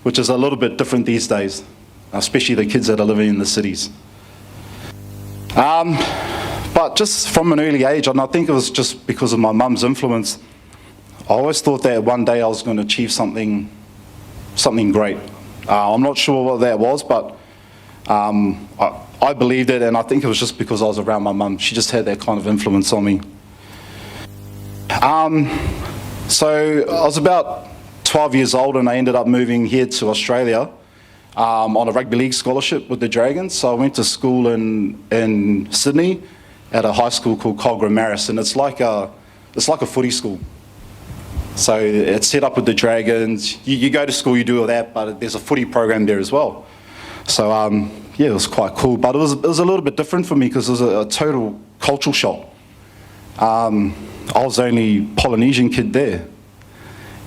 which is a little bit different these days, especially the kids that are living in the cities. But just from an early age, and I think it was just because of my mum's influence, I always thought that one day I was going to achieve something great. I'm not sure what that was, but I believed it, and I think it was just because I was around my mum. She just had that kind of influence on me. So I was about 12 years old, and I ended up moving here to Australia on a rugby league scholarship with the Dragons. So I went to school in Sydney at a high school called Cogra Marist, and it's like a footy school. So it's set up with the Dragons. You go to school, you do all that, but there's a footy program there as well. So yeah, it was quite cool, but it was a little bit different for me because it was a total cultural shock. I was the only Polynesian kid there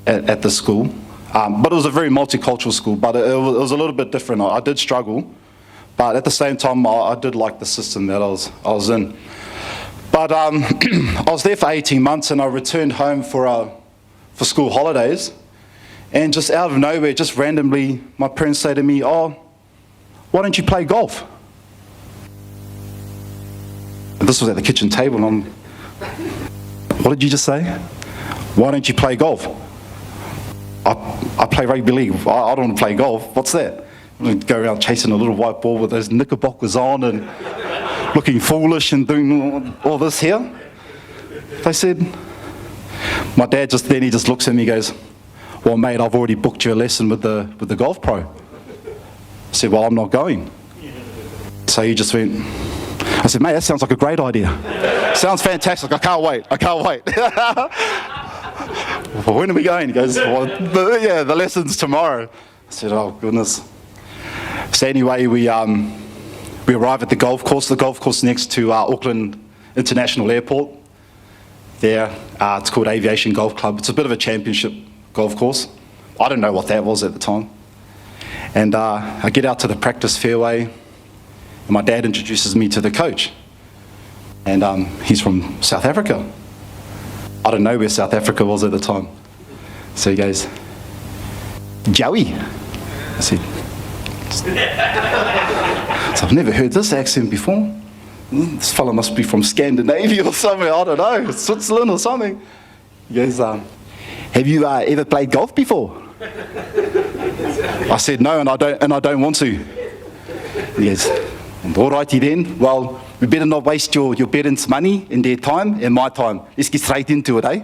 at the school, but it was a very multicultural school, but it was a little bit different. I did struggle, but at the same time, I did like the system that I was in. But I was there for 18 months, and I returned home for school holidays, and just out of nowhere, just randomly, my parents say to me, "Oh, why don't you play golf?" And this was at the kitchen table, and I'm, "What did you just say? Why don't you play golf?" I play rugby league. I don't want to play golf. What's that? I'm going to go around chasing a little white ball with those knickerbockers on and looking foolish and doing all this here. They said, my dad he just looks at me and goes, "Well, mate, I've already booked you a lesson with the golf pro." I said, "Well, I'm not going." So he just went, I said, "Mate, that sounds like a great idea. Sounds fantastic. I can't wait. "Well, when are we going?" He goes, "Well, the lesson's tomorrow." I said, "Oh, goodness." So anyway, we arrive at the golf course next to Auckland International Airport. There, it's called Aviation Golf Club. It's a bit of a championship golf course. I didn't know what that was at the time. And I get out to the practice fairway, and my dad introduces me to the coach. And he's from South Africa. I didn't know where South Africa was at the time. So he goes, "Joey." I said, so I've never heard this accent before. This fella must be from Scandinavia or somewhere, I don't know, Switzerland or something. He goes, "Have you ever played golf before?" I said, "No, and I don't want to." He goes, "All righty then. Well, we better not waste your parents' money and their time and my time. Let's get straight into it, eh?"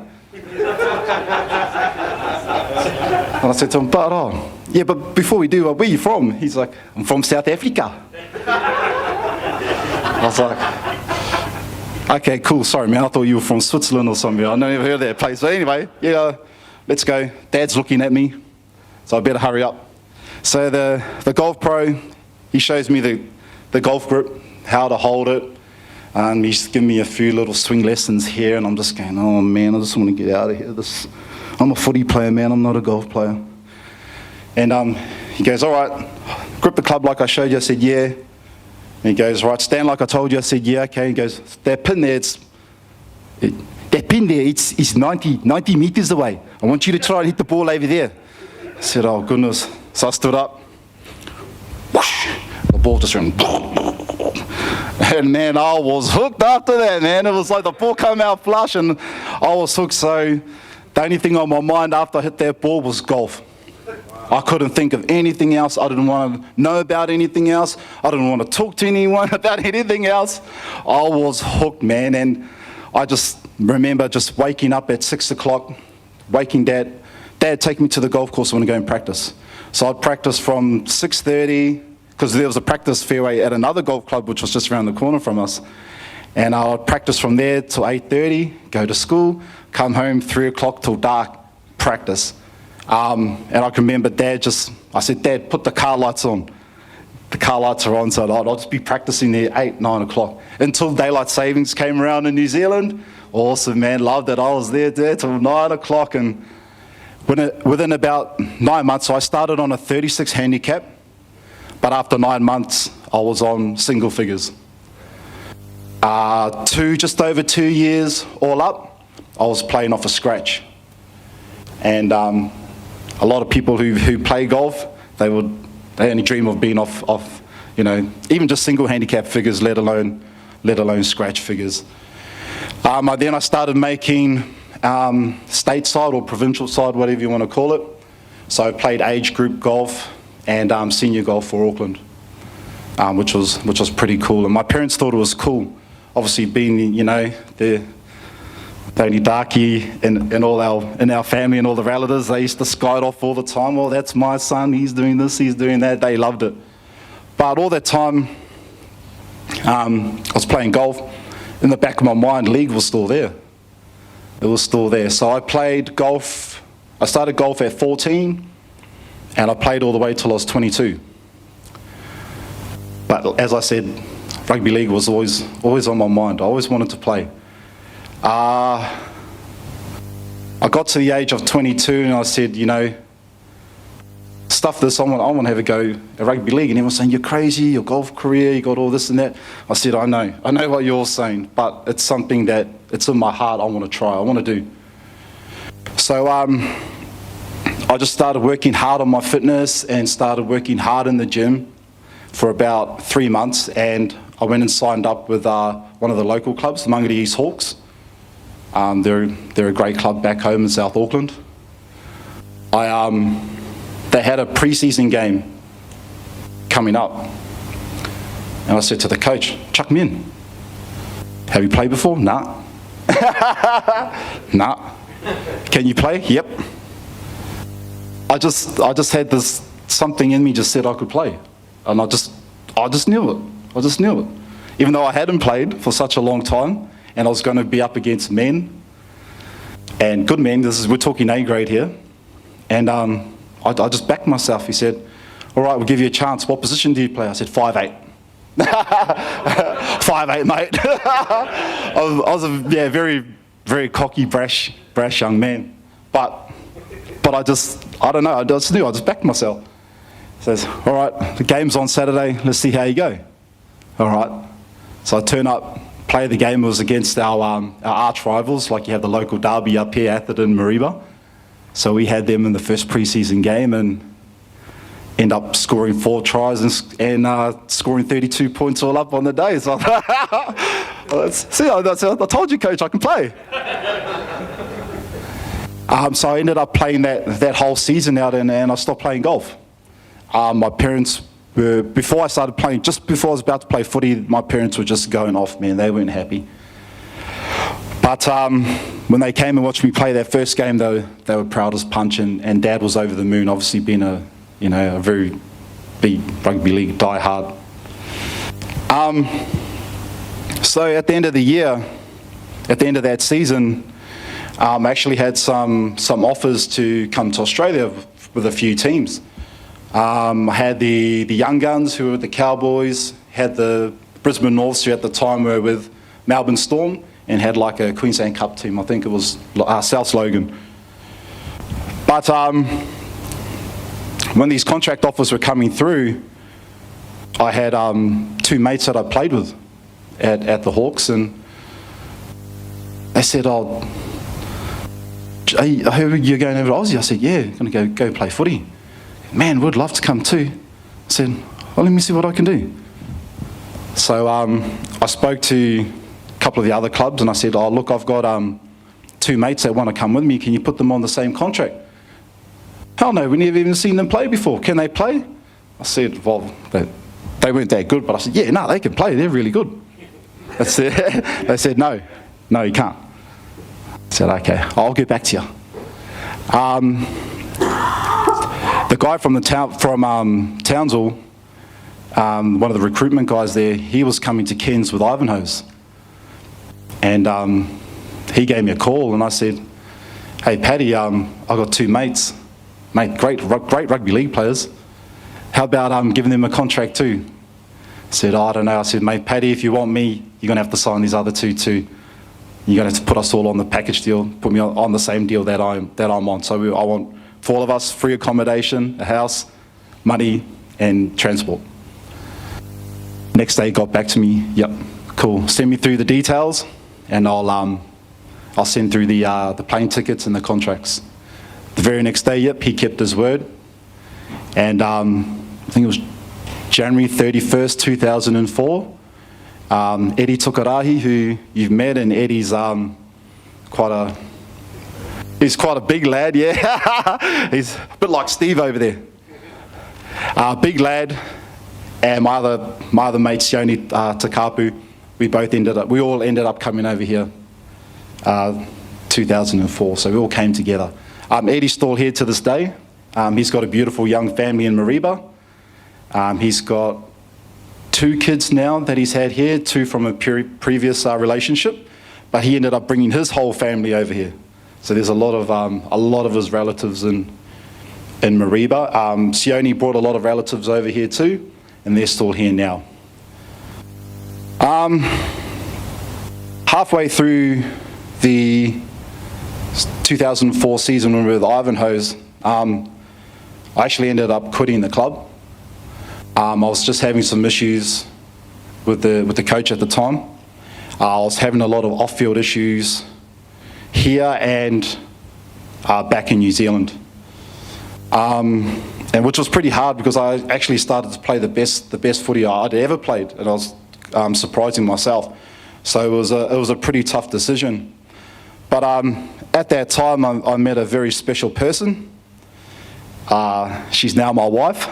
And I said to him, but before we do, where are you from?" He's like, "I'm from South Africa." I was like, "Okay, cool, sorry man, I thought you were from Switzerland or something. I never heard of that place." But anyway, yeah, let's go. Dad's looking at me, so I better hurry up. So the golf pro, he shows me the golf grip, how to hold it. He's giving me a few little swing lessons here, and I'm just going, oh man, I just want to get out of here. I'm a footy player, man, I'm not a golf player. And he goes, all right, grip the club like I showed you. I said, yeah. And he goes, right, stand like I told you. I said, yeah, okay. He goes, that pin there, it's 90 meters away. I want you to try and hit the ball over there. I said, oh goodness. So I stood up. Whoosh, the ball just went. And man, I was hooked after that, man. It was like the ball came out flush and I was hooked. So the only thing on my mind after I hit that ball was golf. I couldn't think of anything else. I didn't want to know about anything else. I didn't want to talk to anyone about anything else. I was hooked, man. And I just remember just waking up at 6 o'clock, waking Dad. Dad, take me to the golf course. I want to go and practice. So I'd practice from 6:30, because there was a practice fairway at another golf club, which was just around the corner from us. And I'd practice from there till 8:30, go to school, come home 3 o'clock till dark, practice. And I can remember Dad I said, Dad, put the car lights on. The car lights are on, so I'll just be practicing there 8, 9 o'clock. Until daylight savings came around in New Zealand. Awesome, man, loved it. I was there till 9 o'clock. And within about 9 months, so I started on a 36 handicap. But after 9 months, I was on single figures. Just over 2 years all up, I was playing off a scratch. And a lot of people who play golf, they only dream of being off, even just single handicap figures, let alone scratch figures. Then I started making stateside or provincial side, whatever you want to call it. So I played age group golf and senior golf for Auckland, which was pretty cool. And my parents thought it was cool, obviously being the only darkie in our family and all the relatives. They used to sky it off all the time. Well, that's my son. He's doing this. He's doing that. They loved it. But all that time, I was playing golf. In the back of my mind, league was still there. It was still there. So I played golf. I started golf at 14, and I played all the way till I was 22. But as I said, rugby league was always on my mind. I always wanted to play. I got to the age of 22 and I said, stuff this, I want to have a go at rugby league. And everyone was saying, you're crazy, your golf career, you got all this and that. I said, I know what you're saying, but it's something that it's in my heart. I want to try, I want to do. So I just started working hard on my fitness and started working hard in the gym for about 3 months. And I went and signed up with one of the local clubs, the Mangere East Hawks. They're a great club back home in South Auckland. They had a pre-season game coming up. And I said to the coach, chuck me in. Have you played before? Nah. Nah. Can you play? Yep. I just had this, something in me just said I could play. And I just knew it. I just knew it. Even though I hadn't played for such a long time, and I was going to be up against men, and good men, we're talking A grade here, and I just backed myself. He said, all right, we'll give you a chance. What position do you play? I said, 5'8". 5'8", mate. I was a very, very cocky, brash young man. But I don't know, I just knew, I just backed myself. He says, all right, the game's on Saturday, let's see how you go. All right. So I turn up, play the game. It was against our arch rivals, like you have the local derby up here, Atherton, Mareeba. So we had them in the first pre-season game and end up scoring 4 tries and scoring 32 points all up on the day. So see, I told you, coach, I can play. So I ended up playing that whole season out and I stopped playing golf. My parents were, before I started playing, just before I was about to play footy, my parents were just going off, man. They weren't happy. But when they came and watched me play that first game, they were proud as punch, and Dad was over the moon, obviously being a very big rugby league diehard. So at the end of the year, at the end of that season, Actually had some offers to come to Australia with a few teams. I had the Young Guns, who were the Cowboys, had the Brisbane Norths, who at the time were with Melbourne Storm, and had like a Queensland Cup team. I think it was South Logan. But when these contract offers were coming through, I had two mates that I played with at the Hawks, and they said, "Oh, I heard you're going over to Aussie." I said, "Yeah, I'm going to go play footy." "Man, would love to come too." I said, "Well, let me see what I can do." So I spoke to a couple of the other clubs, and I said, "Oh, look, I've got two mates that want to come with me. Can you put them on the same contract?" "Hell no, we never even seen them play before. Can they play?" I said, "Well, they weren't that good," but I said, "Yeah, no, they can play. They're really good." They said, no, you can't. I said, "Okay, I'll get back to you." The guy from Townsville, one of the recruitment guys there, he was coming to Cairns with Ivanhoe's. And he gave me a call, and I said, "Hey, Paddy, I've got two mates. Mate, great rugby league players. How about giving them a contract too?" I said, "Oh, I don't know." I said, "Mate, Paddy, if you want me, you're going to have to sign these other two too. You're going to have to put us all on the package deal, put me on the same deal that I'm on. So I want, for all of us, free accommodation, a house, money, and transport." Next day, he got back to me. "Yep, cool. Send me through the details, and I'll send through the plane tickets and the contracts." The very next day, yep, he kept his word. And I think it was January 31st, 2004. Eddie Tukarahi, who you've met, and Eddie's he's quite a big lad, yeah. He's a bit like Steve over there. Big lad, and my other mate, Sione Takapu, we all ended up coming over here 2004, so we all came together. Eddie's still here to this day. He's got a beautiful young family in Mareeba. He's got 2 kids now that he's had here, 2 from a previous relationship, but he ended up bringing his whole family over here. So there's a lot of his relatives in Mareeba. Sione brought a lot of relatives over here too, and they're still here now. Halfway through the 2004 season when we were with Ivanhoe's, I actually ended up quitting the club. I was just having some issues with the coach at the time. I was having a lot of off-field issues here and back in New Zealand, and which was pretty hard because I actually started to play the best footy I'd ever played, and I was surprising myself. So it was a pretty tough decision. But at that time, I met a very special person. She's now my wife,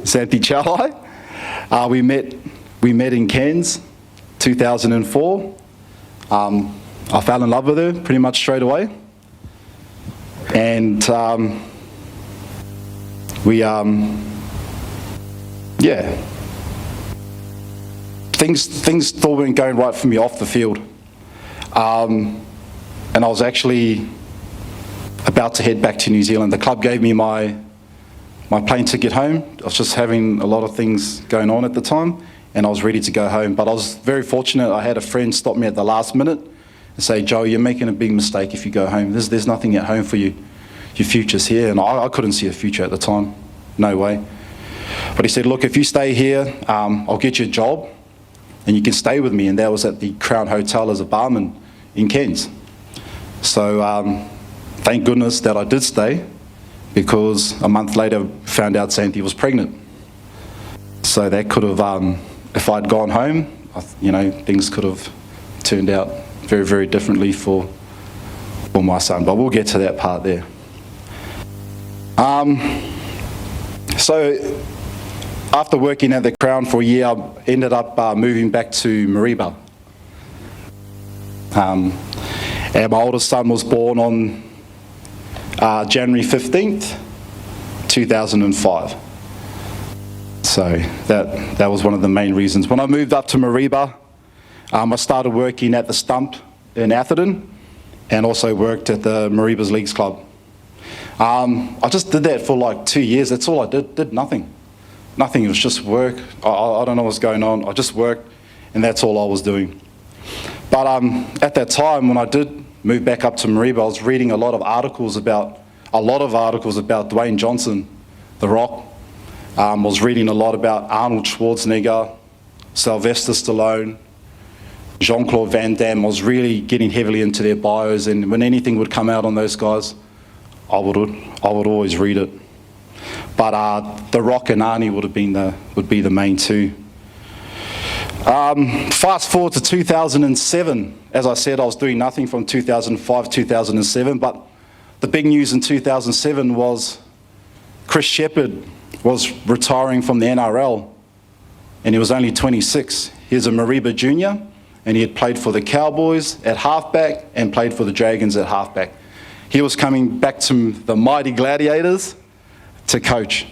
Santhi Chowai. We met in Cairns, 2004. I fell in love with her pretty much straight away, and things still weren't going right for me off the field. And I was actually about to head back to New Zealand. The club gave me my plane ticket home. I was just having a lot of things going on at the time, and I was ready to go home. But I was very fortunate. I had a friend stop me at the last minute and say, "Joe, you're making a big mistake if you go home. There's nothing at home for you. Your future's here." And I couldn't see a future at the time. No way. But he said, "Look, if you stay here, I'll get you a job, and you can stay with me." And that was at the Crown Hotel as a barman in Cairns. So thank goodness that I did stay, because a month later found out Santhi was pregnant. So that could have, if I'd gone home, things could have turned out very, very differently for my son. But we'll get to that part there. So after working at the Crown for a year, I ended up moving back to Mareeba. And my oldest son was born on January 15th, 2005. So that was one of the main reasons. When I moved up to Mareeba, I started working at the Stump in Atherton, and also worked at the Mareeba's Leagues Club. I just did that for like 2 years. That's all I did nothing. Nothing, it was just work. I don't know what's going on. I just worked, and that's all I was doing. But at that time, when I did move back up to Mareeba, I was reading a lot of articles about Dwayne Johnson, The Rock. I was reading a lot about Arnold Schwarzenegger, Sylvester Stallone, Jean-Claude Van Damme. I was really getting heavily into their bios, and when anything would come out on those guys, I would always read it. But The Rock and Arnie would be the main two. Fast forward to 2007. As I said, I was doing nothing from 2005, 2007, but the big news in 2007 was Chris Shepherd was retiring from the NRL, and he was only 26. He's a Mareeba junior, and he had played for the Cowboys at halfback and played for the Dragons at halfback. He was coming back to the mighty Gladiators to coach.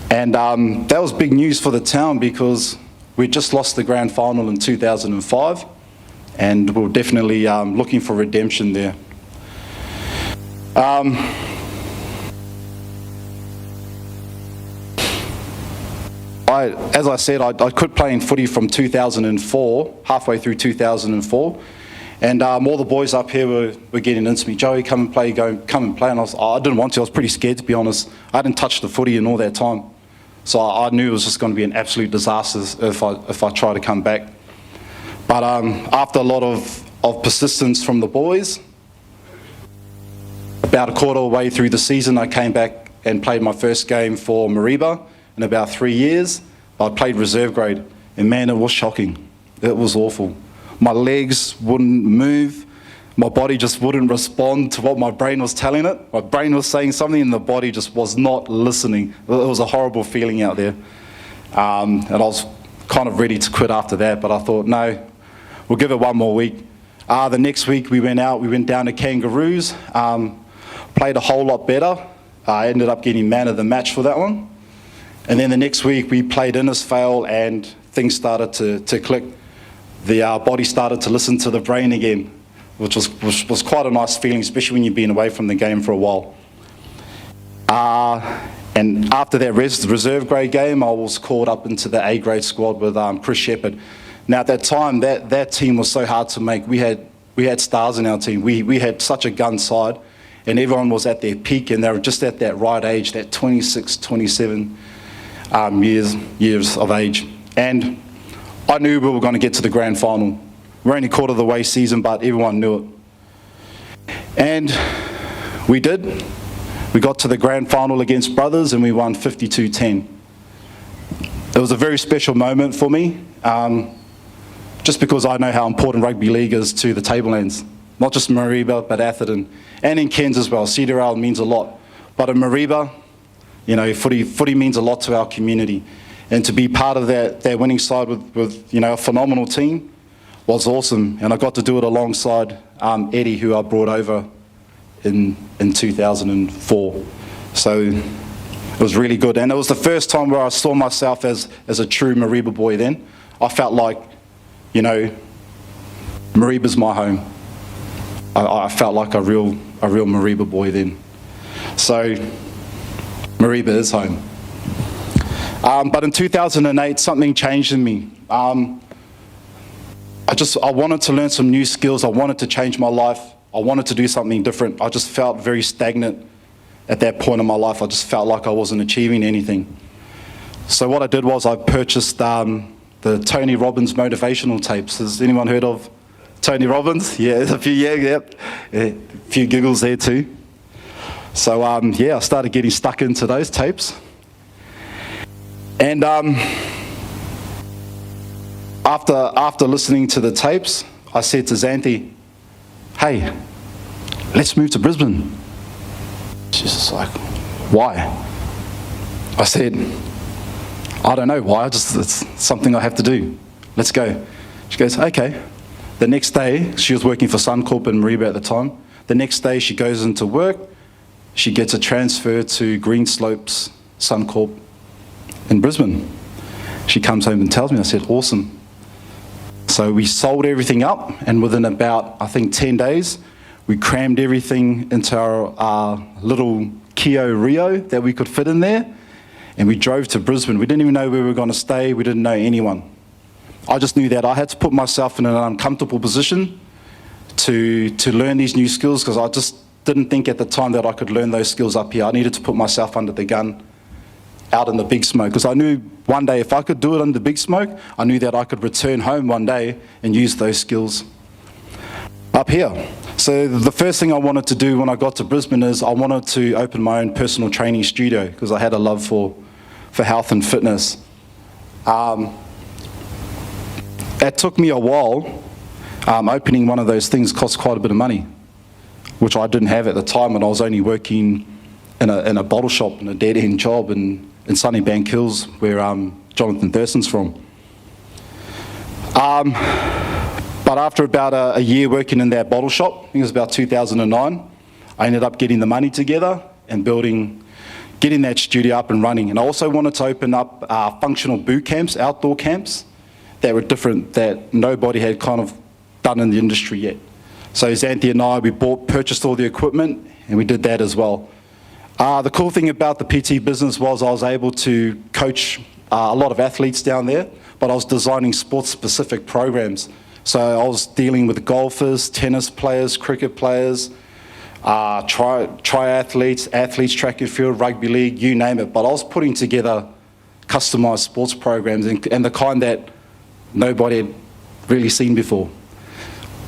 And that was big news for the town because we just lost the grand final in 2005, and we were definitely looking for redemption there. As I said, I quit playing footy from 2004, halfway through 2004, and all the boys up here were getting into me. Joey, come and play, come and play. And I didn't want to. I was pretty scared, to be honest. I hadn't touched the footy in all that time. So I knew it was just going to be an absolute disaster if I tried to come back. But after a lot of persistence from the boys, about a quarter of the way through the season, I came back and played my first game for Mareeba in about 3 years. I played reserve grade, and man, it was shocking. It was awful. My legs wouldn't move. My body just wouldn't respond to what my brain was telling it. My brain was saying something, and the body just was not listening. It was a horrible feeling out there. And I was kind of ready to quit after that, but I thought, no, we'll give it one more week. The next week we went down to Kangaroos, played a whole lot better. I ended up getting man of the match for that one. And then the next week we played Innisfail, and things started to click. The body started to listen to the brain again, which was quite a nice feeling, especially when you've been away from the game for a while. And after that reserve grade game, I was called up into the A grade squad with Chris Shepherd. Now at that time, that team was so hard to make. We had stars in our team. We had such a gun side, and everyone was at their peak, and they were just at that right age, that 26, 27 years of age. And I knew we were going to get to the grand final. We're only quarter of the way season, but everyone knew it. And we did. We got to the grand final against Brothers, and we won 52-10. It was a very special moment for me, just because I know how important rugby league is to the Tablelands. Not just Mareeba, but Atherton, and in Cairns as well. Cedar Isle means a lot. But in Mareeba, you know, footy means a lot to our community. And to be part of that winning side with you know, a phenomenal team was awesome. And I got to do it alongside Eddie, who I brought over in 2004. So it was really good. And it was the first time where I saw myself as a true Mareeba boy then. I felt like, you know, Mareeba's my home. I felt like a real Mareeba boy then. So Mareeba is home. But in 2008, something changed in me. I wanted to learn some new skills. I wanted to change my life. I wanted to do something different. I just felt very stagnant at that point in my life. I just felt like I wasn't achieving anything. So what I did was I purchased the Tony Robbins motivational tapes. Has anyone heard of Tony Robbins? Yeah, there's a few, yep. A few giggles there too. So I started getting stuck into those tapes. And after listening to the tapes, I said to Xanthi, hey, let's move to Brisbane. She's just like, why? I said, I don't know why, it's something I have to do. Let's go. She goes, okay. The next day, she was working for Suncorp in Mareeba at the time. The next day she goes into work, she gets a transfer to Greenslopes Suncorp in Brisbane. She comes home and tells me. I said, awesome. So we sold everything up, and within about, I think, 10 days, We crammed everything into our little Kia Rio that we could fit in there, and we drove to Brisbane. We didn't even know where we were going to stay. We didn't know anyone. I just knew that I had to put myself in an uncomfortable position to learn these new skills, because I just didn't think at the time that I could learn those skills up here. I needed to put myself under the gun out in the big smoke, because I knew one day if I could do it under the big smoke, I knew that I could return home one day and use those skills up here. So the first thing I wanted to do when I got to Brisbane is I wanted to open my own personal training studio, because I had a love for health and fitness. It took me a while. Opening one of those things cost quite a bit of money, which I didn't have at the time, and I was only working in a bottle shop, in a dead-end job in Sunnybank Hills, where Jonathan Thurston's from. But after about a year working in that bottle shop, I think it was about 2009, I ended up getting the money together and getting that studio up and running. And I also wanted to open up functional boot camps, outdoor camps, that were different, that nobody had kind of done in the industry yet. So Xanthi and I, we purchased all the equipment, and we did that as well. The cool thing about the PT business was I was able to coach a lot of athletes down there, but I was designing sports-specific programs. So I was dealing with golfers, tennis players, cricket players, triathletes, athletes, track and field, rugby league, you name it. But I was putting together customized sports programs, and the kind that nobody had really seen before.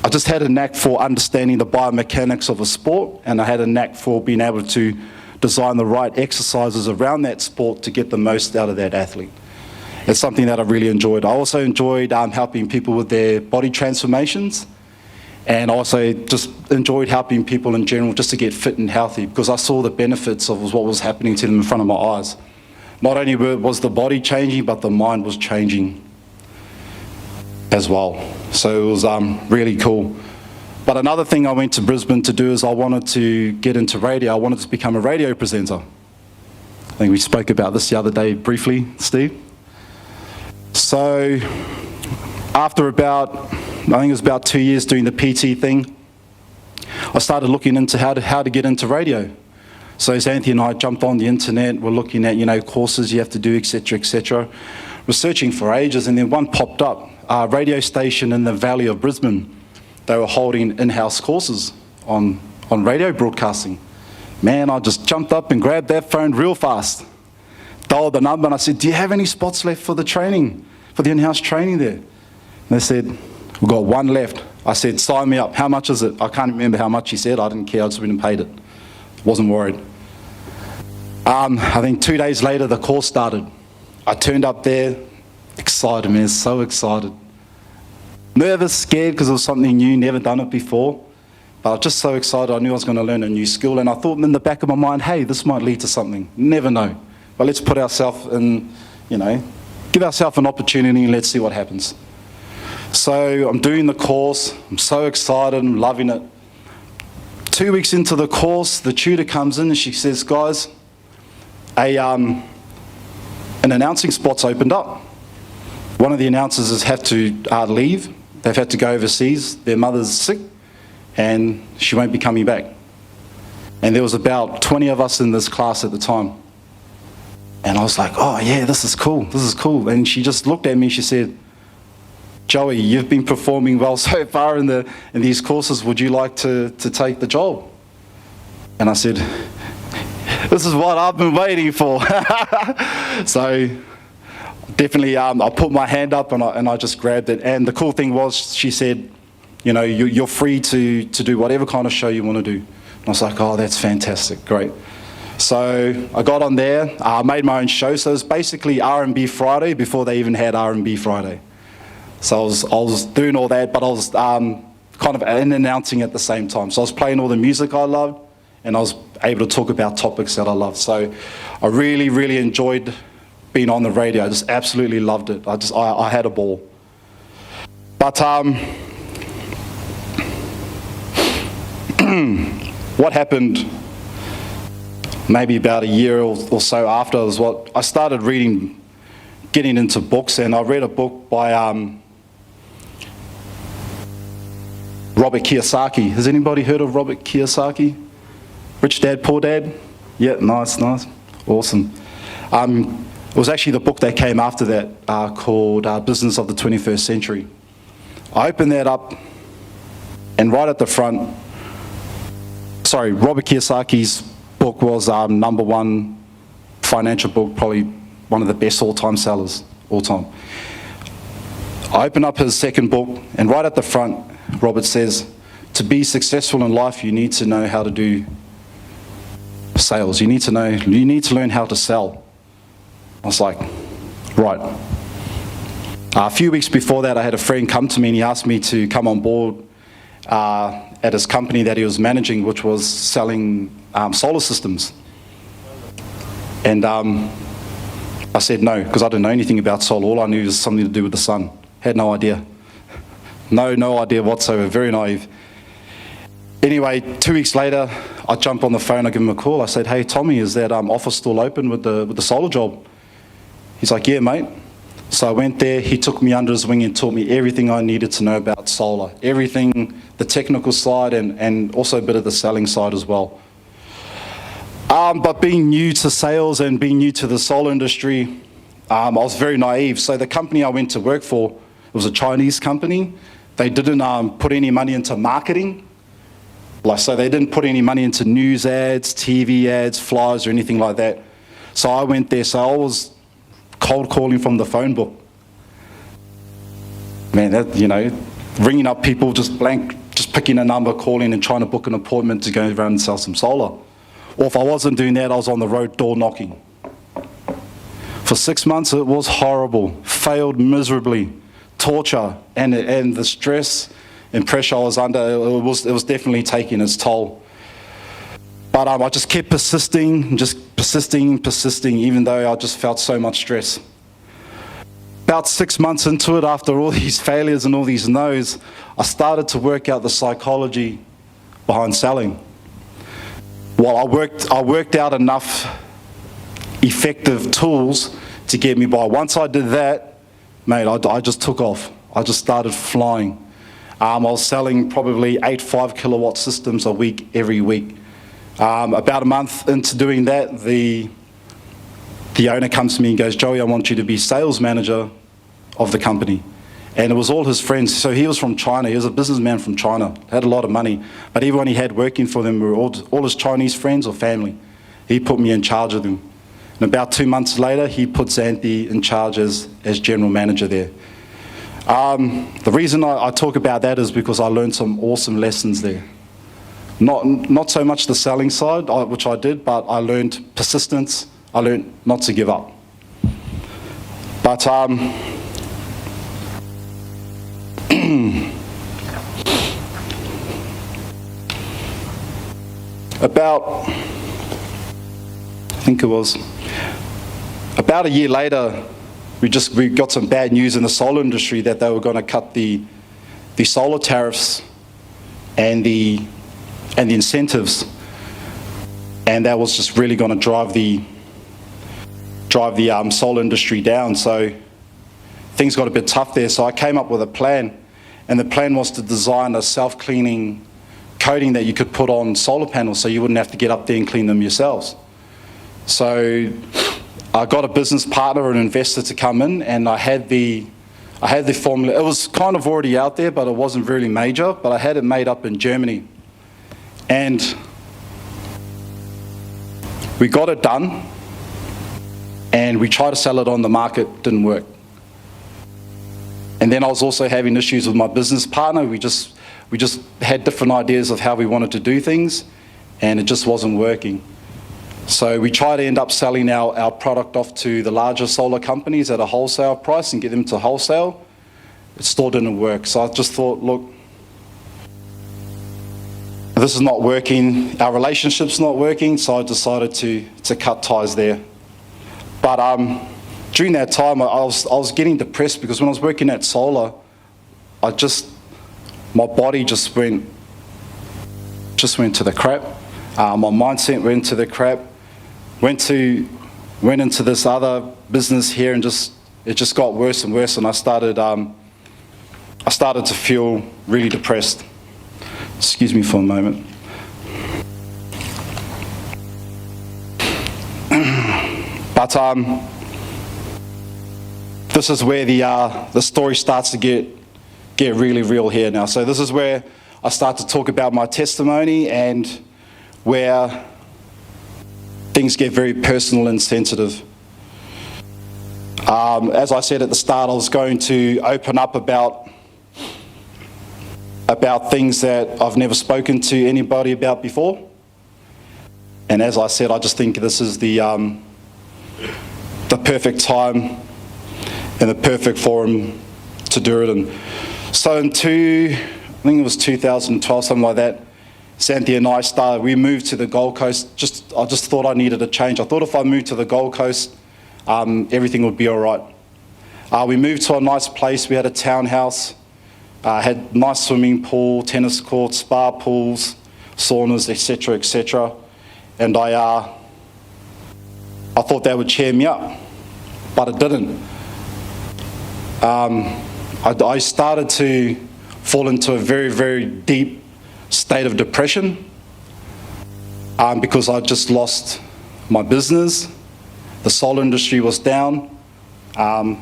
I just had a knack for understanding the biomechanics of a sport, and I had a knack for being able to design the right exercises around that sport to get the most out of that athlete. It's something that I really enjoyed. I also enjoyed helping people with their body transformations, and also just enjoyed helping people in general just to get fit and healthy, because I saw the benefits of what was happening to them in front of my eyes. Not only was the body changing, but the mind was changing as well. So it was really cool. But another thing I went to Brisbane to do is I wanted to get into radio. I wanted to become a radio presenter. I think we spoke about this the other day briefly, Steve. So after about, I think it was about 2 years doing the PT thing, I started looking into how to get into radio. So Xanthi and I jumped on the internet. We're looking at, courses you have to do, etc., researching for ages, and then one popped up. A radio station in the Valley of Brisbane. They were holding in-house courses on radio broadcasting. Man, I just jumped up and grabbed that phone real fast, dialed the number, and I said, do you have any spots left for the training, for the in-house training there? And they said, we've got one left. I said, sign me up. How much is it? I can't remember how much he said. I didn't care. I just went and paid it. Wasn't worried. I think 2 days later, the course started. I turned up there, excited, man, so excited. Nervous, scared, because it was something new, never done it before. But I was just so excited, I knew I was going to learn a new skill, and I thought in the back of my mind, hey, this might lead to something. Never know. But let's put ourselves in, give ourselves an opportunity and let's see what happens. So I'm doing the course, I'm so excited, I'm loving it. 2 weeks into the course, the tutor comes in and she says, guys, an announcing spot's opened up. One of the announcers has had to leave. They've had to go overseas. Their mother's sick, and she won't be coming back. And there was about 20 of us in this class at the time. And I was like, oh yeah, this is cool, this is cool. And she just looked at me and she said, Joey, you've been performing well so far in these courses. Would you like to take the job? And I said, this is what I've been waiting for. So definitely, I put my hand up and I just grabbed it. And the cool thing was, she said, you're free to do whatever kind of show you want to do. And I was like, oh, that's fantastic, great. So I got on there, I made my own show. So it was basically R&B Friday before they even had R&B Friday. So I was doing all that, but I was kind of announcing at the same time. So I was playing all the music I loved, and I was able to talk about topics that I loved. So I really, really enjoyed being on the radio. I just absolutely loved it. I had a ball. But what happened maybe about a year or so after was what I started getting into books, and I read a book by Robert Kiyosaki. Has anybody heard of Robert Kiyosaki? Rich Dad, Poor Dad? Yeah, nice. Awesome. It was actually the book that came after that called Business of the 21st Century. I opened that up, and right at the front, Robert Kiyosaki's book was #1 financial book, probably one of the best all-time sellers, all time. I opened up his second book, and right at the front, Robert says, to be successful in life, you need to know how to do sales. You need to learn how to sell. I was like, right. A few weeks before that, I had a friend come to me and he asked me to come on board at his company that he was managing, which was selling solar systems. And I said no, because I didn't know anything about solar. All I knew was something to do with the sun. Had no idea. No idea whatsoever, very naive. Anyway, 2 weeks later, I jump on the phone, I give him a call. I said, hey, Tommy, is that office still open with the solar job? He's like, yeah, mate. So I went there, he took me under his wing and taught me everything I needed to know about solar. Everything, the technical side and also a bit of the selling side as well. But being new to sales and being new to the solar industry, I was very naive. So the company I went to work for, it was a Chinese company. They didn't put any money into marketing. So they didn't put any money into news ads, TV ads, flyers or anything like that. So I went there, so I was cold calling from the phone book. Man, ringing up people, just picking a number, calling and trying to book an appointment to go around and sell some solar. Or if I wasn't doing that, I was on the road door knocking. For 6 months, it was horrible. Failed miserably. Torture and the stress and pressure I was under, it was definitely taking its toll. But I just kept persisting, even though I just felt so much stress. About 6 months into it, after all these failures and all these no's, I started to work out the psychology behind selling. Well, I worked out enough effective tools to get me by. Once I did that, mate, I just took off. I just started flying. I was selling probably 8 5-kilowatt systems a week, every week. About a month into doing that, the owner comes to me and goes, Joey, I want you to be sales manager of the company. And it was all his friends. So he was from China. He was a businessman from China, had a lot of money. But everyone he had working for them were all his Chinese friends or family. He put me in charge of them. And about 2 months later, he puts Anthony in charge as general manager there. The reason I talk about that is because I learned some awesome lessons there. Not so much the selling side, which I did, but I learned persistence. I learned not to give up. But about, I think it was, about a year later, we got some bad news in the solar industry that they were going to cut the solar tariffs and the incentives, and that was just really going to drive the solar industry down. So things got a bit tough there. So I came up with a plan, and the plan was to design a self-cleaning coating that you could put on solar panels, so you wouldn't have to get up there and clean them yourselves. So I got a business partner, an investor, to come in, and I had the formula. It was kind of already out there, but it wasn't really major. But I had it made up in Germany. And we got it done, and we tried to sell it on the market, didn't work. And then I was also having issues with my business partner. We just had different ideas of how we wanted to do things, and it just wasn't working. So we tried to end up selling our product off to the larger solar companies at a wholesale price and get them to wholesale. It still didn't work. So I just thought, look, this is not working, our relationship's not working, so I decided to cut ties there. But during that time, I was getting depressed, because when I was working at solar, my body just went to the crap. My mindset went to the crap. Went into this other business here, and it just got worse and worse, and I started to feel really depressed. Excuse me for a moment. But this is where the story starts to get really real here now. So this is where I start to talk about my testimony and where things get very personal and sensitive. As I said at the start, I was going to open up about things that I've never spoken to anybody about before. And as I said, I just think this is the perfect time and the perfect forum to do it. And so I think it was 2012, something like that, Cynthia and I we moved to the Gold Coast. I just thought I needed a change. I thought if I moved to the Gold Coast, everything would be all right. We moved to a nice place. We had a townhouse, had nice swimming pool, tennis courts, spa pools, saunas, etc., etc. And I thought that would cheer me up, but it didn't. I started to fall into a very, very deep state of depression because I just lost my business. The solar industry was down. I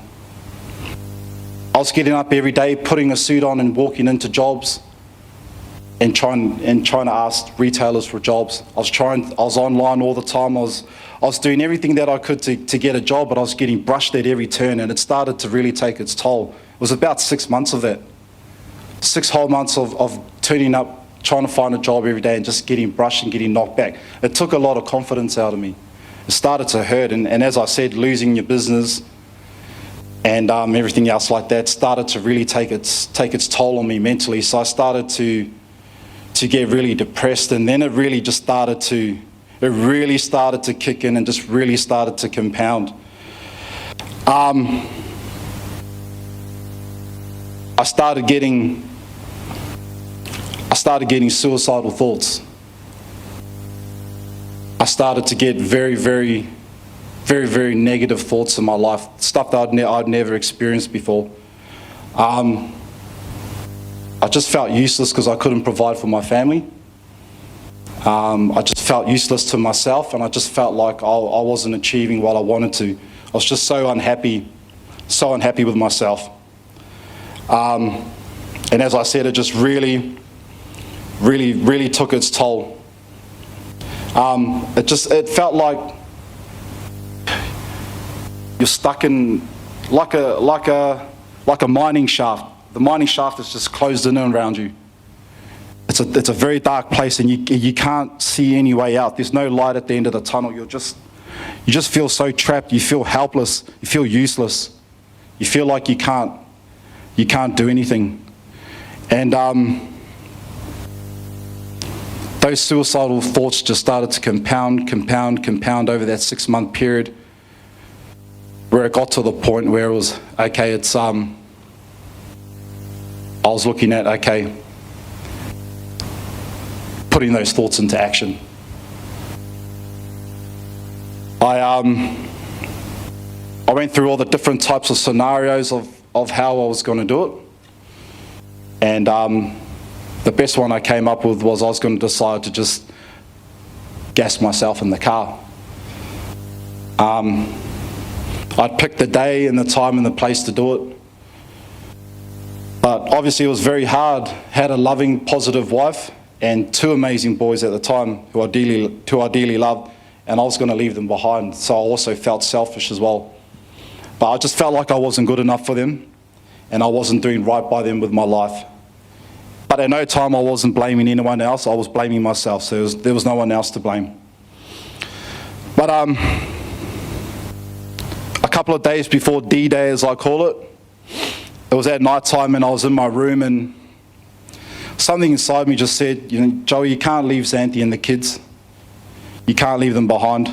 was getting up every day, putting a suit on and walking into jobs and trying to ask retailers for jobs. I was online all the time. I was doing everything that I could to get a job, but I was getting brushed at every turn, and it started to really take its toll. It was about 6 months of that. 6 whole months of turning up, trying to find a job every day and just getting brushed and getting knocked back. It took a lot of confidence out of me. It started to hurt, and as I said, losing your business and everything else like that started to really take its toll on me mentally. So I started to get really depressed, and then it really started to kick in and just really started to compound. I started getting suicidal thoughts. I started to get very, very, very, very negative thoughts in my life, stuff that I'd never experienced before. I just felt useless because I couldn't provide for my family. I just felt useless to myself, and I just felt like I wasn't achieving what I wanted to. I was just so unhappy with myself. And as I said, it just really, really, really took its toll. It felt like you're stuck in like a mining shaft. The mining shaft is just closed in around you. It's a very dark place, and you can't see any way out. There's no light at the end of the tunnel. You just feel so trapped. You feel helpless. You feel useless. You feel like you can't do anything. And those suicidal thoughts just started to compound over that 6-month period, where it got to the point where it was, okay, I was looking at, okay, putting those thoughts into action. I went through all the different types of scenarios of how I was going to do it. And the best one I came up with was I was going to decide to just gas myself in the car. I'd picked the day and the time and the place to do it. But obviously it was very hard. Had a loving, positive wife and 2 amazing boys at the time who I dearly loved, and I was going to leave them behind. So I also felt selfish as well. But I just felt like I wasn't good enough for them, and I wasn't doing right by them with my life. But at no time I wasn't blaming anyone else. I was blaming myself. So there was no one else to blame. But a couple of days before D-Day, as I call it, it was at night time, and I was in my room, and something inside me just said, Joey, you can't leave Xanthi and the kids. You can't leave them behind.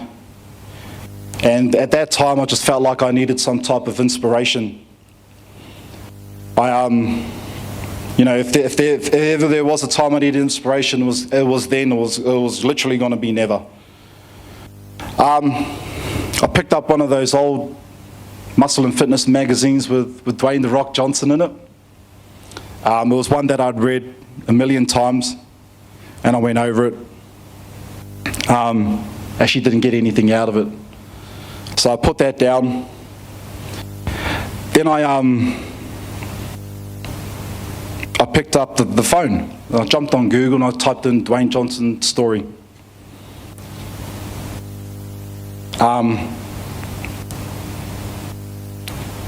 And at that time, I just felt like I needed some type of inspiration. If ever there was a time I needed inspiration, it was then. It was literally going to be never. I picked up one of those old muscle and fitness magazines with Dwayne "The Rock" Johnson in it. It was one that I'd read a million times, and I went over it. Actually didn't get anything out of it. So I put that down. Then I picked up the phone. I jumped on Google and I typed in Dwayne Johnson's story. And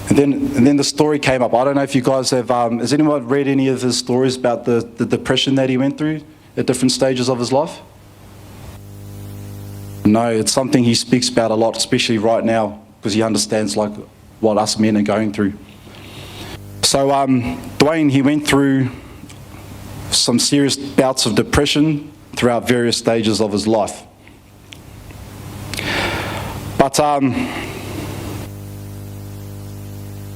then the story came up. I don't know if you guys have, has anyone read any of his stories about the depression that he went through at different stages of his life? No, it's something he speaks about a lot, especially right now, because he understands like what us men are going through. So Dwayne, he went through some serious bouts of depression throughout various stages of his life. But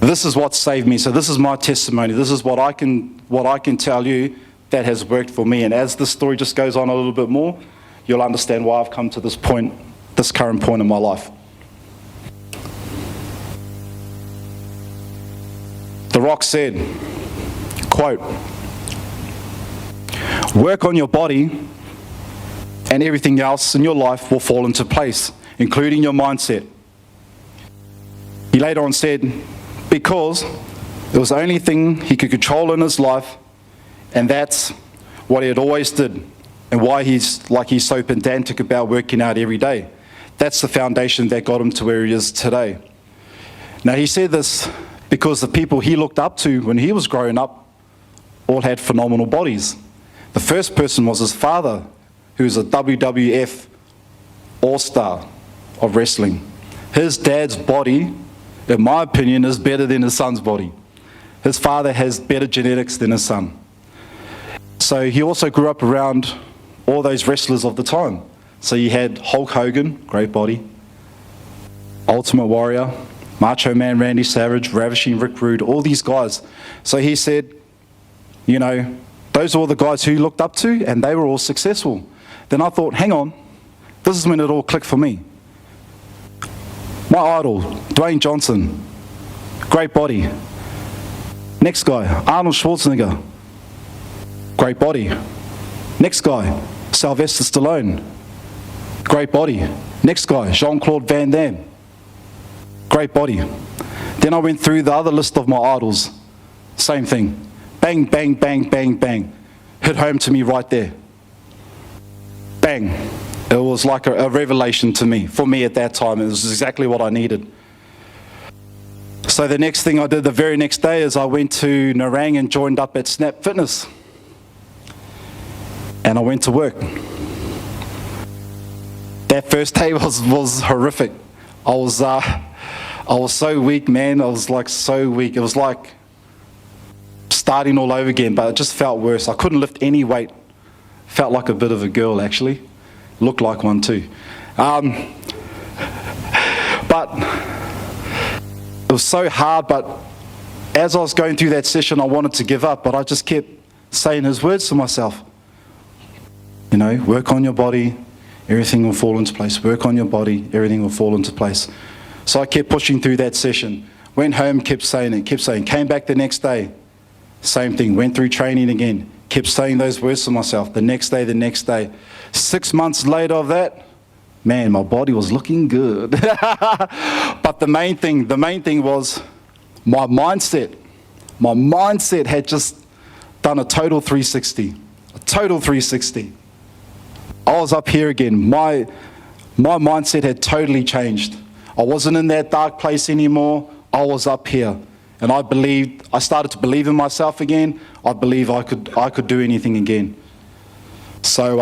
this is what saved me. So this is my testimony. This is what I can tell you that has worked for me. And as the story just goes on a little bit more, you'll understand why I've come to this point, this current point in my life. The Rock said, quote, "Work on your body and everything else in your life will fall into place, including your mindset." He later on said, because it was the only thing he could control in his life, and that's what he had always did, and why he's so pedantic about working out every day. That's the foundation that got him to where he is today. Now he said this because the people he looked up to when he was growing up all had phenomenal bodies. The first person was his father, who was a WWF all-star of wrestling. His dad's body, in my opinion, is better than his son's body. His father has better genetics than his son. So he also grew up around all those wrestlers of the time. So you had Hulk Hogan, great body, Ultimate Warrior, Macho Man Randy Savage, Ravishing Rick Rude, all these guys. So he said, you know, those are all the guys who he looked up to, and they were all successful. Then I thought, hang on, this is when it all clicked for me. My idol, Dwayne Johnson, great body. Next guy, Arnold Schwarzenegger, great body. Next guy, Sylvester Stallone, great body. Next guy, Jean-Claude Van Damme, great body. Then I went through the other list of my idols, same thing. Bang, bang, bang, bang, bang. Hit home to me right there. Bang. It was like a revelation to me. For me at that time, it was exactly what I needed. So the next thing I did the very next day is I went to Nerang and joined up at Snap Fitness. And I went to work. That first day was horrific. I was so weak, man. I was like so weak. It was like starting all over again, but it just felt worse. I couldn't lift any weight. Felt like a bit of a girl, actually. Looked like one too. But it was so hard, but as I was going through that session, I wanted to give up, but I just kept saying his words to myself. You know, work on your body, everything will fall into place. Work on your body, everything will fall into place. So I kept pushing through that session. Went home, kept saying it, kept saying. Came back the next day, same thing. Went through training again. Kept saying those words to myself. The next day, the next day. 6 months later of that, man, my body was looking good. But the main thing was my mindset. My mindset had just done a total 360. A total 360. I was up here again. My mindset had totally changed. I wasn't in that dark place anymore. I was up here. And I started to believe in myself again. I believe I could do anything again. So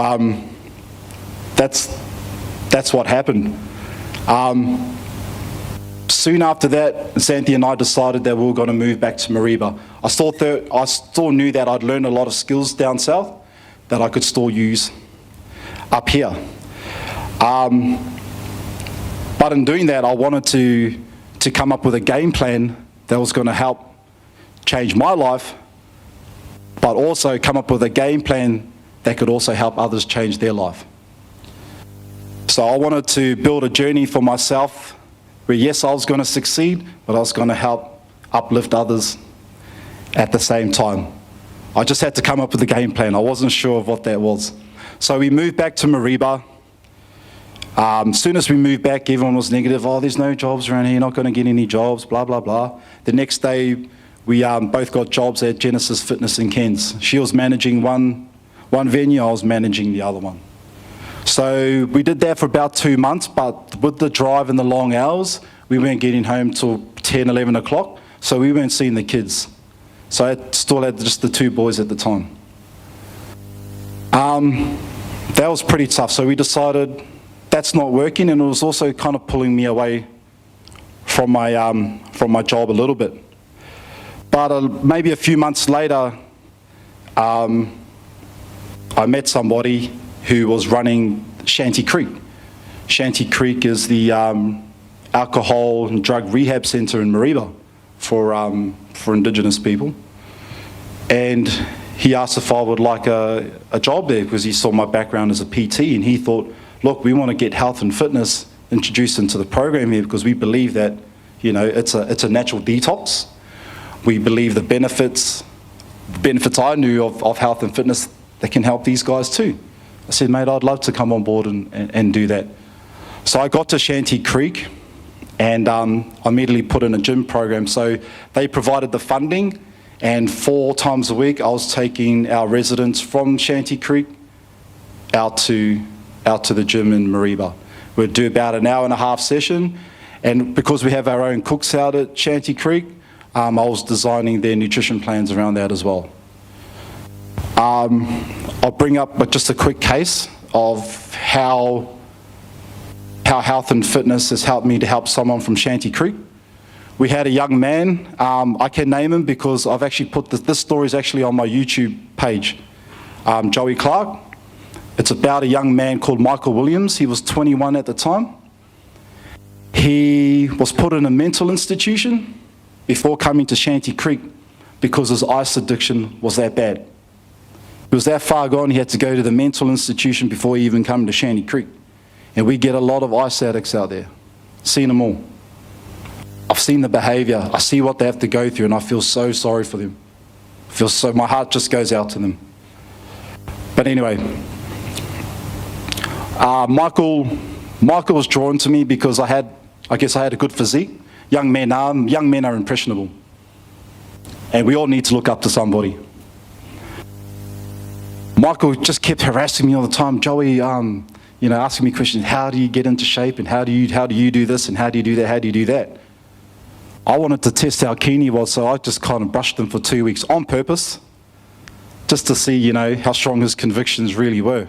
that's what happened. Soon after that, Xanthi and I decided that we were going to move back to Mareeba. I still knew that I'd learned a lot of skills down south that I could still use up here. But in doing that, I wanted to come up with a game plan that was going to help change my life, but also come up with a game plan that could also help others change their life. So I wanted to build a journey for myself where, yes, I was going to succeed, but I was going to help uplift others at the same time. I just had to come up with a game plan. I wasn't sure of what that was. So we moved back to Mareeba. As soon as we moved back, everyone was negative. Oh, there's no jobs around here. You're not going to get any jobs, blah, blah, blah. The next day, we both got jobs at Genesis Fitness in Cairns. She was managing one venue, I was managing the other one. So we did that for about 2 months, but with the drive and the long hours, we weren't getting home till 10, 11 o'clock, so we weren't seeing the kids. So I still had just the 2 boys at the time. That was pretty tough, so we decided that's not working, and it was also kind of pulling me away from my job a little bit. But maybe a few months later, I met somebody who was running Shanty Creek. Shanty Creek is the alcohol and drug rehab centre in Mareeba for Indigenous people. And he asked if I would like a job there because he saw my background as a PT, and he thought, look, we want to get health and fitness introduced into the program here because we believe that, you know, it's a natural detox. We believe the benefits I knew of health and fitness that can help these guys too. I said, mate, I'd love to come on board and do that. So I got to Shanty Creek and I immediately put in a gym program. So they provided the funding, and 4 times a week I was taking our residents from Shanty Creek out to the gym in Mareeba. We'd do about an hour and a half session, and because we have our own cooks out at Shanty Creek, I was designing their nutrition plans around that as well. I'll bring up just a quick case of how health and fitness has helped me to help someone from Shanty Creek. We had a young man, I can name him because I've actually put this story is actually on my YouTube page, Joey Clark. It's about a young man called Michael Williams. He was 21 at the time. He was put in a mental institution before coming to Shanty Creek because his ice addiction was that bad. He was that far gone, he had to go to the mental institution before he even came to Shanty Creek. And we get a lot of ice addicts out there. Seen them all. I've seen the behaviour. I see what they have to go through, and I feel so sorry for them. My heart just goes out to them. But anyway, Michael was drawn to me because I guess I had a good physique. Young men are impressionable. And we all need to look up to somebody. Michael just kept harassing me all the time. Joey, asking me questions. How do you get into shape? And how do you do this? And how do you do that? How do you do that? I wanted to test how keen he was, so I just kind of brushed him for 2 weeks on purpose, just to see, how strong his convictions really were.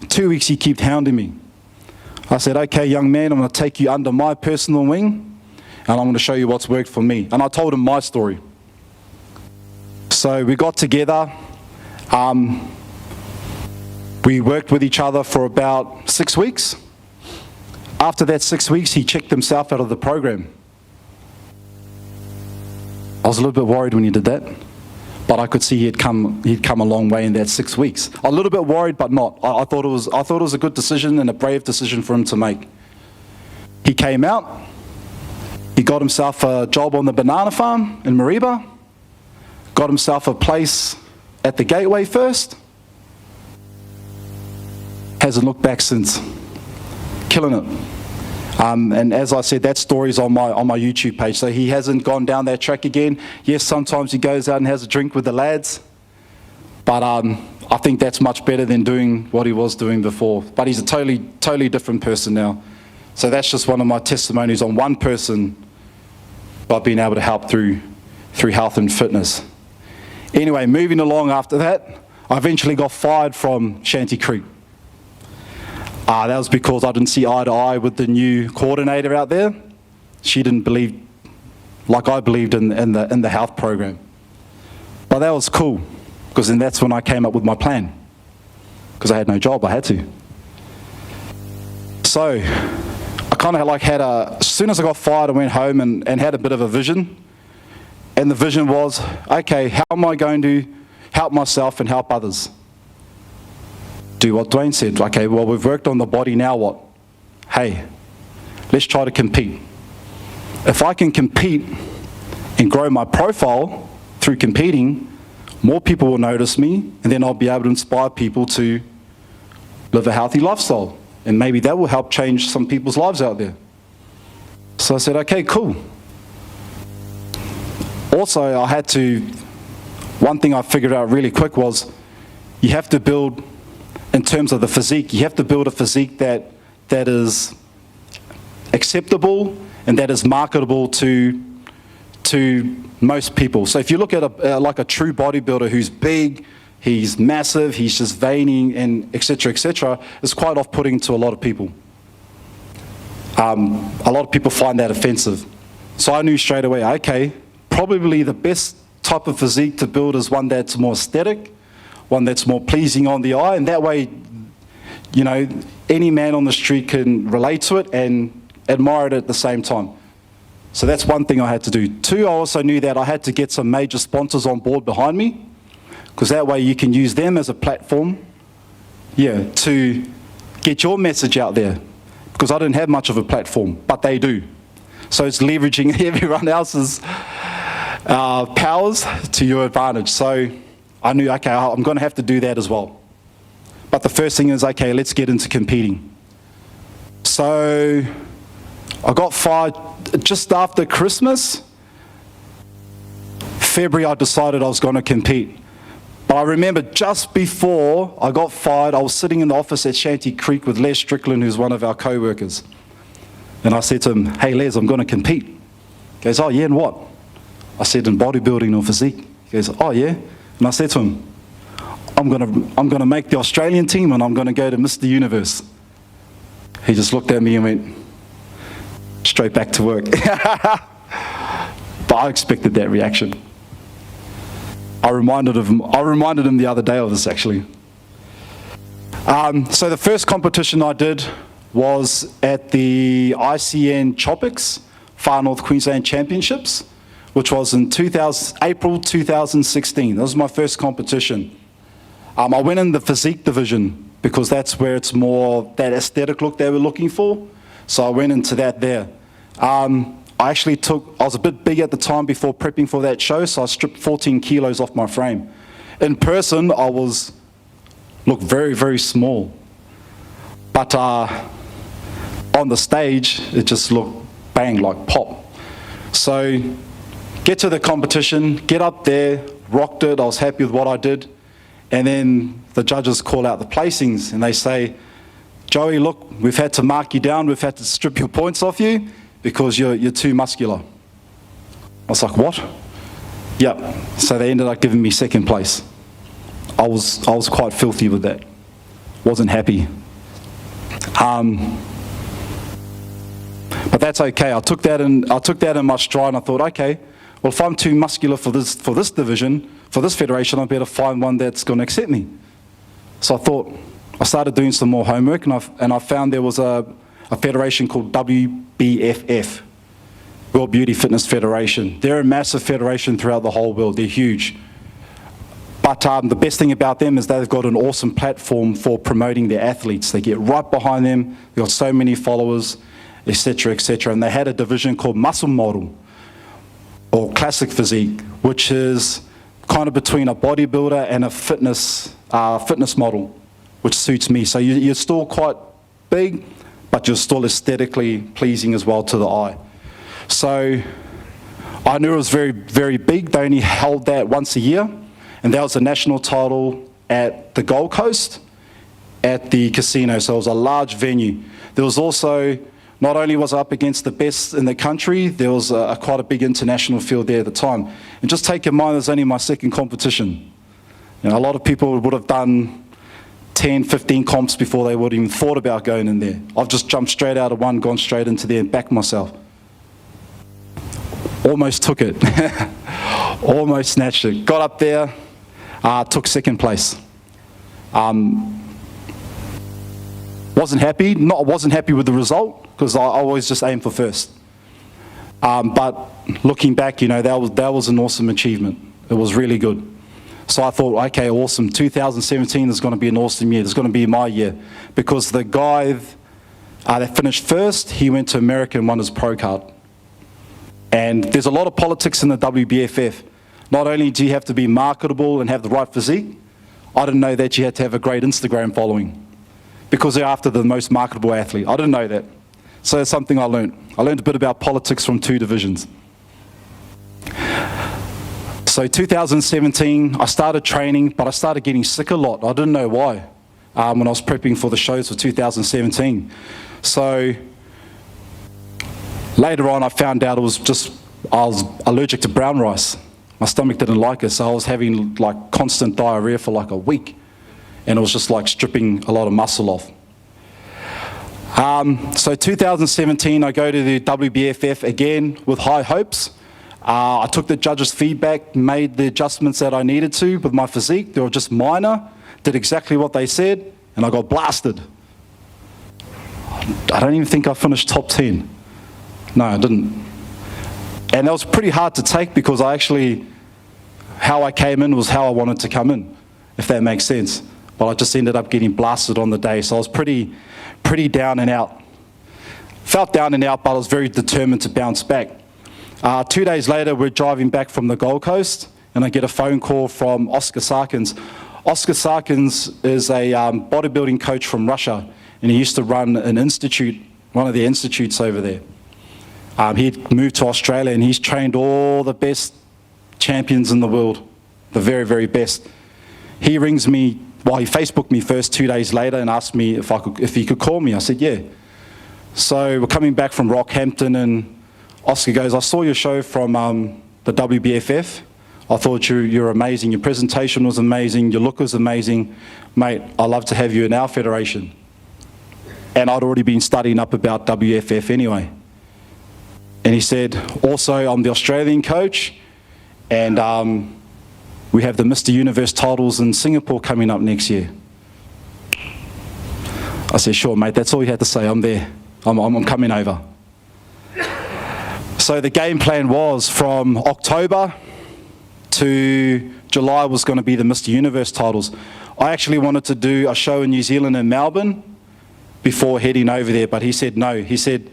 2 weeks he kept hounding me. I said, okay, young man, I'm going to take you under my personal wing, and I'm going to show you what's worked for me. And I told him my story. So we got together. We worked with each other for about 6 weeks. After that 6 weeks, he checked himself out of the program. I was a little bit worried when he did that, but I could see he'd come a long way in that 6 weeks. A little bit worried, but not. I thought it was a good decision and a brave decision for him to make. He came out. He got himself a job on the banana farm in Mareeba. Got himself a place at the Gateway first. Hasn't looked back since. Killing it. And as I said, that story's on my YouTube page, so he hasn't gone down that track again. Yes, sometimes he goes out and has a drink with the lads, but I think that's much better than doing what he was doing before. But he's a totally different person now. So that's just one of my testimonies on one person by being able to help through health and fitness. Anyway, moving along after that, I eventually got fired from Shanty Creek. That was because I didn't see eye to eye with the new coordinator out there. She didn't believe like I believed in the health program. But that was cool, because then that's when I came up with my plan. Because I had no job, I had to. So I kind of as soon as I got fired, I went home and had a bit of a vision. And the vision was, okay, how am I going to help myself and help others? Do what Dwayne said. Okay, well, we've worked on the body, now what? Hey, let's try to compete. If I can compete and grow my profile through competing, more people will notice me, and then I'll be able to inspire people to live a healthy lifestyle. And maybe that will help change some people's lives out there. So I said, okay, cool. Also, one thing I figured out really quick was you have to build, in terms of the physique, you have to build a physique that is acceptable and that is marketable to most people. So if you look at like a true bodybuilder who's big, he's massive, he's just veiny, and et cetera, it's quite off-putting to a lot of people. A lot of people find that offensive. So I knew straight away, okay, probably the best type of physique to build is one that's more aesthetic, one that's more pleasing on the eye, and that way, you know, any man on the street can relate to it and admire it at the same time. So that's one thing I had to do. Two, I also knew that I had to get some major sponsors on board behind me, because that way you can use them as a platform, to get your message out there. Because I didn't have much of a platform, but they do. So it's leveraging everyone else's powers to your advantage. So I knew, okay, I'm going to have to do that as well. But the first thing is, okay, let's get into competing. So I got fired just after Christmas. February, I decided I was going to compete. But I remember just before I got fired, I was sitting in the office at Shanty Creek with Les Strickland, who's one of our co-workers. And I said to him, hey Les, I'm going to compete. He goes, oh yeah, and what? I said, in bodybuilding or physique. He goes, oh yeah? And I said to him, I'm going to make the Australian team and I'm going to go to Mr. Universe. He just looked at me and went, straight back to work. But I expected that reaction. I reminded him the other day of this, actually. So the first competition I did was at the ICN Tropics Far North Queensland Championships, which was in April 2016. That was my first competition. I went in the physique division because that's where it's more that aesthetic look they were looking for. So I went into that there. I was a bit big at the time before prepping for that show, so I stripped 14 kilos off my frame. In person, I looked very, very small. But on the stage, it just looked bang, like pop. So get to the competition, get up there, rocked it, I was happy with what I did. And then the judges call out the placings and they say, Joey, look, we've had to mark you down, we've had to strip your points off you because you're too muscular. I was like, what? Yep. So they ended up giving me second place. I was quite filthy with that. Wasn't happy. But that's okay. I took that in my stride and I thought, okay, well, if I'm too muscular for this division, for this federation, I better find one that's going to accept me. So I started doing some more homework and I found there was a federation called WBFF, World Beauty Fitness Federation. They're a massive federation throughout the whole world. They're huge. But the best thing about them is they've got an awesome platform for promoting their athletes. They get right behind them. They've got so many followers, etc., etc. And they had a division called Muscle Model, or Classic Physique, which is kind of between a bodybuilder and a fitness model, which suits me. So you're still quite big, but you're still aesthetically pleasing as well to the eye. So I knew it was very, very big. They only held that once a year, and that was a national title at the Gold Coast at the casino. So it was a large venue. There was also, not only was I up against the best in the country, there was quite a big international field there at the time. And just take in mind, it was only my second competition. You know, a lot of people would have done 10, 15 comps before they would have even thought about going in there. I've just jumped straight out of one, gone straight into there and backed myself. Almost took it. Almost snatched it. Got up there, took second place. Wasn't happy with the result, because I always just aim for first. But looking back, you know, that was an awesome achievement. It was really good. So I thought, okay, awesome. 2017 is going to be an awesome year. It's going to be my year, because the guy that finished first, he went to America and won his pro card. And there's a lot of politics in the WBFF. Not only do you have to be marketable and have the right physique, I didn't know that you had to have a great Instagram following. because they're after the most marketable athlete. I didn't know that. So that's something I learned. I learned a bit about politics from 2 divisions. So 2017, I started training, but I started getting sick a lot. I didn't know why when I was prepping for the shows for 2017. So later on, I found out I was allergic to brown rice. My stomach didn't like it, so I was having like constant diarrhea for like a week. And it was just like stripping a lot of muscle off. So 2017, I go to the WBFF again with high hopes. I took the judges' feedback, made the adjustments that I needed to with my physique. They were just minor, did exactly what they said, and I got blasted. I don't even think I finished top 10. No, I didn't. And that was pretty hard to take because how I came in was how I wanted to come in, if that makes sense. But I just ended up getting blasted on the day, so I was pretty down and out. Felt down and out, but I was very determined to bounce back. 2 days later, we're driving back from the Gold Coast, and I get a phone call from Oscar Sarkins. Oscar Sarkins is a bodybuilding coach from Russia, and he used to run an institute, one of the institutes over there. He'd moved to Australia, and he's trained all the best champions in the world, the very, very best. He rings me, well, he Facebooked me first 2 days later and asked me if he could call me. I said, yeah. So we're coming back from Rockhampton, and Oscar goes, I saw your show from the WBFF. I thought you're amazing. Your presentation was amazing. Your look was amazing. Mate, I'd love to have you in our federation. And I'd already been studying up about WFF anyway. And he said, also, I'm the Australian coach, and we have the Mr. Universe titles in Singapore coming up next year. I said, sure, mate, that's all you had to say. I'm there. I'm coming over. So the game plan was from October to July was going to be the Mr. Universe titles. I actually wanted to do a show in New Zealand and Melbourne before heading over there, but he said no. He said,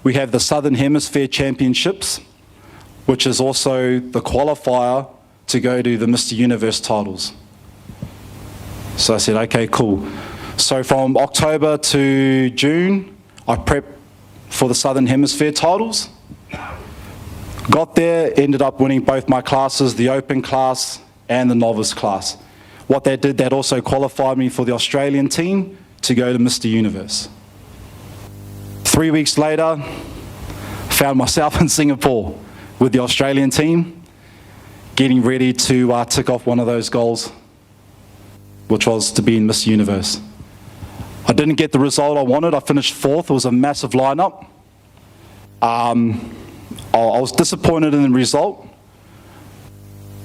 we have the Southern Hemisphere Championships, which is also the qualifier to go to the Mr. Universe titles. So I said, okay, cool. So from October to June, I prepped for the Southern Hemisphere titles. Got there, ended up winning both my classes, the open class and the novice class. What that did, that also qualified me for the Australian team to go to Mr. Universe. 3 weeks later, found myself in Singapore with the Australian team, getting ready to tick off one of those goals, which was to be in Mr. Universe. I didn't get the result I wanted. I finished 4th. It was a massive lineup. I was disappointed in the result,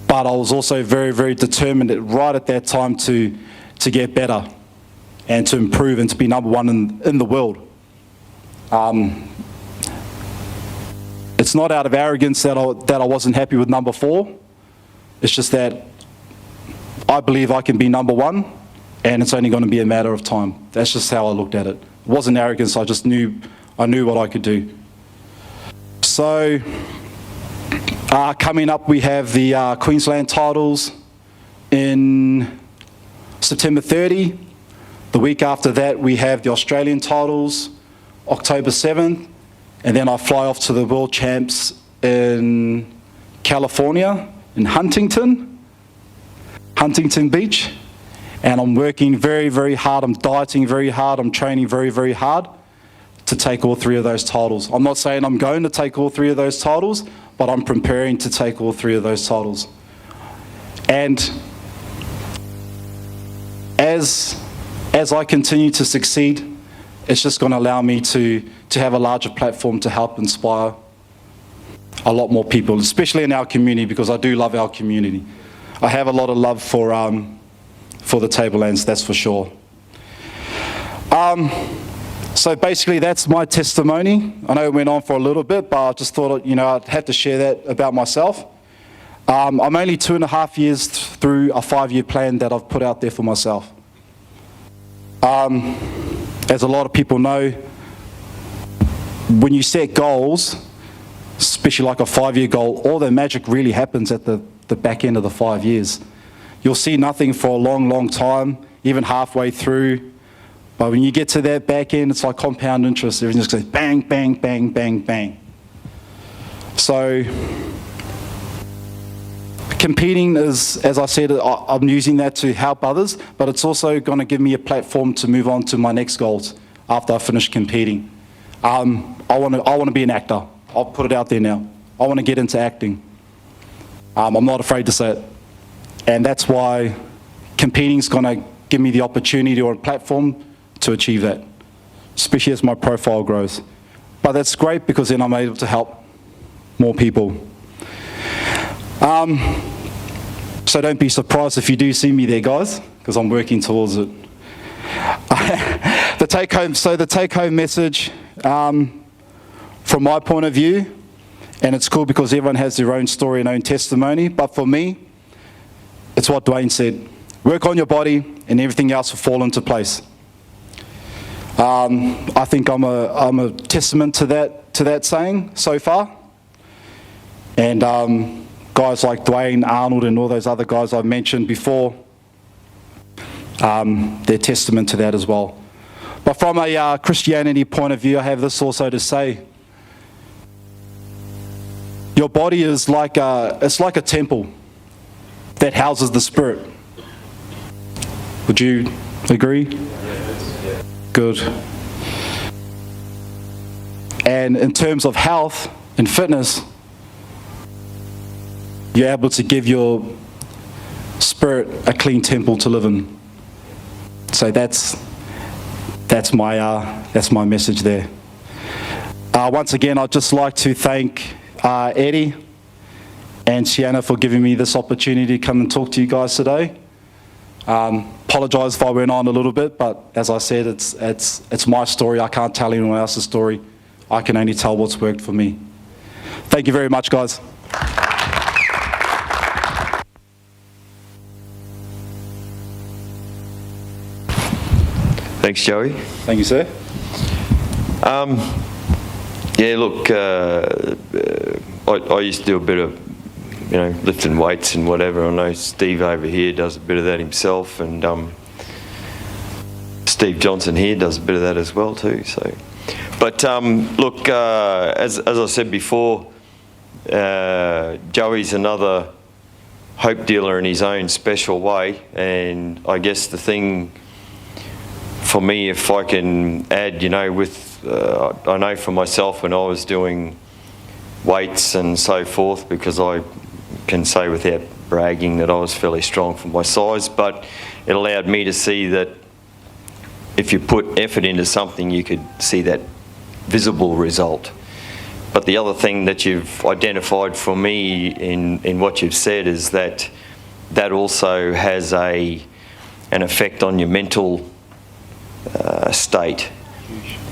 but I was also very, very determined right at that time to get better and to improve and to be number 1 in the world. It's not out of arrogance that I wasn't happy with number 4. It's just that I believe I can be number 1, and it's only going to be a matter of time. That's just how I looked at it. It wasn't arrogance. I just knew what I could do. So coming up, we have the Queensland titles in September 30. The week after that, we have the Australian titles, October 7th, and then I fly off to the World Champs in California, in Huntington Beach, and I'm working very, very hard. I'm dieting very hard. I'm training very, very hard to take all 3 of those titles. I'm not saying I'm going to take all 3 of those titles, but I'm preparing to take all 3 of those titles. And as I continue to succeed, it's just going to allow me to have a larger platform to help inspire a lot more people, especially in our community, because I do love our community. I have a lot of love for the Tablelands, that's for sure. So basically, that's my testimony. I know it went on for a little bit, but I just thought, I'd have to share that about myself. I'm only 2.5 years through a 5-year plan that I've put out there for myself. As a lot of people know, when you set goals, especially like a 5-year goal, all the magic really happens at the back end of the 5 years. You'll see nothing for a long, long time, even halfway through. But when you get to that back end, it's like compound interest. Everything just goes bang, bang, bang, bang, bang. So competing is, as I said, I'm using that to help others, but it's also going to give me a platform to move on to my next goals after I finish competing. I want to be an actor. I'll put it out there now. I want to get into acting. I'm not afraid to say it. And that's why competing is going to give me the opportunity or a platform to achieve that, especially as my profile grows. But that's great because then I'm able to help more people. So don't be surprised if you do see me there, guys, because I'm working towards it. The take-home message, from my point of view, and it's cool because everyone has their own story and own testimony, but for me, it's what Dwayne said. Work on your body and everything else will fall into place. I think I'm a testament to that saying so far. And guys like Dwayne, Arnold, and all those other guys I've mentioned before, they're testament to that as well. But from a Christianity point of view, I have this also to say. Your body is like a temple that houses the spirit. Would you agree? Good. And in terms of health and fitness, you're able to give your spirit a clean temple to live in. So that's my message there. Once again, I'd just like to thank Eddie and Sienna for giving me this opportunity to come and talk to you guys today. Apologise if I went on a little bit, but as I said, it's my story. I can't tell anyone else's story. I can only tell what's worked for me. Thank you very much, guys. Thanks, Joey. Thank you, sir. Yeah, look, I used to do a bit of, lifting weights and whatever. I know Steve over here does a bit of that himself, and Steve Johnson here does a bit of that as well too. So, but look, as I said before, Joey's another hope dealer in his own special way, and I guess the thing for me, if I can add, with I know for myself when I was doing weights and so forth, because I can say without bragging that I was fairly strong for my size, but it allowed me to see that if you put effort into something, you could see that visible result. But the other thing that you've identified for me in what you've said is that also has an effect on your mental state.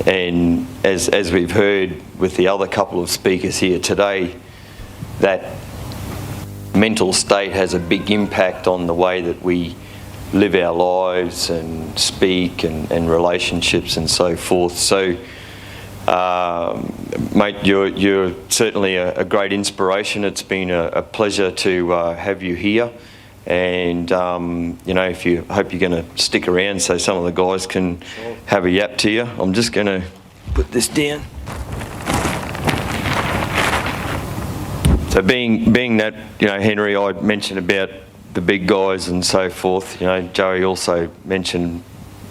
And as we've heard with the other couple of speakers here today, that mental state has a big impact on the way that we live our lives and speak and relationships and so forth. So, mate, you're certainly a great inspiration. It's been a pleasure to have you here. And, if you hope you're going to stick around so some of the guys can have a yap to you. I'm just going to put this down. So being that, Henery, I mentioned about the big guys and so forth, Joey also mentioned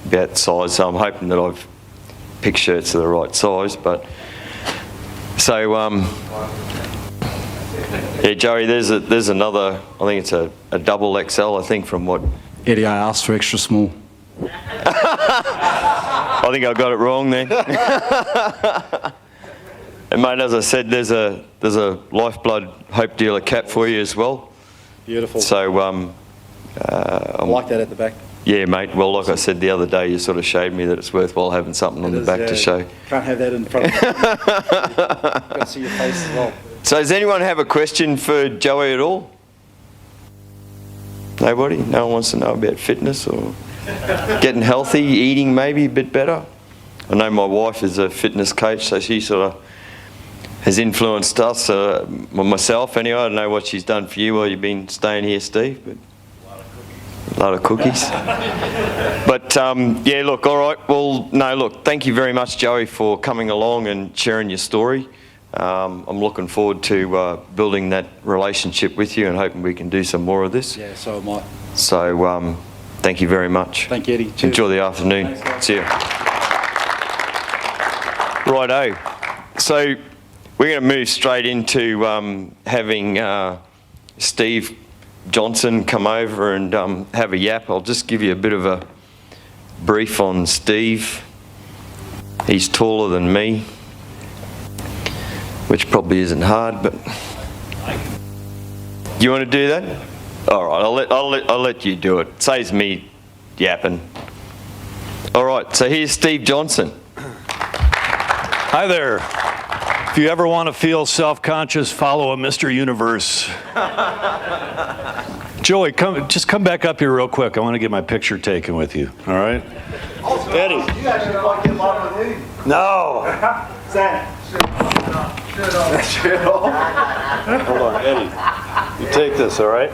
about size, so I'm hoping that I've picked shirts of the right size, but so, yeah, Joey, there's another, I think it's a double XL, I think, from what... Eddie, I asked for extra small. I think I got it wrong then. And mate, as I said, there's a Lifeblood Hope Dealer cap for you as well. Beautiful. So, I like that at the back. Yeah, mate. Well, like I said the other day, you sort of showed me that it's worthwhile having something on the back to show. Can't have that in front of you. Got to see your face as well. So does anyone have a question for Joey at all? Nobody? No one wants to know about fitness or getting healthy, eating maybe a bit better? I know my wife is a fitness coach, so she sort of has influenced us, myself anyway. I don't know what she's done for you while you've been staying here, Steve. But A lot of cookies. But yeah, look, all right. Well, no, look, thank you very much, Joey, for coming along and sharing your story. I'm looking forward to building that relationship with you and hoping we can do some more of this. Yeah, so am I. So thank you very much. Thank you, Eddie. Cheers. Enjoy the afternoon. See you. Righto. So we're going to move straight into having Steve Johnson come over and have a yap. I'll just give you a bit of a brief on Steve. He's taller than me, which probably isn't hard, but you want to do that? All right, I'll let you do it. Saves me yapping. All right, so here's Steve Johnson. Hi there. If you ever want to feel self-conscious, follow a Mr. Universe. Joey, just come back up here real quick. I want to get my picture taken with you, all right? Eddie. You actually want to get along with Eddie? No. Sam. Hold on, Eddie. You take this, all right?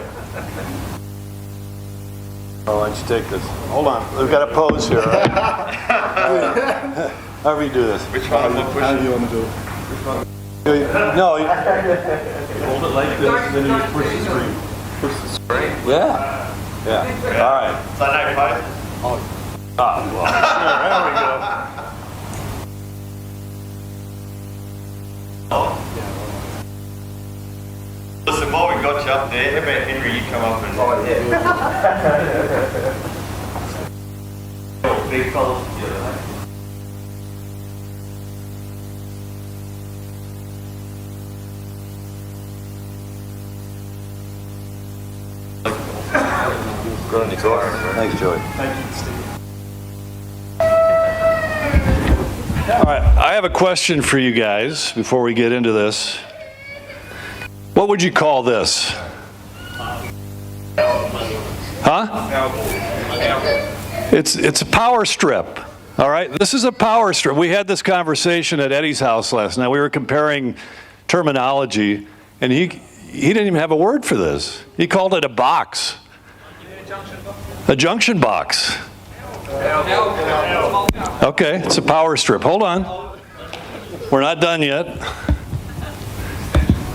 Oh, why don't you take this? Hold on. We've got a pose here, all right? How do you do this? Which one? How do you want to do it? No. You hold it like this, and then you push the screen. Push the screen? Yeah. Yeah. All right. Is that okay? Oh. Well. There we go. Listen, while we got you up there, how about Henery, you come up and... Oh, yeah. Big fellas together, mate. Thanks, Joey. Thank you, Steve. All right, I have a question for you guys before we get into this. What would you call this? Huh? It's a power strip. All right, this is a power strip. We had this conversation at Eddie's house last night. We were comparing terminology, and he didn't even have a word for this. He called it a box. A junction box. Okay, it's a power strip. Hold on. We're not done yet.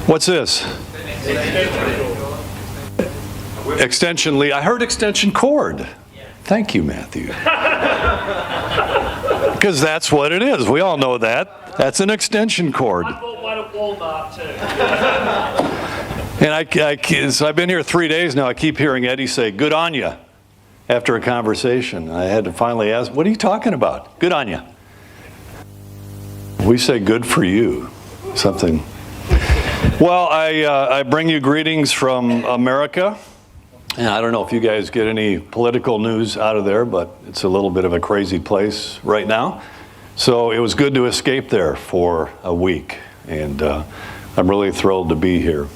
What's this? Extension lead. I heard extension cord. Thank you, Matthew. Because that's what it is. We all know that. That's an extension cord. I bought one at Walmart too. And so I've been here 3 days now. I keep hearing Eddie say, "Good on ya," after a conversation. I had to finally ask, "What are you talking about? Good on ya." We say, "Good for you." Something. Well, I bring you greetings from America. And I don't know if you guys get any political news out of there, but it's a little bit of a crazy place right now. So it was good to escape there for a week. And I'm really thrilled to be here.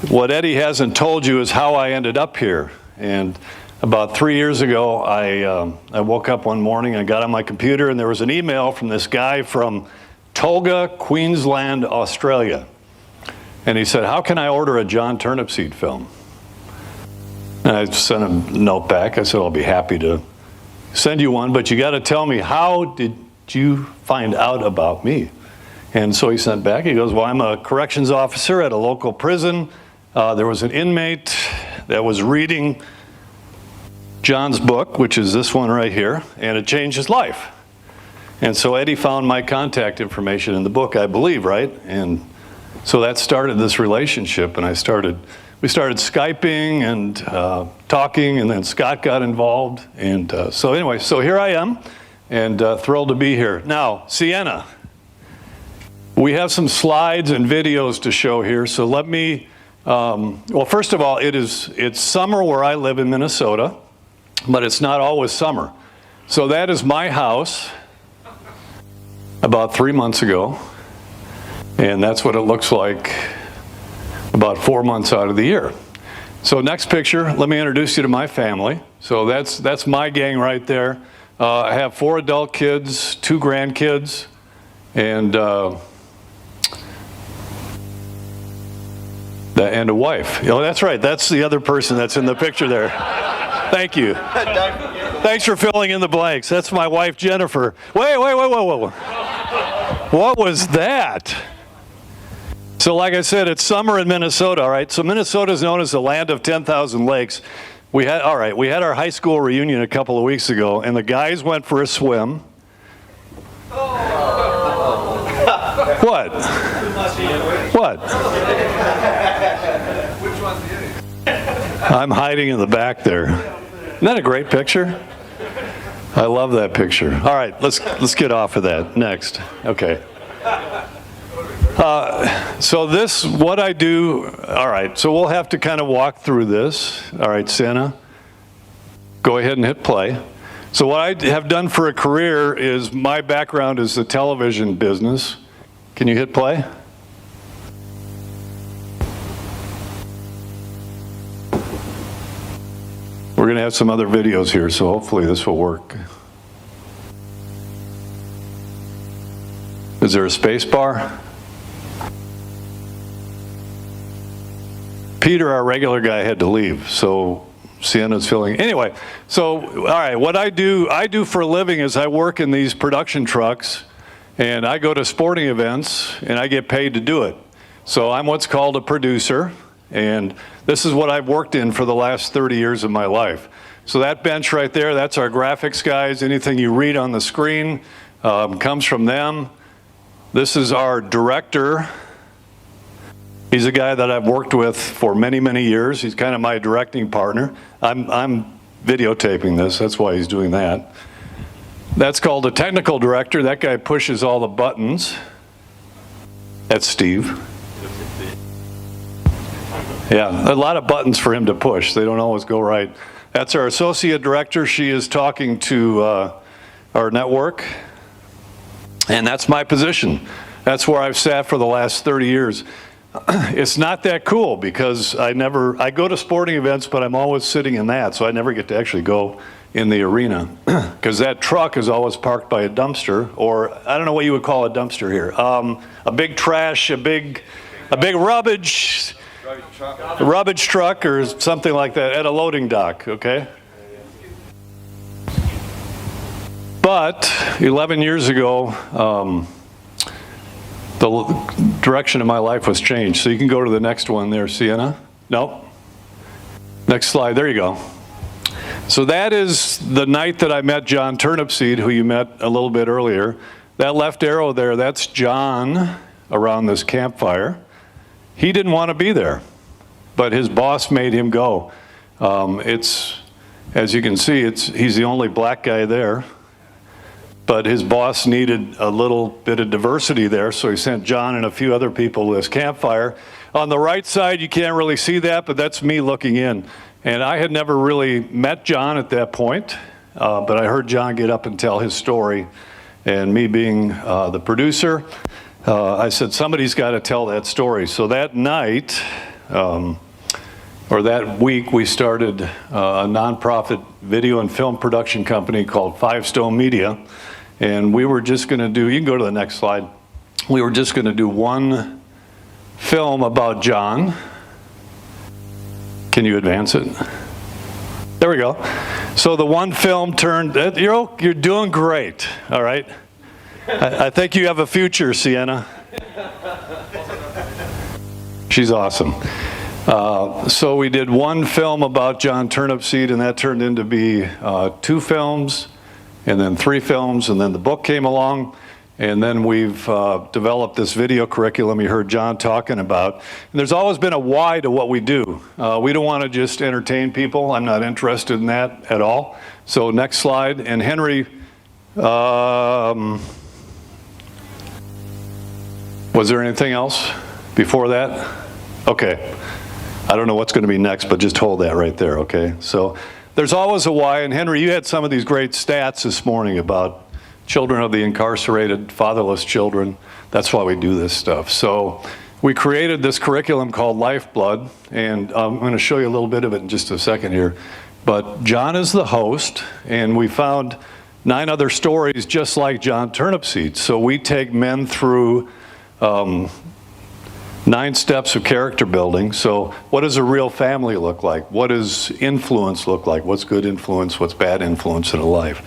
What Eddie hasn't told you is how I ended up here. And about 3 years ago, I woke up one morning, I got on my computer, and there was an email from this guy from Tolga, Queensland, Australia. And he said, "How can I order a John Turnipseed film?" And I sent a note back. I said, "I'll be happy to send you one, but you got to tell me, how did you find out about me?" And so he sent back, he goes, "Well, I'm a corrections officer at a local prison. There was an inmate that was reading John's book, which is this one right here, and it changed his life. And so Eddie found my contact information in the book, I believe, right? And so that started this relationship, and we started Skyping and talking, and then Scott got involved. And so anyway, so here I am, and thrilled to be here. Now, Sienna, we have some slides and videos to show here, so let me, well, first of all, it's summer where I live in Minnesota, but it's not always summer. So that is my house about 3 months ago, and that's what it looks like about 4 months out of the year. So next picture, let me introduce you to my family. So that's my gang right there. I have 4 adult kids, 2 grandkids, and And a wife. Oh, that's right. That's the other person that's in the picture there. Thank you. Thanks for filling in the blanks. That's my wife, Jennifer. Wait. What was that? So like I said, it's summer in Minnesota, all right? So Minnesota is known as the land of 10,000 lakes. We had our high school reunion a couple of weeks ago, and the guys went for a swim. What? What? Which one's the idiot? I'm hiding in the back there. Isn't that a great picture? I love that picture. All right, let's get off of that. Next. Okay. So this, what I do, all right, so we'll have to kind of walk through this. All right, Santa, go ahead and hit play. So what I have done for a career is, my background is the television business. Can you hit play? We're going to have some other videos here, so hopefully this will work. Is there a space bar? Peter, our regular guy, had to leave, so Sienna's filling. Anyway, so, all right, what I do for a living is I work in these production trucks, and I go to sporting events, and I get paid to do it. So I'm what's called a producer, and this is what I've worked in for the last 30 years of my life. So that bench right there, that's our graphics guys. Anything you read on the screen comes from them. This is our director. He's a guy that I've worked with for many, many years. He's kind of my directing partner. I'm videotaping this, that's why he's doing that. That's called a technical director. That guy pushes all the buttons. That's Steve. Yeah, a lot of buttons for him to push. They don't always go right. That's our associate director. She is talking to our network. And that's my position. That's where I've sat for the last 30 years. It's not that cool because I go to sporting events, but I'm always sitting in that, so I never get to actually go in the arena because that truck is always parked by a dumpster, or I don't know what you would call a dumpster here. A big trash, a big rubbish truck or something like that at a loading dock, okay? But 11 years ago, the direction of my life was changed. So you can go to the next one there, Sienna. Nope. Next slide, there you go. So that is the night that I met John Turnipseed, who you met a little bit earlier. That left arrow there, that's John around this campfire. He didn't want to be there, but his boss made him go. As you can see, he's the only black guy there. But his boss needed a little bit of diversity there, so he sent John and a few other people to this campfire. On the right side, you can't really see that, but that's me looking in. And I had never really met John at that point, but I heard John get up and tell his story. And me being the producer, I said, somebody's got to tell that story. So that night, or that week, we started a nonprofit video and film production company called Five Stone Media. And we were just going to do, you can go to the next slide. We were just going to do one film about John. Can you advance it? There we go. So the one film turned, you're doing great, all right? I think you have a future, Sienna. She's awesome. So we did one film about John Turnipseed, and that turned into be 2 films, and then 3 films, and then the book came along, and then we've developed this video curriculum you heard John talking about. And there's always been a why to what we do. We don't want to just entertain people. I'm not interested in that at all. So next slide. And Henery, was there anything else before that? Okay. I don't know what's going to be next, but just hold that right there, okay? So there's always a why. And Henery, you had some of these great stats this morning about children of the incarcerated, fatherless children. That's why we do this stuff. So we created this curriculum called Lifeblood, and I'm going to show you a little bit of it in just a second here. But John is the host, and we found 9 other stories just like John Turnipseed. So we take men through 9 steps of character building. So what does a real family look like? What does influence look like? What's good influence? What's bad influence in a life?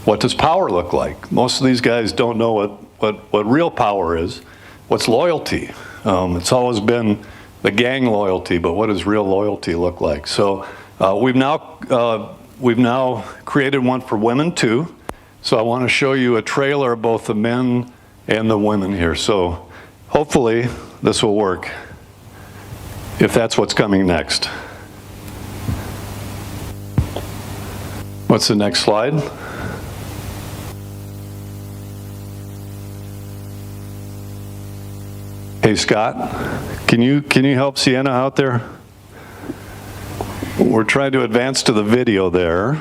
What does power look like? Most of these guys don't know what real power is. What's loyalty? It's always been the gang loyalty, but what does real loyalty look like? So we've now created one for women too. So I want to show you a trailer of both the men and the women here. So hopefully this will work, if that's what's coming next. What's the next slide? Hey Scott, can you help Sienna out there? We're trying to advance to the video there.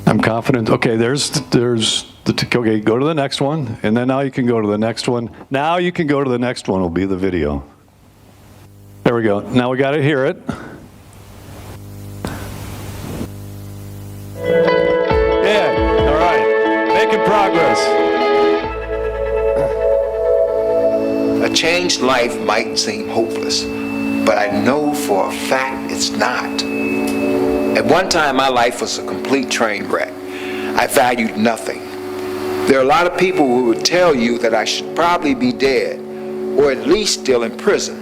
I'm confident. Okay, okay, go to the next one, and then now you can go to the next one. Now you can go to the next one, will be the video. There we go. Now we got to hear it. Yeah, all right, making progress. A changed life might seem hopeless, but I know for a fact it's not. At one time, my life was a complete train wreck. I valued nothing. There are a lot of people who would tell you that I should probably be dead, or at least still in prison.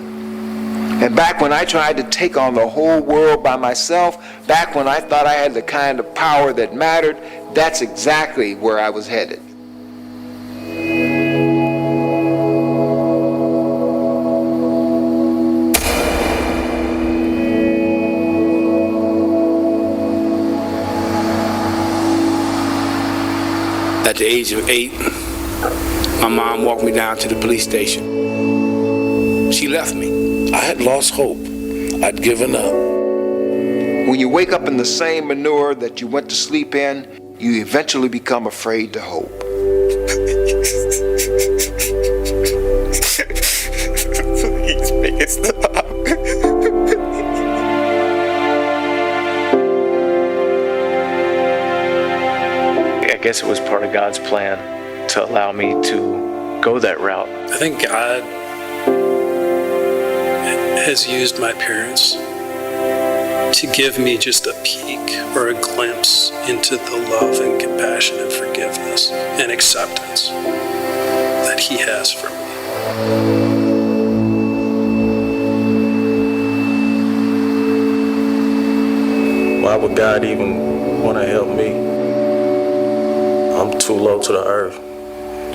And back when I tried to take on the whole world by myself, back when I thought I had the kind of power that mattered, that's exactly where I was headed. At the age of 8, my mom walked me down to the police station. She left me. I had lost hope. I'd given up. When you wake up in the same manure that you went to sleep in, you eventually become afraid to hope. Please make it stop. I guess it was part of God's plan to allow me to go that route. I think God has used my parents to give me just a peek or a glimpse into the love and compassion and forgiveness and acceptance that He has for me. Why would God even want to help me? I'm too low to the earth.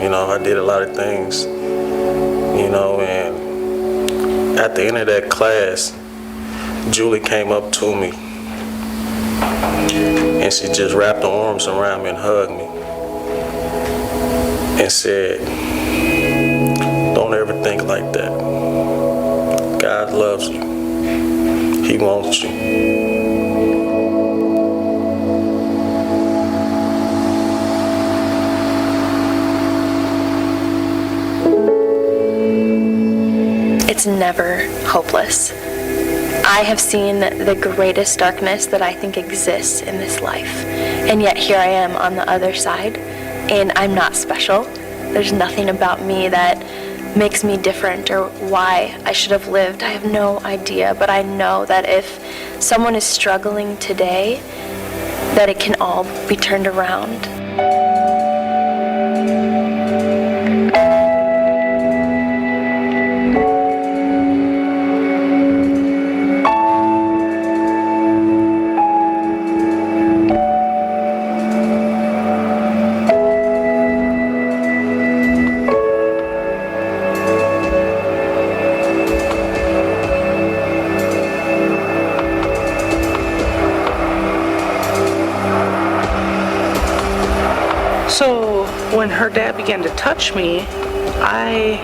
You know, I did a lot of things, you know, and at the end of that class, Julie came up to me and she just wrapped her arms around me and hugged me and said, "Don't ever think like that. God loves you. He wants you." It's never hopeless. I have seen the greatest darkness that I think exists in this life. And yet here I am on the other side, and I'm not special. There's nothing about me that makes me different or why I should have lived. I have no idea, but I know that if someone is struggling today, that it can all be turned around. So when her dad began to touch me, I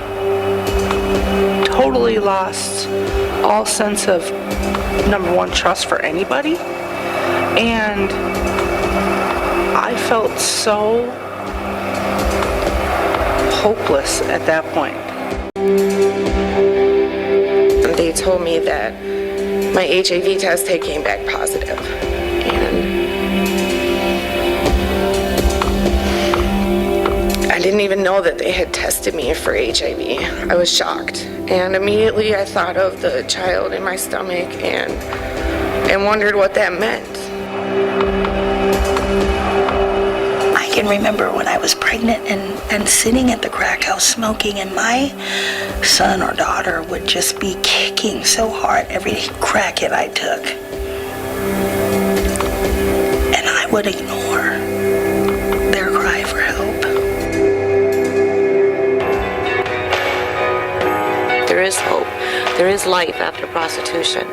totally lost all sense of, number one, trust for anybody. And I felt so hopeless at that point. They told me that my HIV test had came back positive. And didn't even know that they had tested me for HIV. I was shocked. And immediately I thought of the child in my stomach and wondered what that meant. I can remember when I was pregnant and sitting at the crack house smoking, and my son or daughter would just be kicking so hard every crack hit I took. And I would ignore their cry for help. There is hope. There is life after prostitution.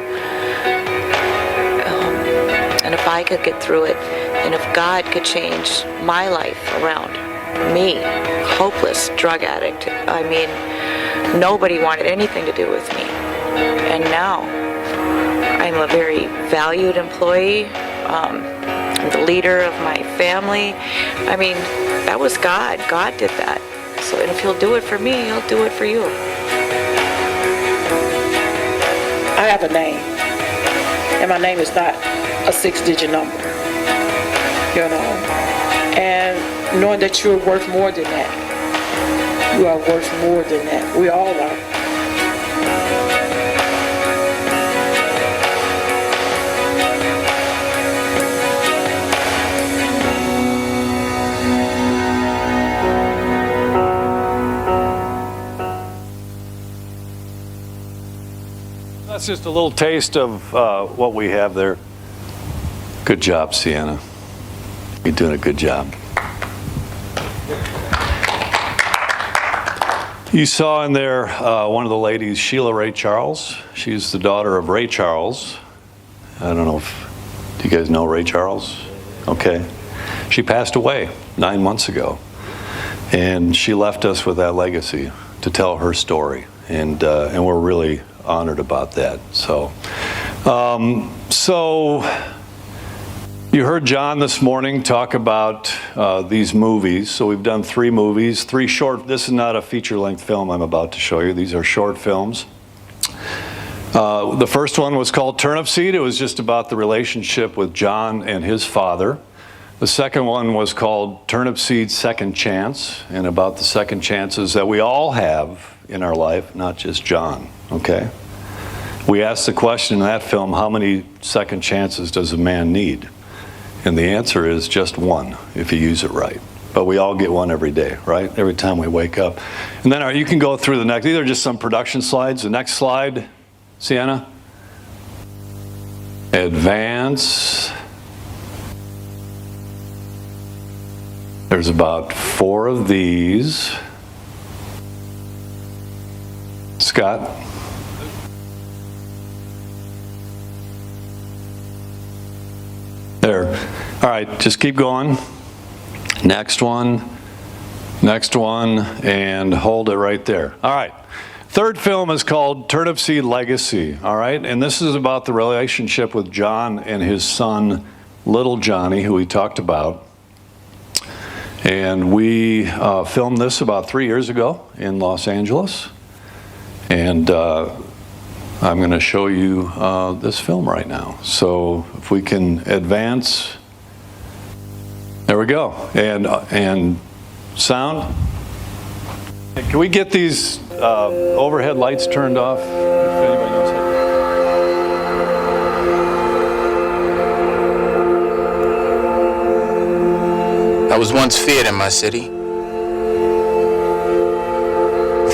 And if I could get through it, and if God could change my life around, me, hopeless drug addict, I mean, nobody wanted anything to do with me. And now, I'm a very valued employee. I'm the leader of my family. I mean, that was God. God did that. So and if He'll do it for me, He'll do it for you. I have a name, and my name is not a 6-digit number, you know, and knowing that you're worth more than that. You are worth more than that. We all are. That's just a little taste of what we have there. Good job, Sienna. You're doing a good job. You saw in there one of the ladies, Sheila Ray Charles. She's the daughter of Ray Charles. I don't know if, do you guys know Ray Charles? Okay. She passed away 9 months ago. And she left us with that legacy to tell her story. And we're really honored about that. So you heard John this morning talk about these movies. So we've done 3 movies, 3 short. This is not a feature-length film I'm about to show you. These are short films. The first one was called Turnipseed. It was just about the relationship with John and his father. The second one was called Turnipseed Second Chance, and about the second chances that we all have in our life, not just John, okay? We asked the question in that film, how many second chances does a man need? And the answer is just one, if you use it right. But we all get one every day, right? Every time we wake up. And then you can go through the next, these are just some production slides. The next slide, Sienna. Advance. There's about 4 of these. Scott? There. All right, just keep going. Next one, and hold it right there. All right. Third film is called Turnipseed Legacy, all right? And this is about the relationship with John and his son, little Johnny, who we talked about. And we filmed this about 3 years ago in Los Angeles. And I'm going to show you this film right now. So if we can advance. There we go. And sound. Can we get these overhead lights turned off? If anybody knows how. I was once feared in my city.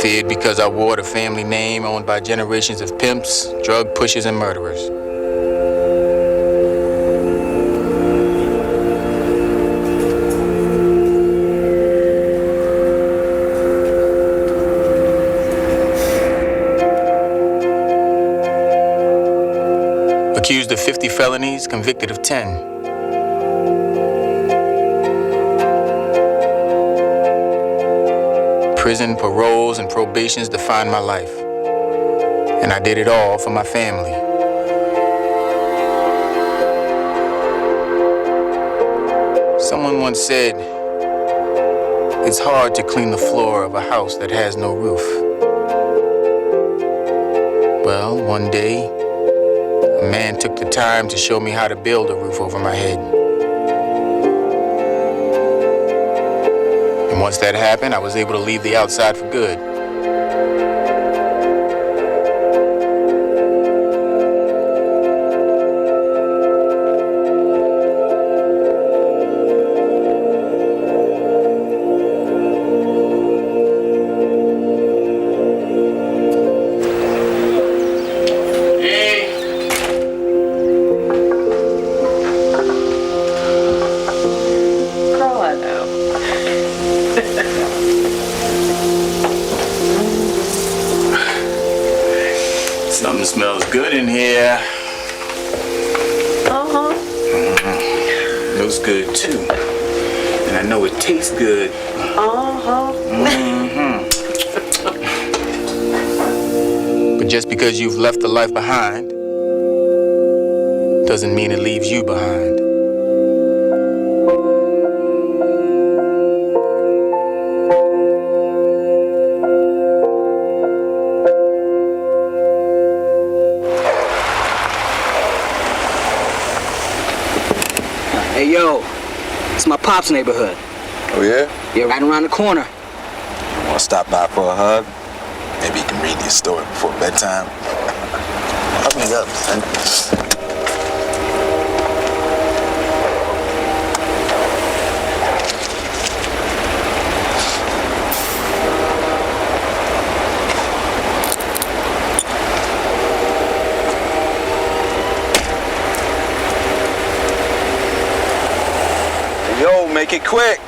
Feared because I wore the family name owned by generations of pimps, drug pushers, and murderers. Accused of 50 felonies, convicted of 10. Prison, paroles, and probations defined my life. And I did it all for my family. Someone once said, it's hard to clean the floor of a house that has no roof. Well, one day, a man took the time to show me how to build a roof over my head. And And once that happened, I was able to leave the outside for good. Something smells good in here. Looks good too. And I know it tastes good. But just because you've left the life behind doesn't mean it leaves you behind. Hey, yo, it's my pop's neighborhood. Oh, yeah? Yeah, right around the corner. Want to stop by for a hug? Maybe you can read your story before bedtime. Hug me up, son. Yo, make it quick.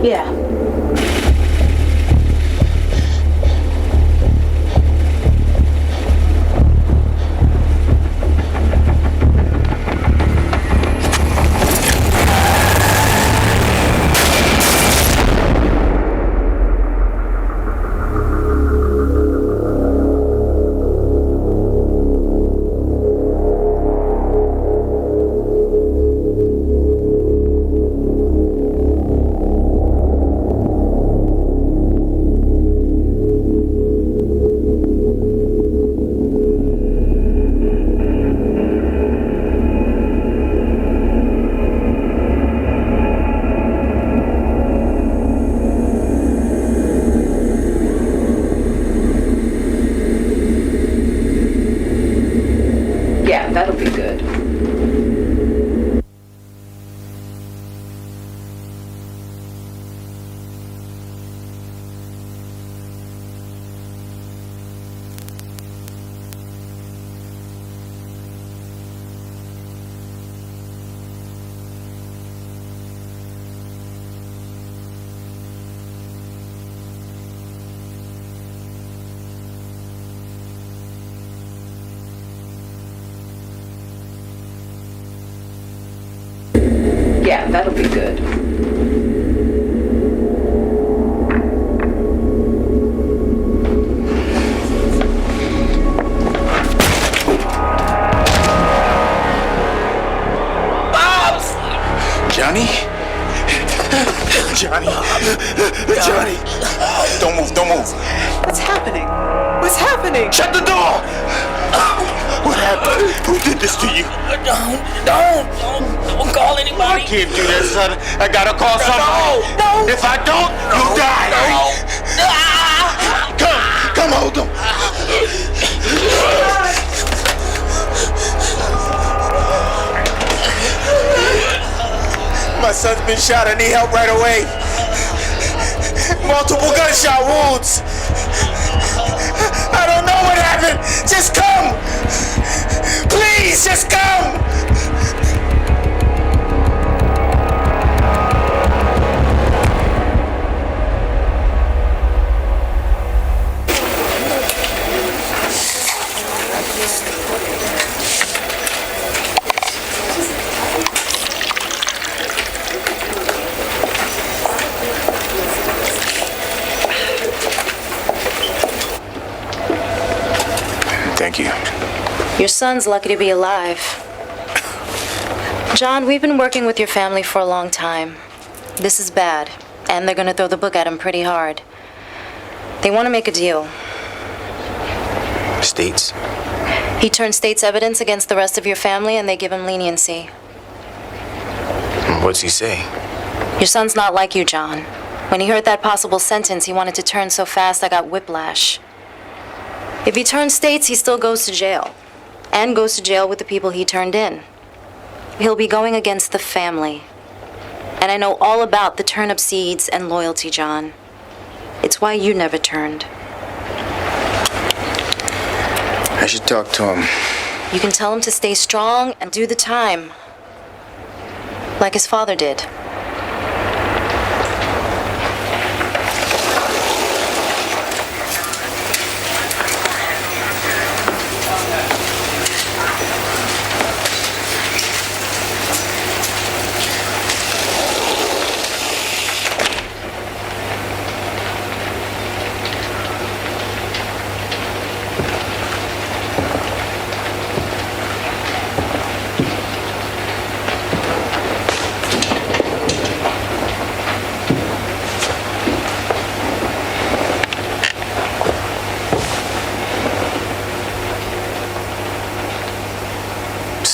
Yeah. Yeah, that'll be good. Yeah, that'll be good. Johnny? Johnny? Johnny? Don't move, don't move. What's happening? What's happening? Shut the door! What happened? Who did this to you? Don't call anybody. I can't do that, son. I gotta call someone. No. If I don't, you'll die. Come hold him. My son's been shot. I need help right away. multiple gunshot wounds. I don't know what happened. Just come. Please, just come. Thank you. Your son's lucky to be alive. John, we've been working with your family for a long time. This is bad, and they're gonna throw the book at him pretty hard. They want to make a deal. States? He turned state's evidence against the rest of your family, and they give him leniency. What's he say? Your son's not like you, John. When he heard that possible sentence, he wanted to turn so fast I got whiplash. If he turns states, he still goes to jail. And goes to jail with the people he turned in. He'll be going against the family. And I know all about the Turnipseeds and loyalty, John. It's why you never turned. I should talk to him. You can tell him to stay strong and do the time. Like his father did.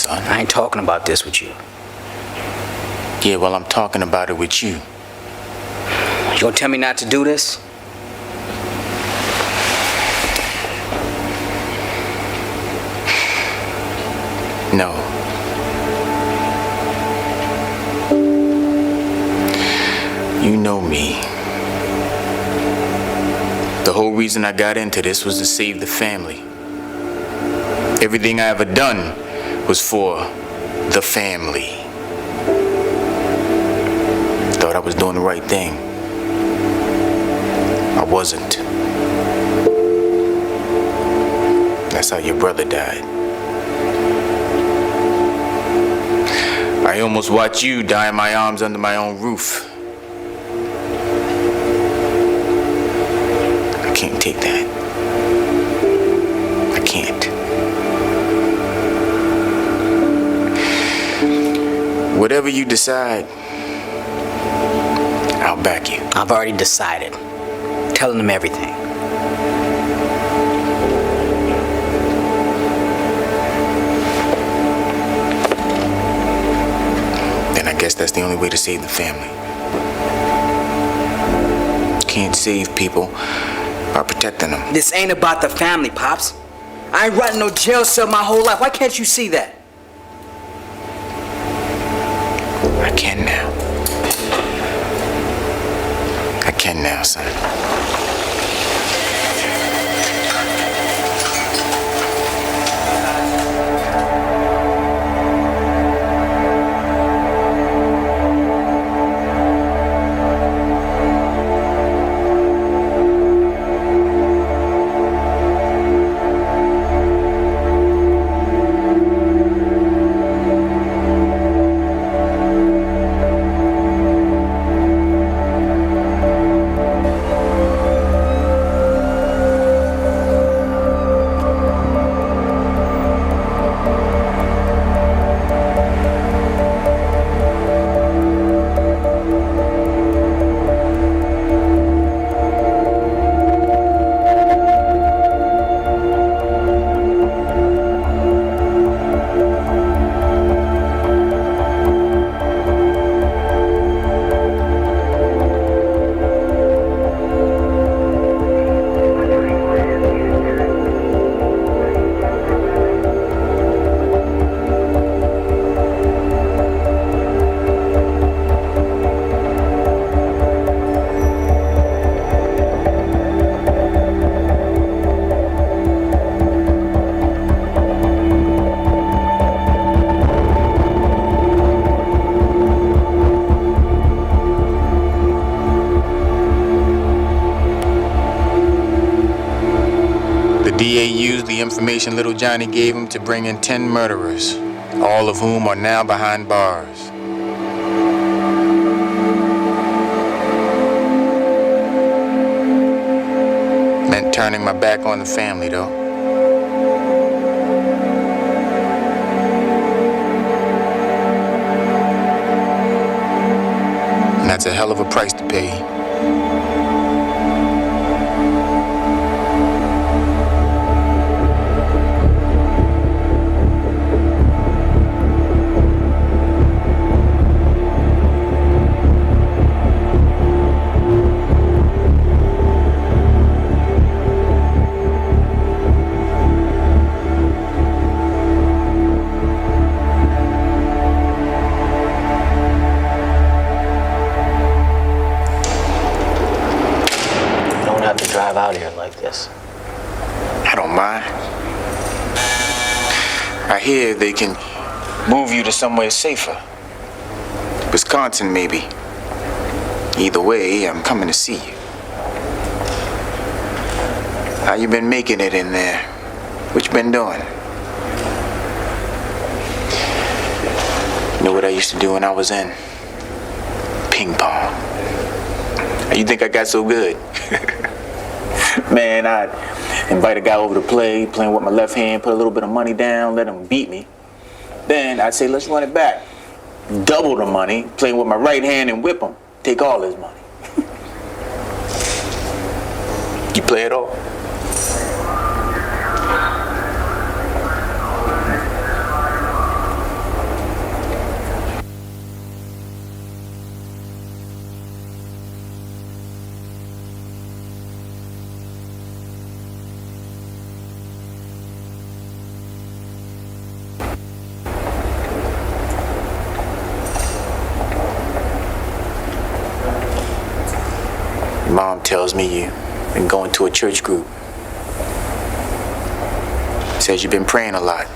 I ain't talking about this with you. Yeah, well, I'm talking about it with you. You gonna tell me not to do this? No. You know me. The whole reason I got into this was to save the family. Everything I ever done was for the family. Thought I was doing the right thing. I wasn't. That's how your brother died. I almost watched you die in my arms under my own roof. I can't take that. I can't. Whatever you decide, I'll back you. I've already decided. Telling them everything. Then I guess that's the only way to save the family. Can't save people by protecting them. This ain't about the family, Pops. I ain't running no jail cell my whole life. Why can't you see that? I can now. I can now, son. DA used the information little Johnny gave him to bring in 10 murderers, all of whom are now behind bars. Meant turning my back on the family, though. And that's a hell of a price to pay. Drive out here like this. I don't mind. I hear they can move you to somewhere safer. Wisconsin, maybe. Either way, I'm coming to see you. How you been making it in there? What you been doing? You know what I used to do when I was in? Ping pong. How you think I got so good? Man, I'd invite a guy over to play, playing with my left hand, put a little bit of money down, let him beat me. Then I'd say, let's run it back. Double the money, playing with my right hand and whip him. Take all his money. You play it all? Mom tells me you've been going to a church group. Says you've been praying a lot.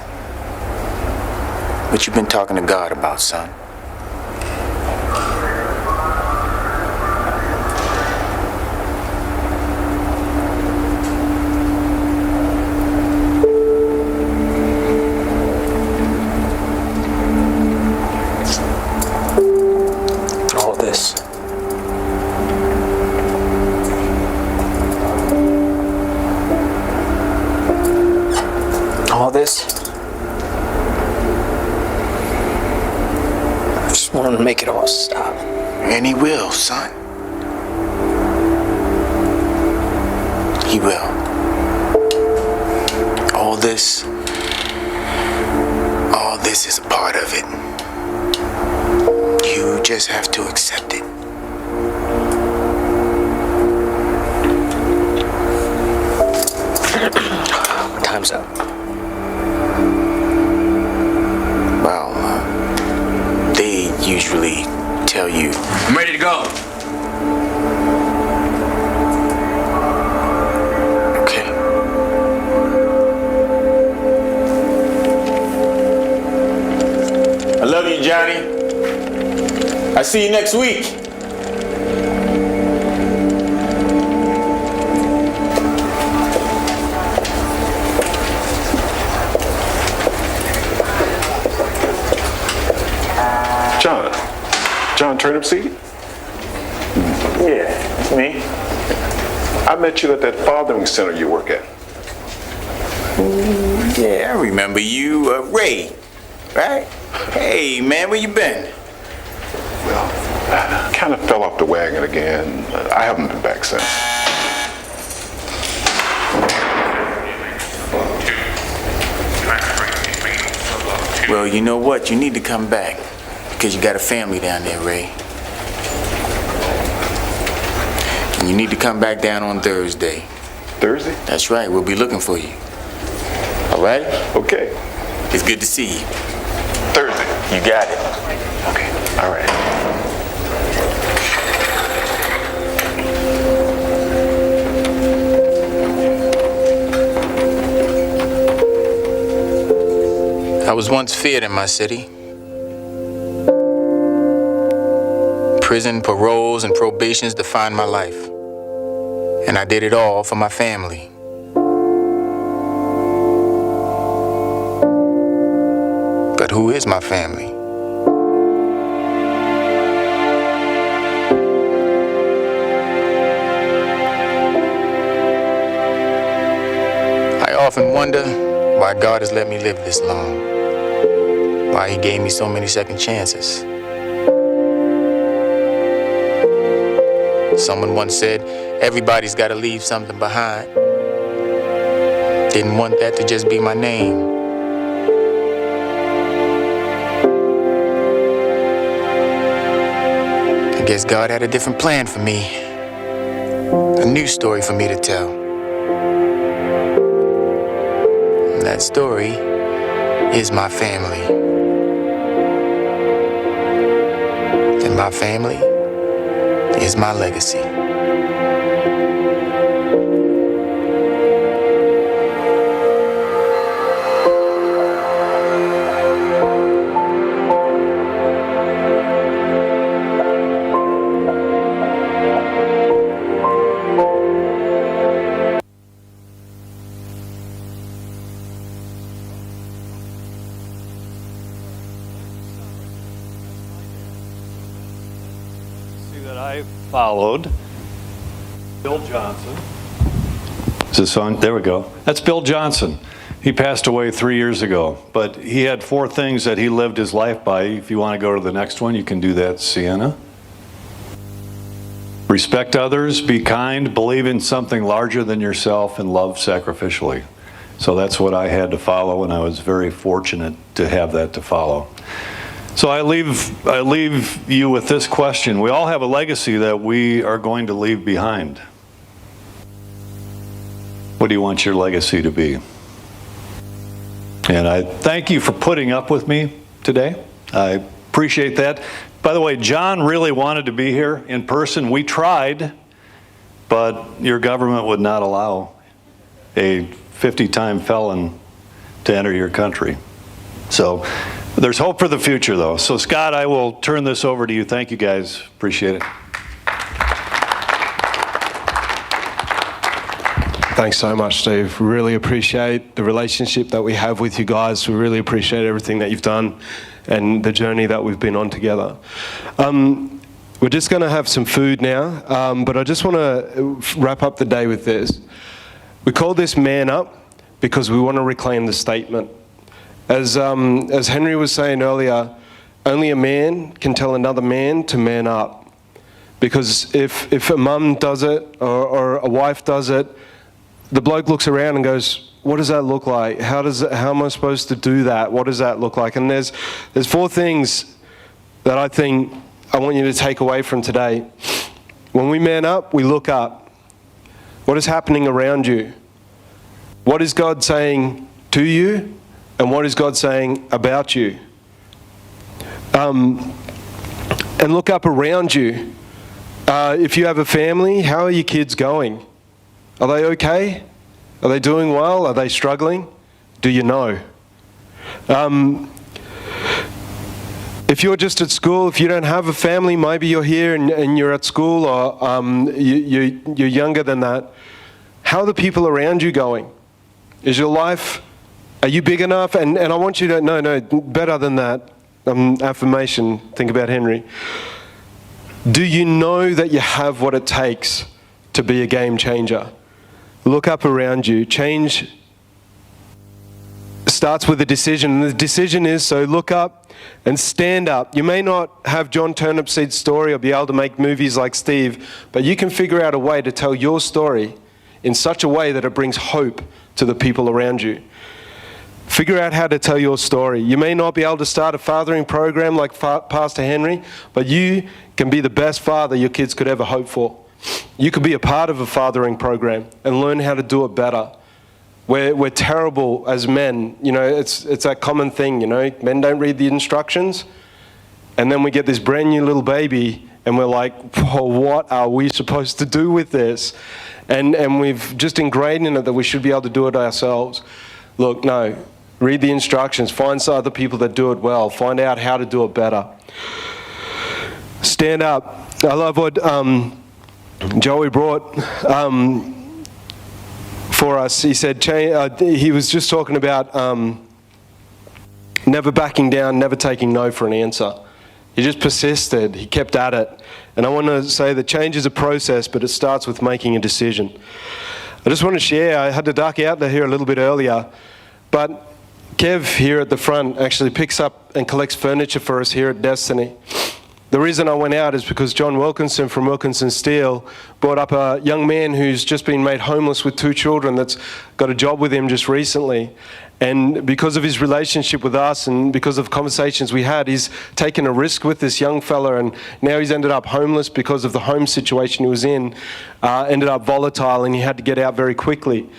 What you been talking to God about, son? All this. All this. I just want him to make it all stop. And he will, son. He will. All this is a part of it. You just have to accept it. Time's up. Well, they usually tell you, I'm ready to go. Okay. I love you, Johnny. I see you next week. John Turnipseed? Yeah, it's me. I met you at that fathering center you work at. Yeah, I remember you, Ray, right? Hey, man, where you been? Well, I kind of fell off the wagon again. I haven't been back since. Well, you know what? You need to come back. Because you got a family down there, Ray. And you need to come back down on Thursday. Thursday? That's right. We'll be looking for you. All right? Okay. It's good to see you. Thursday. You got it. Okay. All right. I was once feared in my city. Prison, paroles, and probations defined my life. And I did it all for my family. who is my family? I often wonder why God has let me live this long, why He gave me so many second chances. Someone once said, everybody's got to leave something behind. Didn't want that to just be my name. I guess God had a different plan for me, a new story for me to tell. And that story is my family. And my family is my legacy. Followed Bill Johnson. Is this on? There we go. That's Bill Johnson. He passed away 3 years ago, but he had 4 things that he lived his life by. If you want to go to the next one, you can do that, Sienna. Respect others, be kind, believe in something larger than yourself, and love sacrificially. So that's what I had to follow, and I was very fortunate to have that to follow. So I leave you with this question. We all have a legacy that we are going to leave behind. What do you want your legacy to be? And I thank you for putting up with me today. I appreciate that. By the way, John really wanted to be here in person. We tried, but your government would not allow a 50-time felon to enter your country. So there's hope for the future, though. So, Scott, I will turn this over to you. Thank you, guys. Appreciate it. Thanks so much, Steve. Really appreciate the relationship that we have with you guys. We really appreciate everything that you've done and the journey that we've been on together. We're just going to have some food now, but I just want to wrap up the day with this. We call this Man Up because we want to reclaim the statement. As Henery was saying earlier, only a man can tell another man to man up. Because if a mum does it or a wife does it, the bloke looks around and goes, what does that look like? How am I supposed to do that? What does that look like? And there's 4 things that I think I want you to take away from today. When we man up, we look up. What is happening around you? What is God saying to you? And what is God saying about you? And look up around you. If you have a family, how are your kids going? Are they okay? Are they doing well? Are they struggling? Do you know? If you're just at school, if you don't have a family, maybe you're here and you're at school, or you're younger than that. How are the people around you going? Is your life... Are you big enough? And I want you to, no, better than that. Affirmation, think about Henery. Do you know that you have what it takes to be a game changer? Look up around you. Change starts with a decision. The decision is, so look up and stand up. You may not have John Turnipseed's story or be able to make movies like Steve, but you can figure out a way to tell your story in such a way that it brings hope to the people around you. Figure out how to tell your story. You may not be able to start a fathering program like Pastor Henery, but you can be the best father your kids could ever hope for. You could be a part of a fathering program and learn how to do it better. We're terrible as men. You know, it's that common thing, you know. Men don't read the instructions, and then we get this brand new little baby, and we're like, whoa, what are we supposed to do with this? And we've just ingrained in it that we should be able to do it ourselves. Look, no. Read the instructions. Find some other people that do it well. Find out how to do it better. Stand up. I love what Joey brought for us. He said, he was just talking about never backing down, never taking no for an answer. He just persisted. He kept at it. And I want to say that change is a process, but it starts with making a decision. I just want to share, I had to duck out there here a little bit earlier, but Kev here at the front actually picks up and collects furniture for us here at Destiny. The reason I went out is because John Wilkinson from Wilkinson Steel brought up a young man who's just been made homeless with 2 children that's got a job with him just recently. And because of his relationship with us and because of conversations we had, he's taken a risk with this young fella, and now he's ended up homeless because of the home situation he was in, ended up volatile, and he had to get out very quickly.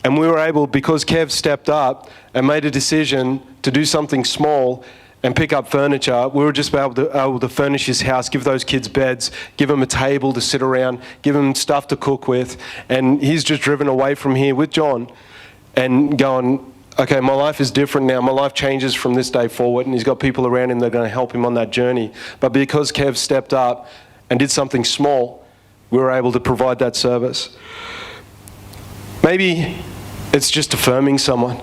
And we were able, because Kev stepped up and made a decision to do something small and pick up furniture, we were just able to furnish his house, give those kids beds, give them a table to sit around, give them stuff to cook with. And he's just driven away from here with John and going, okay, my life is different now. My life changes from this day forward, and he's got people around him that are going to help him on that journey. But because Kev stepped up and did something small, we were able to provide that service. Maybe it's just affirming someone.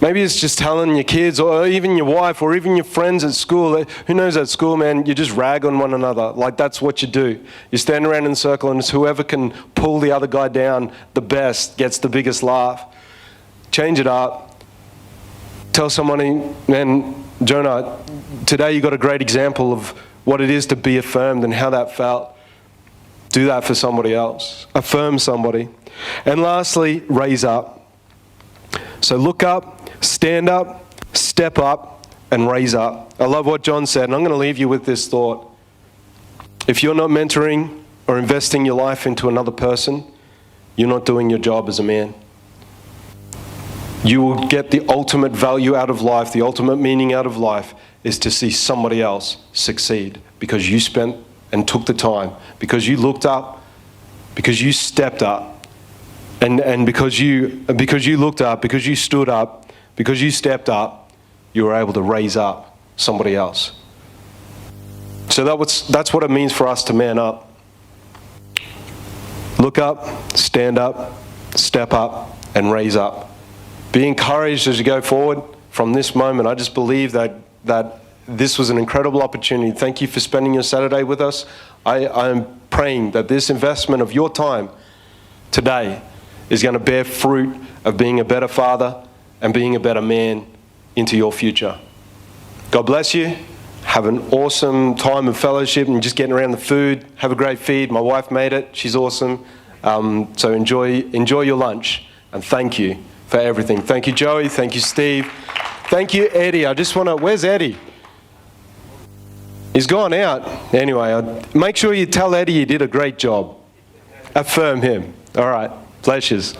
Maybe it's just telling your kids, or even your wife, or even your friends at school. Who knows, at school, man, you just rag on one another. Like, that's what you do. You stand around in a circle, and it's whoever can pull the other guy down the best gets the biggest laugh. Change it up. Tell somebody, man, Jonah, today you got a great example of what it is to be affirmed and how that felt. Do that for somebody else. Affirm somebody. And lastly, raise up. So look up, stand up, step up, and raise up. I love what John said, and I'm going to leave you with this thought. If you're not mentoring or investing your life into another person, you're not doing your job as a man. You will get the ultimate value out of life, the ultimate meaning out of life is to see somebody else succeed because you spent and took the time, because you looked up, because you stepped up, and because you looked up, because you stood up, because you stepped up, you were able to raise up somebody else. So that's what it means for us to man up. Look up, stand up, step up, and raise up. Be encouraged as you go forward from this moment. I just believe that this was an incredible opportunity. Thank you for spending your Saturday with us. I am praying that this investment of your time today is going to bear fruit of being a better father and being a better man into your future. God bless you. Have an awesome time of fellowship and just getting around the food. Have a great feed. My wife made it. She's awesome. So enjoy your lunch, and thank you for everything. Thank you, Joey. Thank you, Steve. Thank you, Eddie. I just want to, where's Eddie? He's gone out. Anyway, make sure you tell Eddie you did a great job. Affirm him. All right. Pleasures.